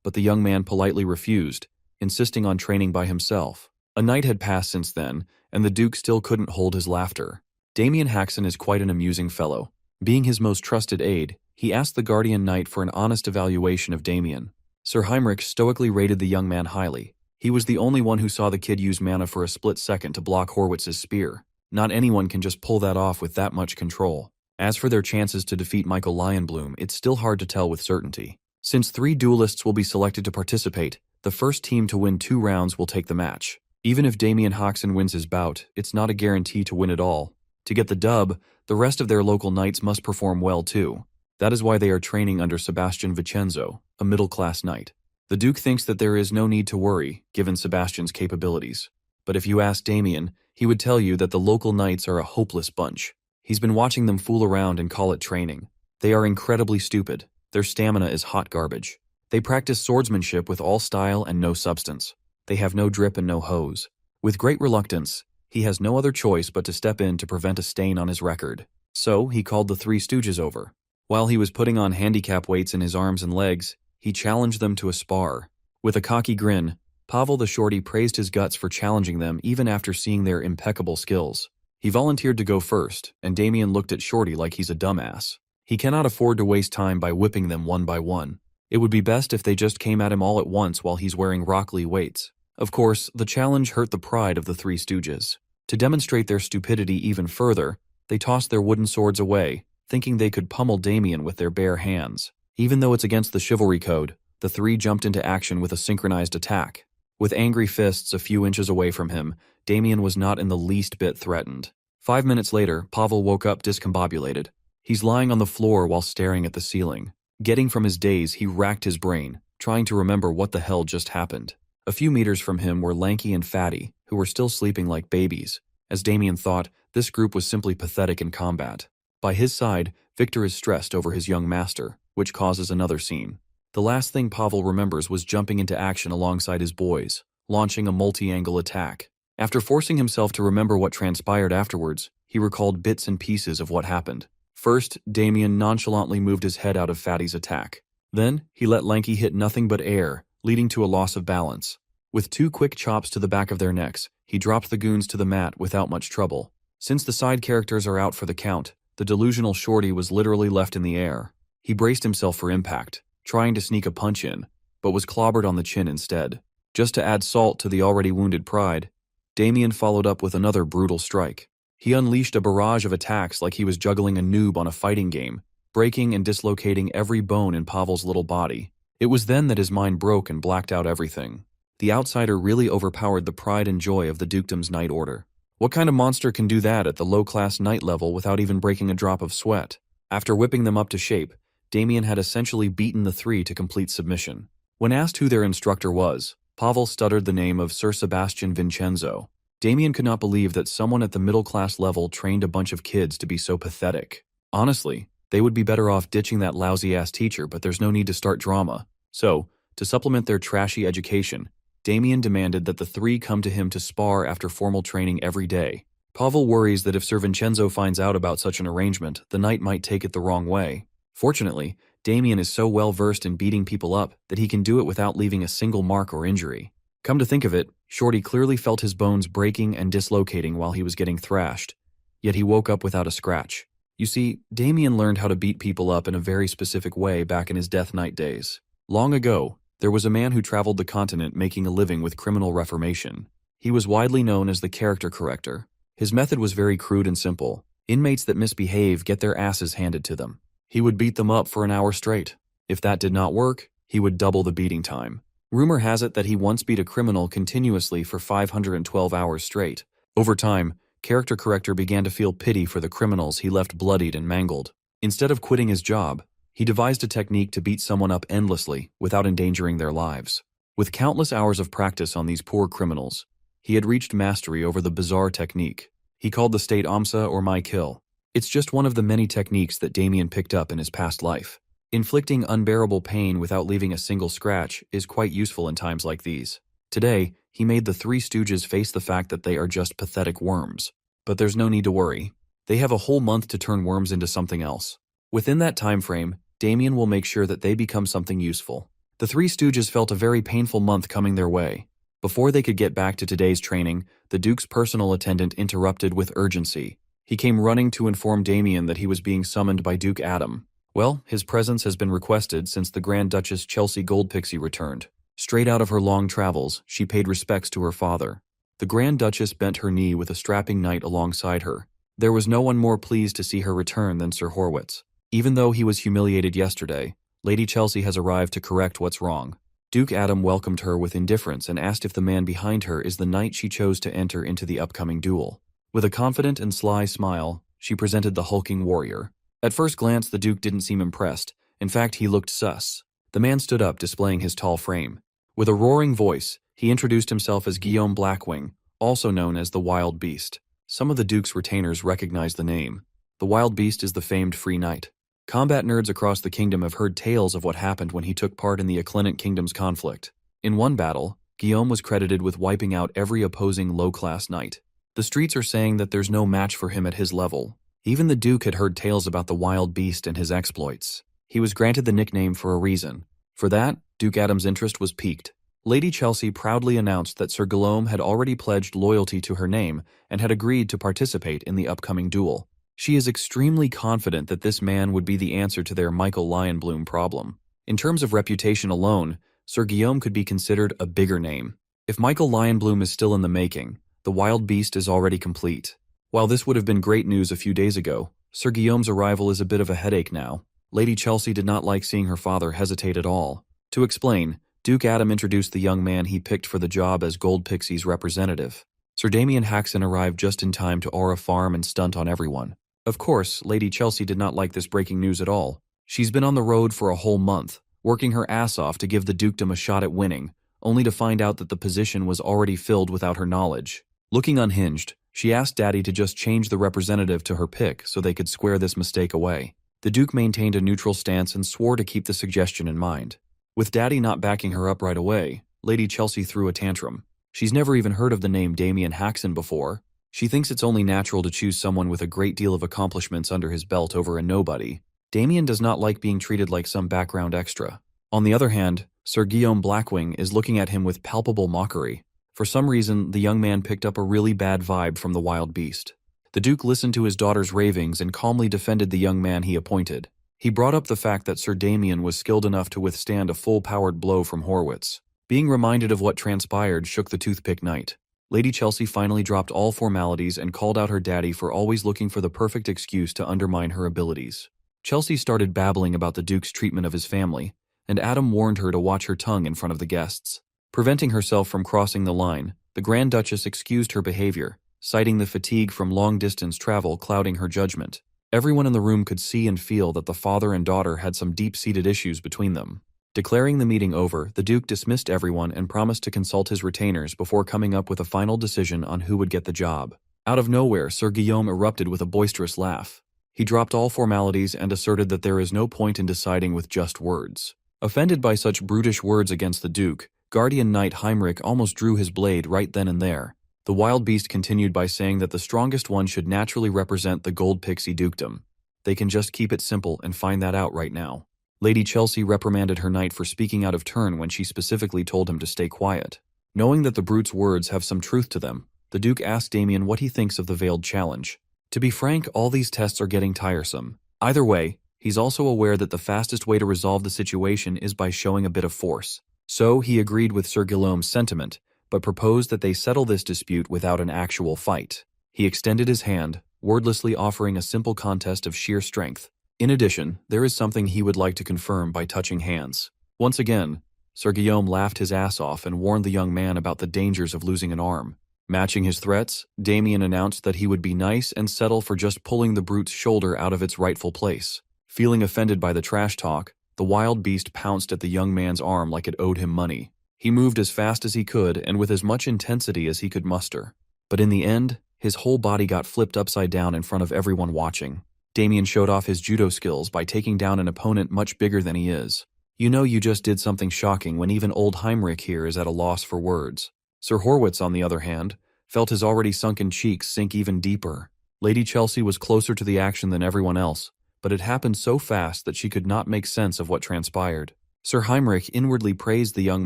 But the young man politely refused, insisting on training by himself. A night had passed since then, and the Duke still couldn't hold his laughter. Damien Haxon is quite an amusing fellow. Being his most trusted aide, he asked the Guardian Knight for an honest evaluation of Damien. Sir Heinrich stoically rated the young man highly. He was the only one who saw the kid use mana for a split second to block Horwitz's spear. Not anyone can just pull that off with that much control. As for their chances to defeat Michael Lionbloom, it's still hard to tell with certainty. Since 3 duelists will be selected to participate, the first team to win 2 rounds will take the match. Even if Damien Haxon wins his bout, it's not a guarantee to win it all. To get the dub, the rest of their local knights must perform well too. That is why they are training under Sebastian Vincenzo, a middle-class knight. The Duke thinks that there is no need to worry, given Sebastian's capabilities. But if you ask Damien, he would tell you that the local knights are a hopeless bunch. He's been watching them fool around and call it training. They are incredibly stupid. Their stamina is hot garbage. They practice swordsmanship with all style and no substance. They have no drip and no hose. With great reluctance, he has no other choice but to step in to prevent a stain on his record. So, he called the 3 stooges over. While he was putting on handicap weights in his arms and legs, he challenged them to a spar. With a cocky grin, Pavel the Shorty praised his guts for challenging them even after seeing their impeccable skills. He volunteered to go first, and Damien looked at Shorty like he's a dumbass. He cannot afford to waste time by whipping them one by one. It would be best if they just came at him all at once while he's wearing Rock Lee weights. Of course, the challenge hurt the pride of the 3 stooges. To demonstrate their stupidity even further, they tossed their wooden swords away, thinking they could pummel Damien with their bare hands. Even though it's against the chivalry code, the 3 jumped into action with a synchronized attack. With angry fists a few inches away from him, Damien was not in the least bit threatened. 5 minutes later, Pavel woke up discombobulated. He's lying on the floor while staring at the ceiling. Getting from his daze, he racked his brain, trying to remember what the hell just happened. A few meters from him were Lanky and Fatty, who were still sleeping like babies. As Damien thought, this group was simply pathetic in combat. By his side, Victor is stressed over his young master, which causes another scene. The last thing Pavel remembers was jumping into action alongside his boys, launching a multi-angle attack. After forcing himself to remember what transpired afterwards, he recalled bits and pieces of what happened. First, Damien nonchalantly moved his head out of Fatty's attack. Then, he let Lanky hit nothing but air, leading to a loss of balance. With 2 quick chops to the back of their necks, he dropped the goons to the mat without much trouble. Since the side characters are out for the count, the delusional Shorty was literally left in the air. He braced himself for impact, trying to sneak a punch in, but was clobbered on the chin instead. Just to add salt to the already wounded pride, Damien followed up with another brutal strike. He unleashed a barrage of attacks like he was juggling a noob on a fighting game, breaking and dislocating every bone in Pavel's little body. It was then that his mind broke and blacked out everything. The outsider really overpowered the pride and joy of the dukedom's night order. What kind of monster can do that at the low-class night level without even breaking a drop of sweat? After whipping them up to shape, Damien had essentially beaten the three to complete submission. When asked who their instructor was, Pavel stuttered the name of Sir Sebastian Vincenzo. Damien could not believe that someone at the middle-class level trained a bunch of kids to be so pathetic. Honestly, they would be better off ditching that lousy-ass teacher, but there's no need to start drama. So, to supplement their trashy education, Damien demanded that the three come to him to spar after formal training every day. Pavel worries that if Sir Vincenzo finds out about such an arrangement, the knight might take it the wrong way. Fortunately, Damien is so well versed in beating people up that he can do it without leaving a single mark or injury. Come to think of it, Shorty clearly felt his bones breaking and dislocating while he was getting thrashed, yet he woke up without a scratch. You see, Damien learned how to beat people up in a very specific way back in his Death Knight days. Long ago, there was a man who traveled the continent making a living with criminal reformation. He was widely known as the character corrector. His method was very crude and simple. Inmates that misbehave get their asses handed to them. He would beat them up for an hour straight. If that did not work, he would double the beating time. Rumor has it that he once beat a criminal continuously for 512 hours straight. Over time, Character Corrector began to feel pity for the criminals he left bloodied and mangled. Instead of quitting his job, he devised a technique to beat someone up endlessly without endangering their lives. With countless hours of practice on these poor criminals, he had reached mastery over the bizarre technique. He called the state Amsa or My Kill. It's just one of the many techniques that Damien picked up in his past life. Inflicting unbearable pain without leaving a single scratch is quite useful in times like these. Today, he made the Three Stooges face the fact that they are just pathetic worms. But there's no need to worry. They have a whole month to turn worms into something else. Within that time frame, Damien will make sure that they become something useful. The Three Stooges felt a very painful month coming their way. Before they could get back to today's training, the Duke's personal attendant interrupted with urgency. He came running to inform Damien that he was being summoned by Duke Adam. Well, his presence has been requested since the Grand Duchess Chelsea Goldpixie returned. Straight out of her long travels, she paid respects to her father. The Grand Duchess bent her knee with a strapping knight alongside her. There was no one more pleased to see her return than Sir Horwitz. Even though he was humiliated yesterday, Lady Chelsea has arrived to correct what's wrong. Duke Adam welcomed her with indifference and asked if the man behind her is the knight she chose to enter into the upcoming duel. With a confident and sly smile, she presented the hulking warrior. At first glance, the Duke didn't seem impressed. In fact, he looked sus. The man stood up, displaying his tall frame. With a roaring voice, he introduced himself as Guillaume Blackwing, also known as the Wild Beast. Some of the Duke's retainers recognized the name. The Wild Beast is the famed Free Knight. Combat nerds across the kingdom have heard tales of what happened when he took part in the Acclinant Kingdom's conflict. In one battle, Guillaume was credited with wiping out every opposing low-class knight. The streets are saying that there's no match for him at his level. Even the Duke had heard tales about the Wild Beast and his exploits. He was granted the nickname for a reason. For that, Duke Adam's interest was piqued. Lady Chelsea proudly announced that Sir Guillaume had already pledged loyalty to her name and had agreed to participate in the upcoming duel. She is extremely confident that this man would be the answer to their Michael Lionbloom problem. In terms of reputation alone, Sir Guillaume could be considered a bigger name. If Michael Lionbloom is still in the making, the Wild Beast is already complete. While this would have been great news a few days ago, Sir Guillaume's arrival is a bit of a headache now. Lady Chelsea did not like seeing her father hesitate at all. To explain, Duke Adam introduced the young man he picked for the job as Goldpixie's representative. Sir Damien Haxon arrived just in time to aura farm and stunt on everyone. Of course, Lady Chelsea did not like this breaking news at all. She's been on the road for a whole month, working her ass off to give the dukedom a shot at winning, only to find out that the position was already filled without her knowledge. Looking unhinged, she asked Daddy to just change the representative to her pick so they could square this mistake away. The Duke maintained a neutral stance and swore to keep the suggestion in mind. With Daddy not backing her up right away, Lady Chelsea threw a tantrum. She's never even heard of the name Damien Haxon before. She thinks it's only natural to choose someone with a great deal of accomplishments under his belt over a nobody. Damien does not like being treated like some background extra. On the other hand, Sir Guillaume Blackwing is looking at him with palpable mockery. For some reason, the young man picked up a really bad vibe from the Wild Beast. The Duke listened to his daughter's ravings and calmly defended the young man he appointed. He brought up the fact that Sir Damien was skilled enough to withstand a full-powered blow from Horwitz. Being reminded of what transpired shook the toothpick knight. Lady Chelsea finally dropped all formalities and called out her daddy for always looking for the perfect excuse to undermine her abilities. Chelsea started babbling about the Duke's treatment of his family, and Adam warned her to watch her tongue in front of the guests. Preventing herself from crossing the line, the Grand Duchess excused her behavior, citing the fatigue from long-distance travel clouding her judgment. Everyone in the room could see and feel that the father and daughter had some deep-seated issues between them. Declaring the meeting over, the Duke dismissed everyone and promised to consult his retainers before coming up with a final decision on who would get the job. Out of nowhere, Sir Guillaume erupted with a boisterous laugh. He dropped all formalities and asserted that there is no point in deciding with just words. Offended by such brutish words against the Duke, Guardian Knight Heinrich almost drew his blade right then and there. The wild beast continued by saying that the strongest one should naturally represent the Gold Pixie Dukedom. They can just keep it simple and find that out right now. Lady Chelsea reprimanded her knight for speaking out of turn when she specifically told him to stay quiet. Knowing that the brute's words have some truth to them, the Duke asked Damien what he thinks of the veiled challenge. To be frank, all these tests are getting tiresome. Either way, he's also aware that the fastest way to resolve the situation is by showing a bit of force. So he agreed with Sir Guillaume's sentiment, but proposed that they settle this dispute without an actual fight. He extended his hand, wordlessly offering a simple contest of sheer strength. In addition, there is something he would like to confirm by touching hands. Once again, Sir Guillaume laughed his ass off and warned the young man about the dangers of losing an arm. Matching his threats, Damien announced that he would be nice and settle for just pulling the brute's shoulder out of its rightful place. Feeling offended by the trash talk, the wild beast pounced at the young man's arm like it owed him money. He moved as fast as he could and with as much intensity as he could muster. But in the end, his whole body got flipped upside down in front of everyone watching. Damien showed off his judo skills by taking down an opponent much bigger than he is. You know you just did something shocking when even old Heinrich here is at a loss for words. Sir Horwitz, on the other hand, felt his already sunken cheeks sink even deeper. Lady Chelsea was closer to the action than everyone else, but it happened so fast that she could not make sense of what transpired. Sir Heinrich inwardly praised the young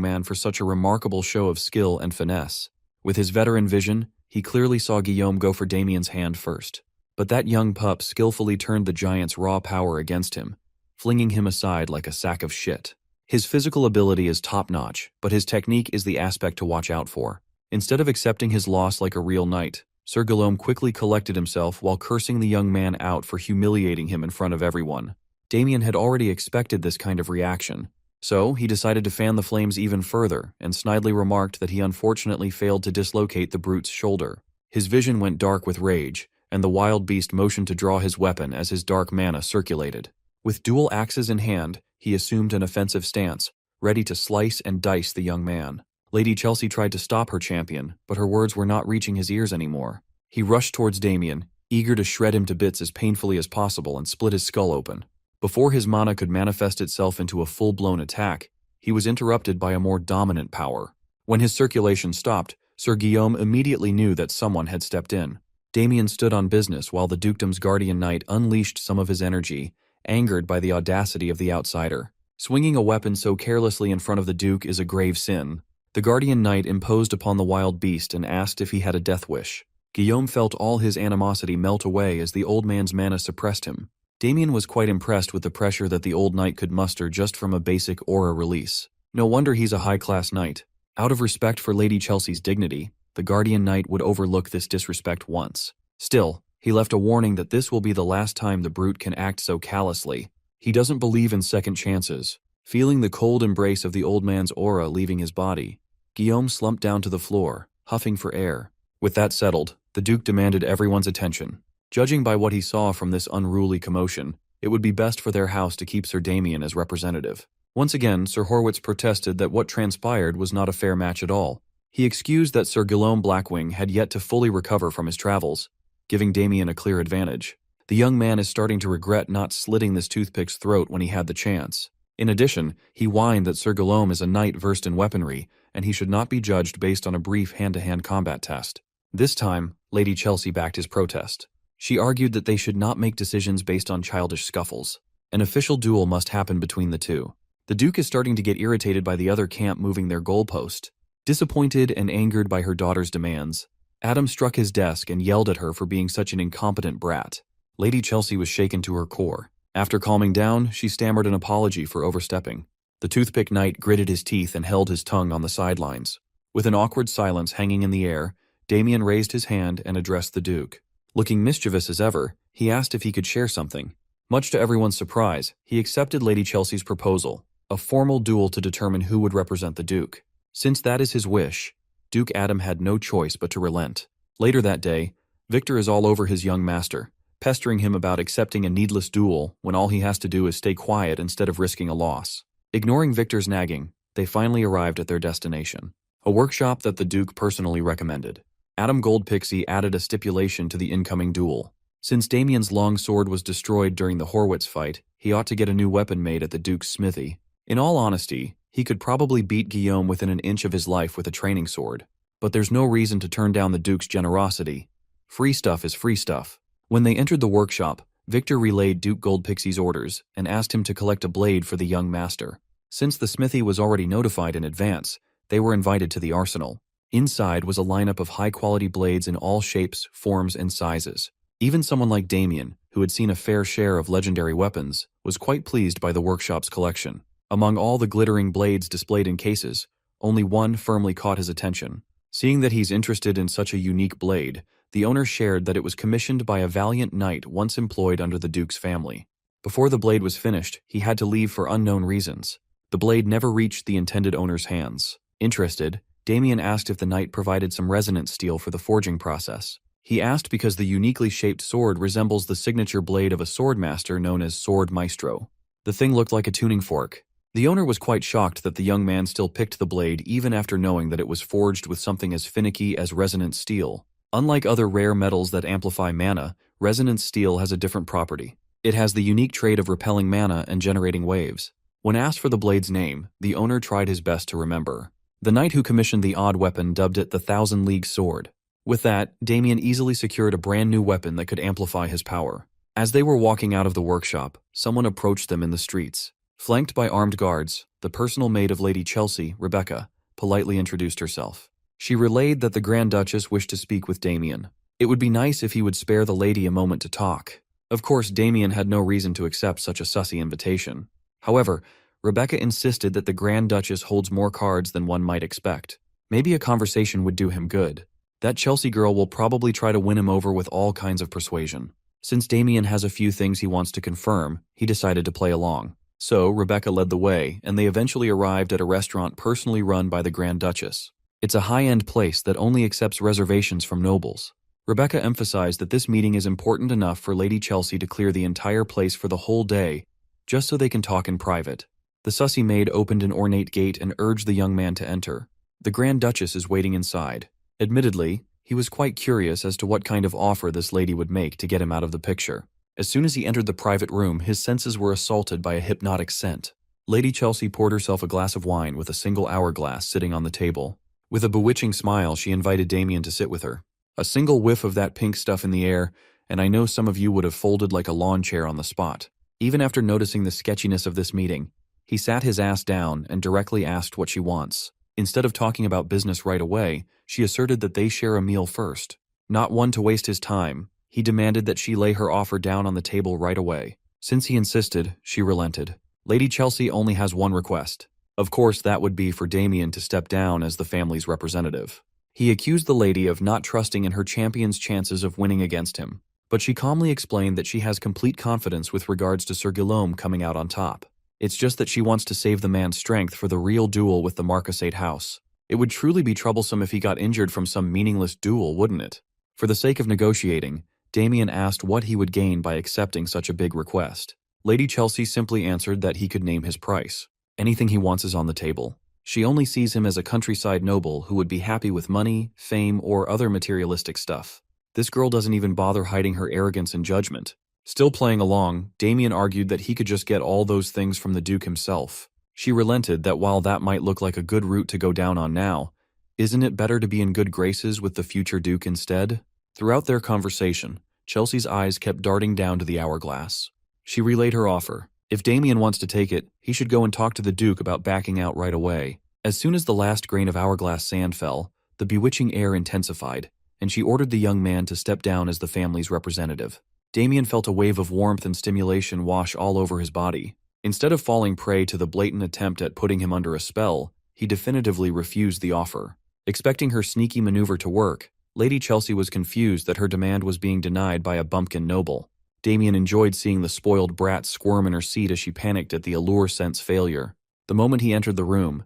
man for such a remarkable show of skill and finesse. With his veteran vision, he clearly saw Guillaume go for Damien's hand first. But that young pup skillfully turned the giant's raw power against him, flinging him aside like a sack of shit. His physical ability is top-notch, but his technique is the aspect to watch out for. Instead of accepting his loss like a real knight, Sir Guillaume quickly collected himself while cursing the young man out for humiliating him in front of everyone. Damien had already expected this kind of reaction, so he decided to fan the flames even further and snidely remarked that he unfortunately failed to dislocate the brute's shoulder. His vision went dark with rage, and the wild beast motioned to draw his weapon as his dark mana circulated. With dual axes in hand, he assumed an offensive stance, ready to slice and dice the young man. Lady Chelsea tried to stop her champion, but her words were not reaching his ears anymore. He rushed towards Damien, eager to shred him to bits as painfully as possible and split his skull open. Before his mana could manifest itself into a full-blown attack, he was interrupted by a more dominant power. When his circulation stopped, Sir Guillaume immediately knew that someone had stepped in. Damien stood on business while the dukedom's guardian knight unleashed some of his energy, angered by the audacity of the outsider. Swinging a weapon so carelessly in front of the duke is a grave sin. The guardian knight imposed upon the wild beast and asked if he had a death wish. Guillaume felt all his animosity melt away as the old man's mana suppressed him. Damien was quite impressed with the pressure that the old knight could muster just from a basic aura release. No wonder he's a high-class knight. Out of respect for Lady Chelsea's dignity, the guardian knight would overlook this disrespect once. Still, he left a warning that this will be the last time the brute can act so callously. He doesn't believe in second chances. Feeling the cold embrace of the old man's aura leaving his body, Guillaume slumped down to the floor, huffing for air. With that settled, the Duke demanded everyone's attention. Judging by what he saw from this unruly commotion, it would be best for their house to keep Sir Damien as representative. Once again, Sir Horwitz protested that what transpired was not a fair match at all. He excused that Sir Guillaume Blackwing had yet to fully recover from his travels, giving Damien a clear advantage. The young man is starting to regret not slitting this toothpick's throat when he had the chance. In addition, he whined that Sir Guillaume is a knight versed in weaponry, and he should not be judged based on a brief hand-to-hand combat test. This time, Lady Chelsea backed his protest. She argued that they should not make decisions based on childish scuffles. An official duel must happen between the two. The Duke is starting to get irritated by the other camp moving their goalpost. Disappointed and angered by her daughter's demands, Adam struck his desk and yelled at her for being such an incompetent brat. Lady Chelsea was shaken to her core. After calming down, she stammered an apology for overstepping. The toothpick knight gritted his teeth and held his tongue on the sidelines. With an awkward silence hanging in the air, Damien raised his hand and addressed the Duke. Looking mischievous as ever, he asked if he could share something. Much to everyone's surprise, he accepted Lady Chelsea's proposal, a formal duel to determine who would represent the Duke. Since that is his wish, Duke Adam had no choice but to relent. Later that day, Victor is all over his young master, pestering him about accepting a needless duel when all he has to do is stay quiet instead of risking a loss. Ignoring Victor's nagging, they finally arrived at their destination, a workshop that the Duke personally recommended. Adam Goldpixie added a stipulation to the incoming duel. Since Damien's long sword was destroyed during the Horwitz fight, he ought to get a new weapon made at the Duke's smithy. In all honesty, he could probably beat Guillaume within an inch of his life with a training sword. But there's no reason to turn down the Duke's generosity. Free stuff is free stuff. When they entered the workshop, Victor relayed Duke Goldpixie's orders and asked him to collect a blade for the young master. Since the smithy was already notified in advance, they were invited to the arsenal. Inside was a lineup of high-quality blades in all shapes, forms, and sizes. Even someone like Damien, who had seen a fair share of legendary weapons, was quite pleased by the workshop's collection. Among all the glittering blades displayed in cases, only one firmly caught his attention. Seeing that he's interested in such a unique blade, the owner shared that it was commissioned by a valiant knight once employed under the Duke's family. Before the blade was finished, he had to leave for unknown reasons. The blade never reached the intended owner's hands. Interested, Damien asked if the knight provided some resonance steel for the forging process. He asked because the uniquely shaped sword resembles the signature blade of a swordmaster known as Sword Maestro. The thing looked like a tuning fork. The owner was quite shocked that the young man still picked the blade even after knowing that it was forged with something as finicky as resonance steel. Unlike other rare metals that amplify mana, resonance steel has a different property. It has the unique trait of repelling mana and generating waves. When asked for the blade's name, the owner tried his best to remember. The knight who commissioned the odd weapon dubbed it the Thousand League Sword. With that, Damien easily secured a brand new weapon that could amplify his power. As they were walking out of the workshop, someone approached them in the streets. Flanked by armed guards, the personal maid of Lady Chelsea, Rebecca, politely introduced herself. She relayed that the Grand Duchess wished to speak with Damien. It would be nice if he would spare the lady a moment to talk. Of course, Damien had no reason to accept such a sussy invitation. However, Rebecca insisted that the Grand Duchess holds more cards than one might expect. Maybe a conversation would do him good. That Chelsea girl will probably try to win him over with all kinds of persuasion. Since Damien has a few things he wants to confirm, he decided to play along. So, Rebecca led the way, and they eventually arrived at a restaurant personally run by the Grand Duchess. It's a high-end place that only accepts reservations from nobles. Rebecca emphasized that this meeting is important enough for Lady Chelsea to clear the entire place for the whole day, just so they can talk in private. The sussy maid opened an ornate gate and urged the young man to enter. The Grand Duchess is waiting inside. Admittedly, he was quite curious as to what kind of offer this lady would make to get him out of the picture. As soon as he entered the private room, his senses were assaulted by a hypnotic scent. Lady Chelsea poured herself a glass of wine with a single hourglass sitting on the table. With a bewitching smile, she invited Damien to sit with her. A single whiff of that pink stuff in the air, and I know some of you would have folded like a lawn chair on the spot. Even after noticing the sketchiness of this meeting, he sat his ass down and directly asked what she wants. Instead of talking about business right away, she asserted that they share a meal first. Not one to waste his time, he demanded that she lay her offer down on the table right away. Since he insisted, she relented. Lady Chelsea only has one request. Of course, that would be for Damien to step down as the family's representative. He accused the lady of not trusting in her champion's chances of winning against him, but she calmly explained that she has complete confidence with regards to Sir Guillaume coming out on top. It's just that she wants to save the man's strength for the real duel with the Marquisate house. It would truly be troublesome if he got injured from some meaningless duel, wouldn't it? For the sake of negotiating, Damien asked what he would gain by accepting such a big request. Lady Chelsea simply answered that he could name his price. Anything he wants is on the table. She only sees him as a countryside noble who would be happy with money, fame, or other materialistic stuff. This girl doesn't even bother hiding her arrogance and judgment. Still playing along, Damien argued that he could just get all those things from the Duke himself. She relented that while that might look like a good route to go down on now, isn't it better to be in good graces with the future Duke instead? Throughout their conversation, Chelsea's eyes kept darting down to the hourglass. She relayed her offer. If Damien wants to take it, he should go and talk to the Duke about backing out right away. As soon as the last grain of hourglass sand fell, the bewitching air intensified, and she ordered the young man to step down as the family's representative. Damien felt a wave of warmth and stimulation wash all over his body. Instead of falling prey to the blatant attempt at putting him under a spell, he definitively refused the offer. Expecting her sneaky maneuver to work, Lady Chelsea was confused that her demand was being denied by a bumpkin noble. Damien enjoyed seeing the spoiled brat squirm in her seat as she panicked at the allure scent's failure. The moment he entered the room,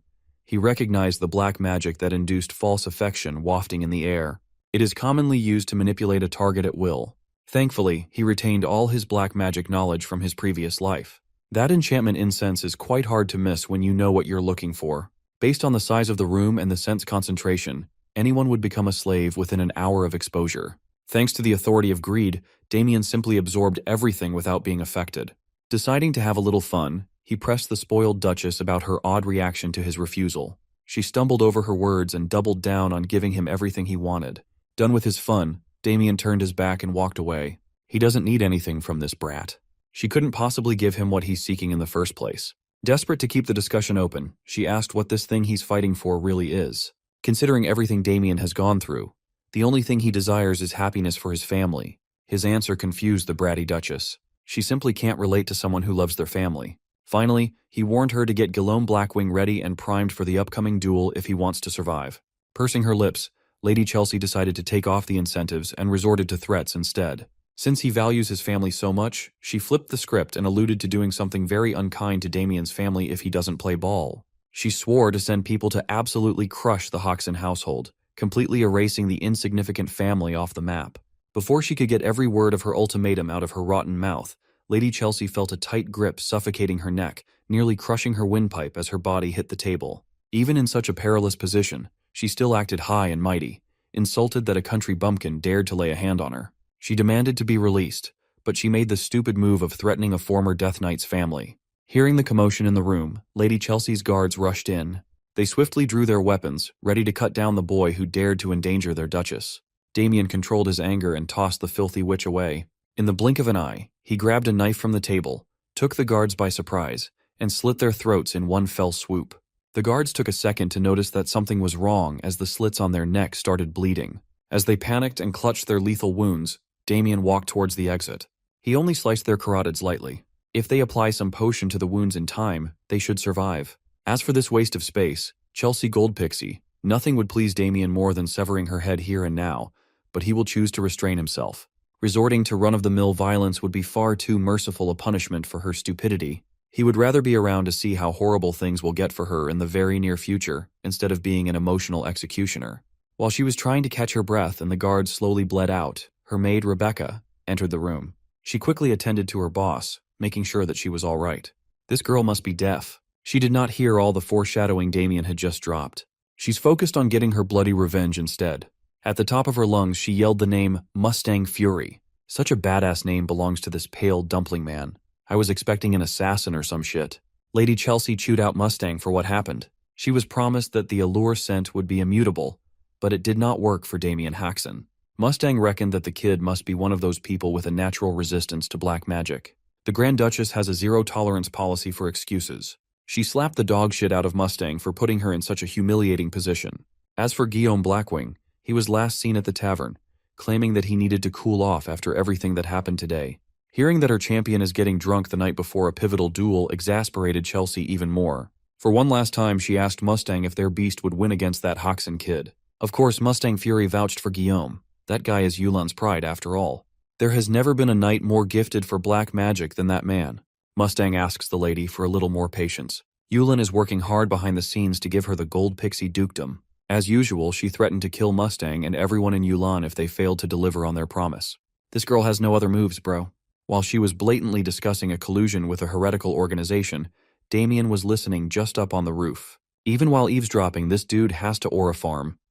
He recognized the black magic that induced false affection wafting in the air. It is commonly used to manipulate a target at will. Thankfully, he retained all his black magic knowledge from his previous life. That enchantment incense is quite hard to miss when you know what you're looking for. Based on the size of the room and the scent's concentration, anyone would become a slave within an hour of exposure. Thanks to the authority of greed, Damien simply absorbed everything without being affected. Deciding to have a little fun, he pressed the spoiled Duchess about her odd reaction to his refusal. She stumbled over her words and doubled down on giving him everything he wanted. Done with his fun, Damien turned his back and walked away. He doesn't need anything from this brat. She couldn't possibly give him what he's seeking in the first place. Desperate to keep the discussion open, she asked what this thing he's fighting for really is. Considering everything Damien has gone through, the only thing he desires is happiness for his family. His answer confused the bratty Duchess. She simply can't relate to someone who loves their family. Finally, he warned her to get Guillaume Blackwing ready and primed for the upcoming duel if he wants to survive. Pursing her lips, Lady Chelsea decided to take off the incentives and resorted to threats instead. Since he values his family so much, she flipped the script and alluded to doing something very unkind to Damien's family if he doesn't play ball. She swore to send people to absolutely crush the Hoxton household, completely erasing the insignificant family off the map. Before she could get every word of her ultimatum out of her rotten mouth, Lady Chelsea felt a tight grip suffocating her neck, nearly crushing her windpipe as her body hit the table. Even in such a perilous position, she still acted high and mighty, insulted that a country bumpkin dared to lay a hand on her. She demanded to be released, but she made the stupid move of threatening a former Death Knight's family. Hearing the commotion in the room, Lady Chelsea's guards rushed in. They swiftly drew their weapons, ready to cut down the boy who dared to endanger their Duchess. Damien controlled his anger and tossed the filthy witch away. In the blink of an eye, he grabbed a knife from the table, took the guards by surprise, and slit their throats in one fell swoop. The guards took a second to notice that something was wrong as the slits on their necks started bleeding. As they panicked and clutched their lethal wounds, Damien walked towards the exit. He only sliced their carotids lightly. If they apply some potion to the wounds in time, they should survive. As for this waste of space, Chelsea Goldpixie, nothing would please Damien more than severing her head here and now, but he will choose to restrain himself. Resorting to run-of-the-mill violence would be far too merciful a punishment for her stupidity. He would rather be around to see how horrible things will get for her in the very near future, instead of being an emotional executioner. While she was trying to catch her breath and the guards slowly bled out, her maid, Rebecca, entered the room. She quickly attended to her boss, making sure that she was all right. This girl must be deaf. She did not hear all the foreshadowing Damien had just dropped. She's focused on getting her bloody revenge instead. At the top of her lungs, she yelled the name Mustang Fury. Such a badass name belongs to this pale dumpling man. I was expecting an assassin or some shit. Lady Chelsea chewed out Mustang for what happened. She was promised that the allure scent would be immutable, but it did not work for Damien Haxon. Mustang reckoned that the kid must be one of those people with a natural resistance to black magic. The Grand Duchess has a zero-tolerance policy for excuses. She slapped the dog shit out of Mustang for putting her in such a humiliating position. As for Guillaume Blackwing, he was last seen at the tavern, claiming that he needed to cool off after everything that happened today. Hearing that her champion is getting drunk the night before a pivotal duel exasperated Chelsea even more. For one last time, she asked Mustang if their beast would win against that Hoxton kid. Of course, Mustang Fury vouched for Guillaume. That guy is Yulan's pride, after all. There has never been a knight more gifted for black magic than that man. Mustang asks the lady for a little more patience. Yulan is working hard behind the scenes to give her the gold pixie dukedom. As usual, she threatened to kill Mustang and everyone in Yulan if they failed to deliver on their promise. This girl has no other moves, bro. While she was blatantly discussing a collusion with a heretical organization, Damien was listening just up on the roof. Even while eavesdropping, this dude has to aura farm.